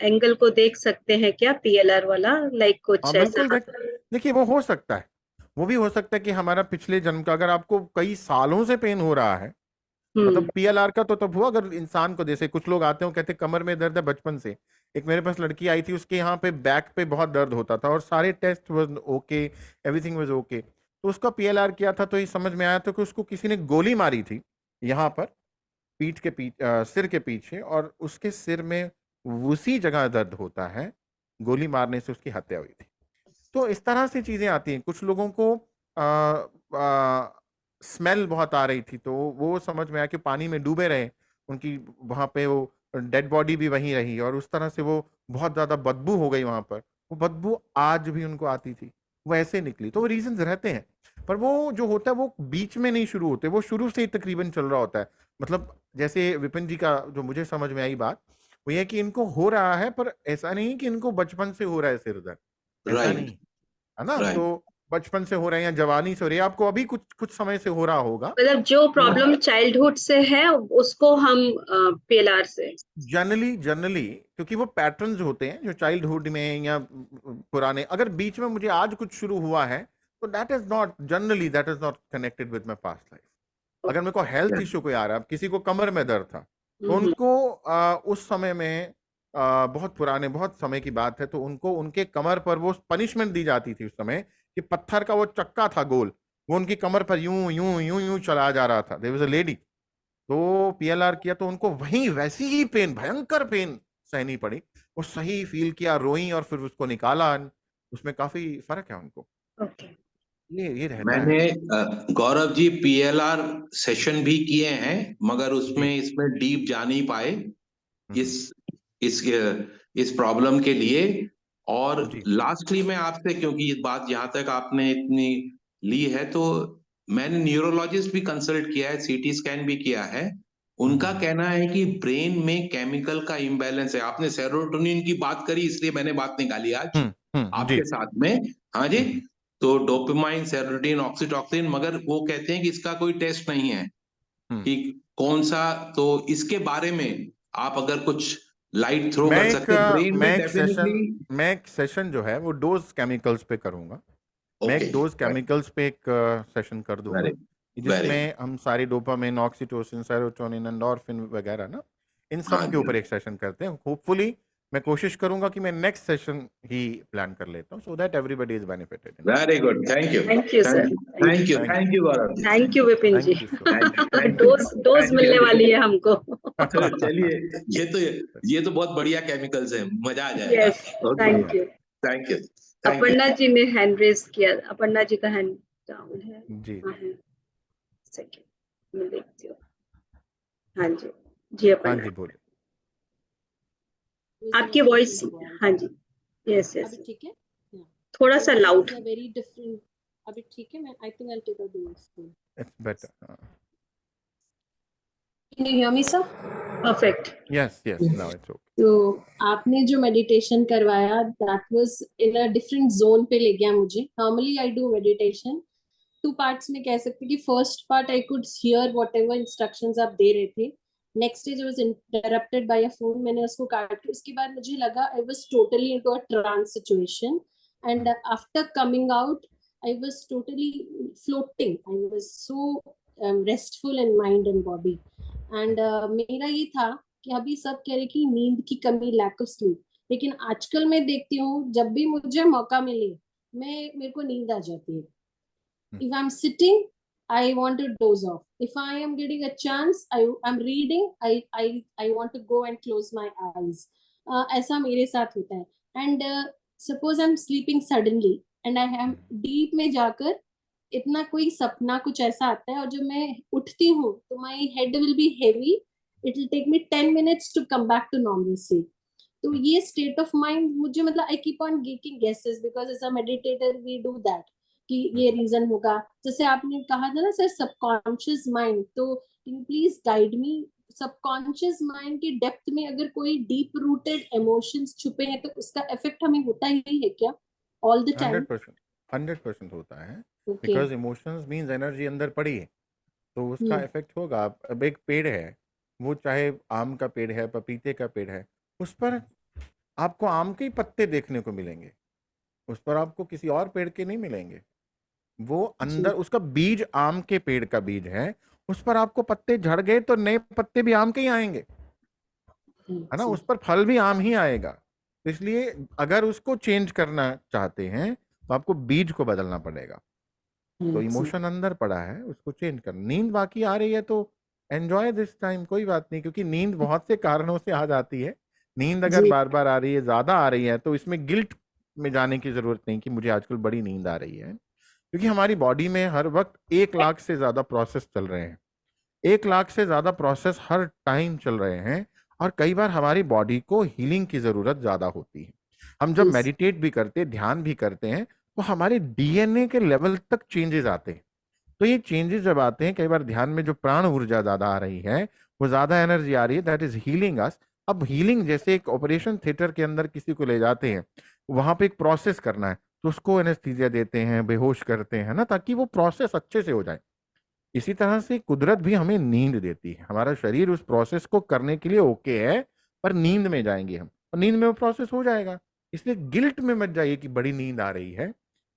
एंगल को देख सकते हैं क्या, PLR वाला, लाइक कुछ ऐसा? देखिए, वो हो सकता है, वो भी हो सकता है कि हमारा पिछले जन्म का, अगर आपको कई सालों से पेन हो रहा है, मतलब PLR का तो तब हुआ अगर इंसान को, जैसे कुछ लोग आते हो कहते कमर में दर्द है बचपन से। एक मेरे पास लड़की आई थी, उसके यहाँ पे बैक पे बहुत दर्द होता था, और सारे test was okay, everything was okay, तो उसका PLR किया था, तो ये समझ में आया था कि उसको किसी ने गोली मारी थी यहाँ पर पीठ के सिर के पीछे, और उसके सिर में उसी जगह दर्द होता है, गोली मारने से उसकी हत्या हुई थी। तो इस तरह से चीजें आती हैं। कुछ लोगों को स्मेल बहुत आ रही थी, तो वो समझ में आया कि पानी में डूबे रहे, उनकी वहां पे वो डेड बॉडी भी वहीं रही और उस तरह से वो बहुत ज्यादा बदबू हो गई वहां पर। वो बदबू आज भी उनको आती थी, वो ऐसे निकली। तो वो रीजन रहते हैं, पर वो जो होता है वो बीच में नहीं शुरू होते, वो शुरू से ही तकरीबन चल रहा होता है। मतलब जैसे विपिन जी का जो मुझे समझ में आई बात, वो ये कि इनको हो रहा है, पर ऐसा नहीं कि इनको बचपन से हो रहा है सिर दर्द, ऐसा राइट, नहीं है ना। राइट। तो बचपन से हो रहा है या जवानी से हो रही है, आपको अभी कुछ कुछ समय से हो रहा होगा। मतलब जो प्रॉब्लम चाइल्डहुड से है उसको हम PLR से जनरली क्योंकि वो पैटर्न्स होते हैं जो चाइल्डहुड में या पुराने, अगर बीच में मुझे आज कुछ शुरू हुआ है तो that is not connected with my past life. अगर मेरे को हेल्थ इशू कोई आ रहा है, किसी को कमर में दर्द था, तो उनको उस समय में बहुत पुराने, बहुत समय की बात है, तो उनको उनके कमर पर वो पनिशमेंट दी जाती थी उस समय कि पत्थर का वो चक्का था गोल, वो उनकी कमर पर यूं यूं यूं यूं चला जा रहा था। देयर वाज अ लेडी, तो PLR किया तो उनको वहीं वैसी ही पेन, भयंकर पेन सहनी पड़ी। वो सही फील किया, रोई और फिर उसको निकाला। उसमें काफी फर्क है उनको। ओके। ये रहता मैंने है। गौरव जी PLR सेशन भी किए हैं, मगर उसमें इसमें डीप जा नहीं पाए इस इस प्रॉब्लम के लिए। और जी। लास्टली मैं आपसे, क्योंकि ये बात जहां तक आपने इतनी ली है, तो मैंने न्यूरोलॉजिस्ट भी कंसल्ट किया है, CT स्कैन भी किया है। उनका कहना है कि ब्रेन में केमिकल का इम्बैलेंस है। आपने सेरोटोनिन की बात करी, इसलिए मैंने बात निकाली आज जी। आपके साथ में। हाँ जी। तो डोपामाइन, सेरोटोनिन, ऑक्सीटोसिन, मगर वो कहते हैं कि इसका कोई टेस्ट नहीं है कि कौन सा। तो इसके बारे में आप अगर कुछ लाइट थ्रो कर सकते हैं, ब्रेन में डेफिनेटली। मैं एक सेशन जो है वो डोज केमिकल्स पे करूंगा। मैं ओके, एक डोज केमिकल्स पे एक सेशन कर दूंगा, वेरी वेरी जिसमें हम सारी डोपामिन, ऑक्सीटोसिन, सेरोटोनिन, एंडोर्फिन वगैरह ना, इन हाँ सब के जी, ऊपर एक सेशन करते हैं। होपफुली मैं कोशिश करूंगा कि मैं नेक्स्ट सेशन ही प्लान कर लेता हूं, so that everybody is benefited. Very good. Thank you, thank you sir. Thank you, thank you Gaurav ji, thank you Vipin ji. Thank you so much. Thank dose मिलने वाली है हमको। चलिए, ये तो बहुत बढ़िया केमिकल्स है, मजा आ जाएगा। Yes, thank you. Thank you. Aparna ji ने हैंड रेज किया। अपर्णा जी का हैंड डाउन है। जी। हाँ है, सेकंड मैं देखती हूँ। हाँ जी, जी हाँ अपर्णा, जी, बोले। आपकी वॉइस। हाँ जी, यस यस, अभी ठीक है? थोड़ा सा लाउड। Very different. अभी ठीक है? मैं I think I will take a dose. It's better. Can you hear me sir? Perfect. Yes now it's okay. तो आपने जो मेडिटेशन करवाया, that was in a different zone पे ले गया मुझे। Normally I do meditation 2 parts में, कह सकते कि first part I could hear whatever instructions आप दे रहे थे। Next day was interrupted by a phone, मैंने उसको काट के, उसके बाद मुझे लगा I was totally into a trance situation, and after coming out I was totally floating. I was so restful in mind and body. And मेरा ये था कि अभी सब कह रहे कि नींद की कमी, लैक ऑफ स्लीप, लेकिन आजकल मैं देखती हूँ जब भी मुझे मौका मिले मेरे को नींद आ जाती है। If I'm sitting, I want to doze off. If I am getting a chance, I'm reading, I want to go and close my eyes. ऐसा मेरे साथ होता है. And suppose I'm sleeping suddenly and I am deep में जाकर इतना कोई सपना कुछ ऐसा आता है, और जब मैं उठती हूँ तो my head will be heavy. It will take me 10 minutes to come back to normalcy. तो ये स्टेट ऑफ माइंड मुझे, मतलब I keep on getting guesses because as a meditator we do that कि ये रीजन होगा। जैसे आपने कहा था ना सर, सबकॉन्शियस माइंड, तो can you please guide me, subconscious mind की डेप्थ में अगर कोई डीप रूटेड इमोशंस छुपे हैं तो उसका इफेक्ट हमें होता ही है क्या ऑल द टाइम? 100% होता है, okay, because emotions means energy अंदर पड़ी है, तो उसका इफेक्ट होगा। अब एक पेड़ है, वो चाहे आम का पेड़ है, पपीते का पेड़ है, उस पर आपको आम के ही पत्ते देखने को मिलेंगे, उस पर आपको किसी और पेड़ के नहीं मिलेंगे। वो अंदर उसका बीज आम के पेड़ का बीज है, उस पर आपको पत्ते झड़ गए तो नए पत्ते भी आम के ही आएंगे, है ना, उस पर फल भी आम ही आएगा। तो इसलिए अगर उसको चेंज करना चाहते हैं तो आपको बीज को बदलना पड़ेगा। तो इमोशन अंदर पड़ा है, उसको चेंज करना। नींद बाकी आ रही है तो एंजॉय दिस टाइम, कोई बात नहीं, क्योंकि नींद बहुत से कारणों से आ जाती है। नींद अगर बार बार आ रही है, ज्यादा आ रही है, तो इसमें गिल्ट में जाने की जरूरत नहीं कि मुझे आजकल बड़ी नींद आ रही है, क्योंकि हमारी बॉडी में हर वक्त 1 लाख से ज्यादा प्रोसेस चल रहे हैं। 1 लाख से ज्यादा प्रोसेस हर टाइम चल रहे हैं, और कई बार हमारी बॉडी को हीलिंग की जरूरत ज्यादा होती है। हम जब Yes. मेडिटेट भी करते हैं, ध्यान भी करते हैं, तो हमारे डीएनए के लेवल तक चेंजेस आते हैं। तो ये चेंजेस जब आते हैं, कई बार ध्यान में जो प्राण ऊर्जा ज्यादा आ रही है, वो ज्यादा एनर्जी आ रही है, दैट इज हीलिंग अस। अब हीलिंग जैसे एक ऑपरेशन थिएटर के अंदर किसी को ले जाते हैं, वहां पे एक प्रोसेस करना है, तो उसको एनेस्थीसिया देते हैं, बेहोश करते हैं ना, ताकि वो प्रोसेस अच्छे से हो जाए। इसी तरह से कुदरत भी हमें नींद देती है। हमारा शरीर उस प्रोसेस को करने के लिए ओके है, पर नींद में जाएंगे हम, और नींद में वो प्रोसेस हो जाएगा। इसलिए गिल्ट में मत जाइए कि बड़ी नींद आ रही है।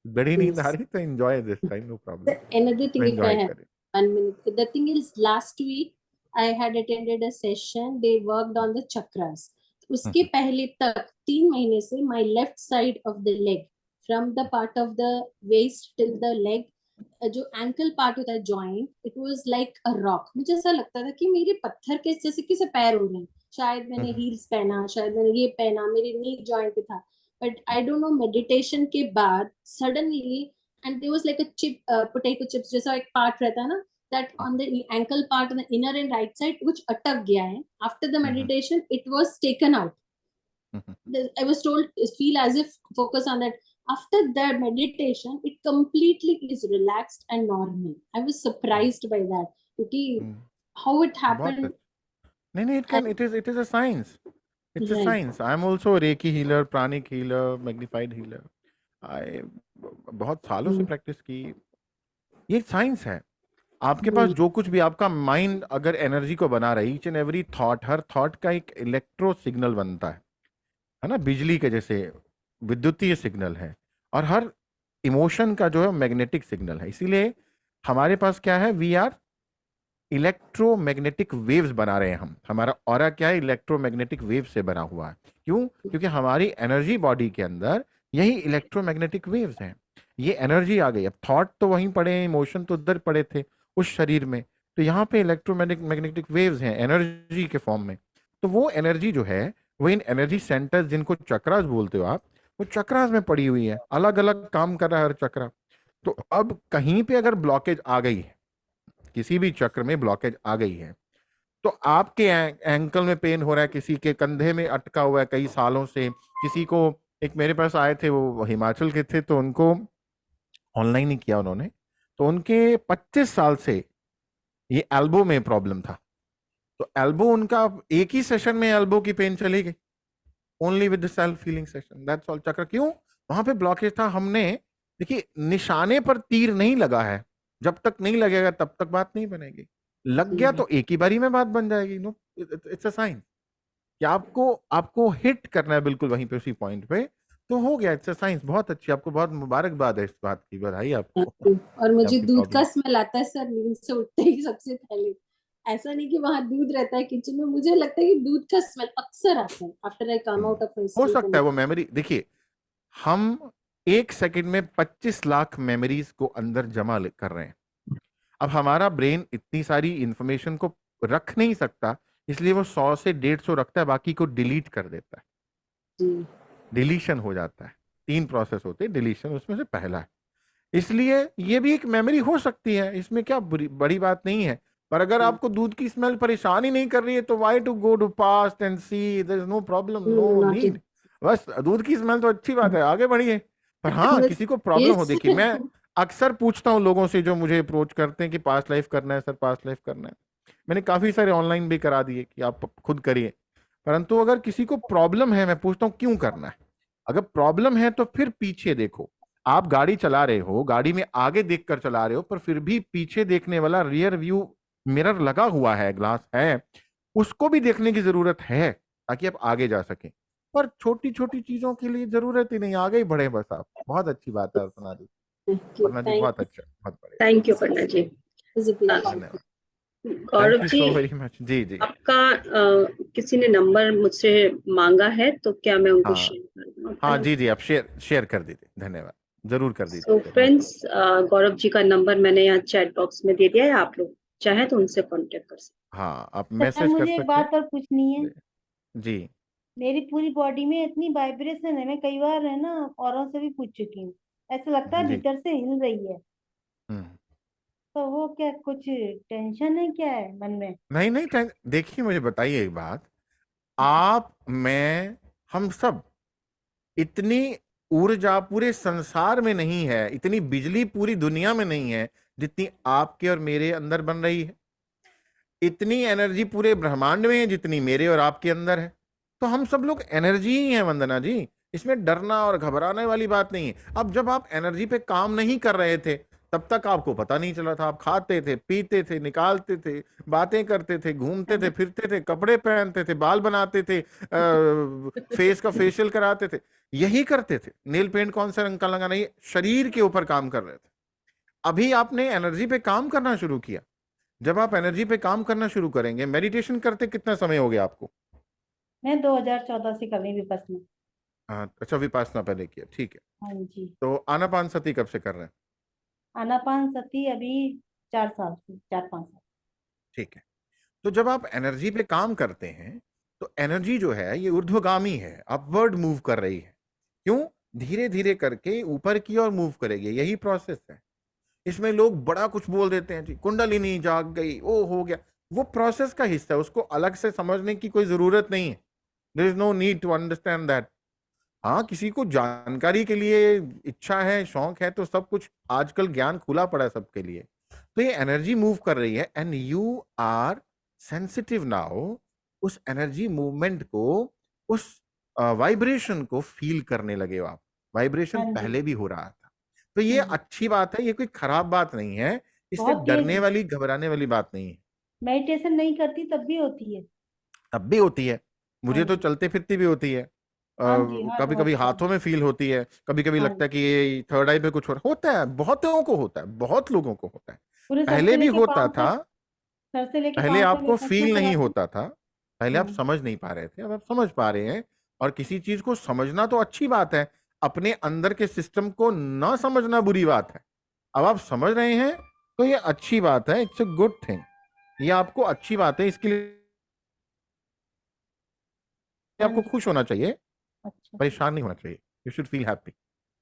बड़ी नींद आ Yes. रही तो enjoy this time, no problem, Another thing, if I enjoy have करें। 1 minute, the thing is, last week I had attended a session. They worked on the chakras. उसके पहले तक 3 महीने से my left side of the leg, from the part of the waist till the leg, जो ankle part होता है joint, it was like a rock. मुझे ऐसा लगता था कि मेरे पत्थर के जैसे किसी पैर हो रहे हैं। शायद मैंने हील्स पहना, शायद मैंने ये पहना, मेरे नी जॉइंट पे था, but I don't know, meditation के बाद suddenly, and there was like a chip, potato chips जैसा एक part रहता है ना, that on the ankle part on the inner and right side which अटक गया है. After the meditation it was taken out. I was told feel as if focus on that. After that meditation it completely is relaxed and normal. I was surprised by that क्योंकि how it happened. नहीं, it is a science. It's a science. I am also a Reiki healer, pranic healer, magnified healer. I बहुत सालों से प्रैक्टिस की। ये साइंस है। आपके पास जो कुछ भी आपका माइंड अगर एनर्जी को बना रही, each and every thought, her thought का एक इलेक्ट्रो सिग्नल बनता है ना, बिजली के जैसे विद्युतीय सिग्नल है, और हर इमोशन का जो है मैग्नेटिक सिग्नल है। इसीलिए हमारे पास क्या है, वी आर इलेक्ट्रोमैग्नेटिक वेव्स बना रहे हैं हम। हमारा ऑरा क्या है, इलेक्ट्रोमैग्नेटिक वेव से बना हुआ है। क्यों? क्योंकि हमारी एनर्जी बॉडी के अंदर यही इलेक्ट्रोमैग्नेटिक वेव्स हैं। ये एनर्जी आ गई। अब थॉट तो वहीं पड़े हैं, इमोशन तो उधर पड़े थे उस शरीर में, तो यहाँ पे इलेक्ट्रोमैग्नेटिक वेव्स हैं एनर्जी के फॉर्म में। तो वो एनर्जी जो है, वो इन एनर्जी सेंटर्स, जिनको चक्रास बोलते हो आप, वो चक्रास में पड़ी हुई है, अलग अलग काम कर रहा है हर चक्रा। तो अब कहीं पे अगर ब्लॉकेज आ गई है, किसी भी चक्र में ब्लॉकेज आ गई है, तो आपके एंकल में पेन हो रहा है, किसी के कंधे में अटका हुआ है कई सालों से, किसी को, एक मेरे पास आए थे, वो हिमाचल के थे, तो उनको ऑनलाइन ही किया उन्होंने, तो उनके 25 साल से ये एल्बो में प्रॉब्लम था। तो एल्बो उनका एक ही सेशन में एल्बो की पेन चली गई, only with the self feeling session, that's all. चक्र क्यों? वहां पे ब्लॉकेज था। हमने, देखिए, निशाने पर तीर नहीं लगा है, जब तक नहीं लगेगा तब तक बात नहीं बनेगी। लग गया तो एक ही बारी में बात बन जाएगी। नो, इट्स अ साइन कि आपको हिट करना है बिल्कुल वहीं पे, उसी पॉइंट पे, तो हो गया। It's a science. बहुत अच्छी, आपको बहुत मुबारकबाद है इस बात की, बधाई आपको। और मुझे दूध का स्मेल आता है सर नींद से उठते ही सबसे पहले। ऐसा नहीं कि वहां दूध रहता है किचन में, मुझे लगता है कि दूध का स्मेल अक्सर आता है after I come out of my sleep. हो सकता है वो मेमोरी। देखिए, हम 1 सेकंड में 25 लाख मेमोरीज को अंदर जमा कर रहे हैं। अब हमारा ब्रेन इतनी सारी इंफॉर्मेशन को रख नहीं सकता, इसलिए वो 100 से 150 रखता है, बाकी को डिलीट कर देता है। डिलीशन हो जाता है। 3 प्रोसेस होते हैं, डिलीशन उसमें से पहला है। इसलिए ये भी एक मेमोरी हो सकती है, इसमें क्या बड़ी बात नहीं है। पर अगर आपको दूध की स्मेल परेशान ही नहीं कर रही है, तो why to go to past and see, there is no problem, no need. बस दूध की स्मेल तो अच्छी बात है, आगे बढ़िए। पर हाँ, किसी को प्रॉब्लम हो, देखिए, मैं अक्सर पूछता हूँ लोगों से जो मुझे अप्रोच करते हैं कि पास्ट लाइफ करना है सर, पास्ट लाइफ करना है। मैंने काफी सारे ऑनलाइन भी करा दिए कि आप खुद करिए, परंतु अगर किसी को प्रॉब्लम है, मैं पूछता हूँ क्यों करना है। अगर प्रॉब्लम है तो फिर पीछे देखो। आप गाड़ी चला रहे हो, गाड़ी में आगे देख कर चला रहे हो, पर फिर भी पीछे देखने वाला रियर व्यू मिरर लगा हुआ है, ग्लास है, उसको भी देखने की जरूरत है ताकि आप आगे जा सकें। पर छोटी छोटी चीजों के लिए जरूरत ही नहीं, आगे ही बढ़े बस आप। बहुत अच्छी बात है अर्पणा जी, अर्पणा जी, बहुत अच्छा, बहुत बढ़िया। Thank you Panna ji. धन्यवाद, गौरव थैंक जी, यू सो वेरी मच। जी जी, आपका किसी ने नंबर मुझसे मांगा है, तो क्या मैं उनको शेयर कर दूं? हाँ जी जी, आप शेयर कर दीजिए, धन्यवाद, जरूर कर दीजिए। तो फ्रेंड्स, गौरव जी का नंबर मैंने यहाँ चैट बॉक्स में दे दिया है, आप लोग चाहे तो उनसे कांटेक्ट कर सकते हाँ, आप सर मैसेज कर मुझे सकते एक बात और पूछनी है। हैं। जी, मेरी पूरी बॉडी में इतनी वाइब्रेशन है, मैं कई बार है ना औरों से भी पूछ चुकी हूँ, ऐसा लगता है जी। भीतर से हिल रही है। हम्म। तो वो क्या कुछ टेंशन है क्या है मन में? नहीं नहीं, देखिए मुझे बताइए एक बात, आप, मैं, हम सब, इतनी ऊर्जा पूरे संसार में नहीं है, इतनी बिजली पूरी दुनिया में नहीं है जितनी आपके और मेरे अंदर बन रही है। इतनी एनर्जी पूरे ब्रह्मांड में है जितनी मेरे और आपके अंदर है। तो हम सब लोग एनर्जी ही है वंदना जी, इसमें डरना और घबराने वाली बात नहीं है। अब जब आप एनर्जी पे काम नहीं कर रहे थे तब तक आपको पता नहीं चला था। आप खाते थे, पीते थे, निकालते थे, बातें करते थे, घूमते थे, फिरते थे, कपड़े पहनते थे, बाल बनाते थे, फेस का फेशियल कराते थे, यही करते थे। नेल पेंट कौन सा रंग का लगाना, ये शरीर के ऊपर काम कर रहे थे। अभी आपने एनर्जी पे काम करना शुरू किया। जब आप एनर्जी पे काम करना शुरू करेंगे, मेडिटेशन करते कितना समय हो गया आपको? मैं 2014 से कर रही हूँ विपस्सना। अच्छा, विपासना पहले किया, ठीक है। हाँ जी। तो आनापानसती कब से कर रहे हैं? आनापान सती अभी 4 साल से, 4-5 साल। ठीक है। तो जब आप एनर्जी पे काम करते हैं तो एनर्जी जो है ये ऊर्ध्वगामी है, अपवर्ड मूव कर रही है। क्यों? धीरे धीरे करके ऊपर की ओर मूव करेगी, यही प्रोसेस है। इसमें लोग बड़ा कुछ बोल देते हैं जी, कुंडलिनी जाग गई, ओ हो गया, वो प्रोसेस का हिस्सा है, उसको अलग से समझने की कोई जरूरत नहीं है। There is no need to understand that. हाँ, किसी को जानकारी के लिए इच्छा है, शौक है, तो सब कुछ आजकल ज्ञान खुला पड़ा है सबके लिए। तो ये एनर्जी मूव कर रही है and you are sensitive now उस एनर्जी मूवमेंट को, उस वाइब्रेशन को फील करने लगे हो आप। वाइब्रेशन हाँ जी। पहले भी हो रहा था, तो ये हाँ जी। अच्छी बात है, ये कोई खराब बात नहीं है, इससे बहुत तेज डरने है। वाली घबराने वाली बात नहीं है। मेडिटेशन नहीं करती तब भी होती है। तब भी होती है, हाँ मुझे तो जी। चलते फिरती भी होती है, हाँ जी, हाँ कभी कभी होता है। हाथों में फील होती है, कभी कभी हाँ लगता है जी। कि ये थर्ड आई पे कुछ हो रहा होता है। बहुत लोगों को होता है, बहुत लोगों को होता है। पूरे सर पहले से भी लेके होता पाँव था, तक, सर से लेके पहले पाँव तक आपको विपस्सना फील नहीं कराती होता था, पहले आप हूँ। समझ नहीं पा रहे थे, अब आप समझ पा रहे हैं। और किसी चीज को समझना तो अच्छी बात है, अपने अंदर के सिस्टम को न समझना बुरी बात है। अब आप समझ रहे हैं तो ये अच्छी बात है, इट्स अ गुड थिंग, ये आपको अच्छी बात है, इसके लिए हाँ आपको जी। खुश होना चाहिए, अच्छा। परेशान नहीं होना चाहिए। You should feel happy.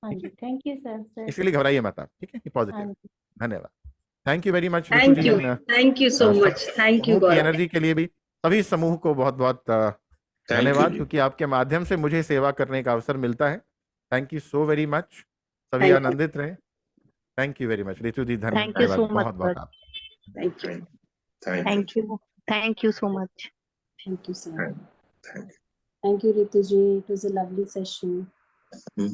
हाँ ठीक जी, है, थैंक यू सर। इसके लिए घबराइए मत आप, ठीक है, ये हाँ पॉजिटिव है। जी। धन्यवाद, thank you very much Ritu ji. Thank you so सब मच, थैंक यू समूह की गौरव। एनर्जी के लिए भी सभी समूह को बहुत बहुत थैंक यू धन्यवाद, जी। क्योंकि आपके माध्यम से मुझे सेवा करने का अवसर मिलता है। Thank you so very much, सभी थैंक यू, आनंदित रहे। Thank you very much Ritu ji, Thank you धन्यवाद so much, बहुत sir. बहुत आप। Thank you. Thank you. Thank you so much. Thank you, sir. Thank Thank you, Rituji. It was a lovely session. You.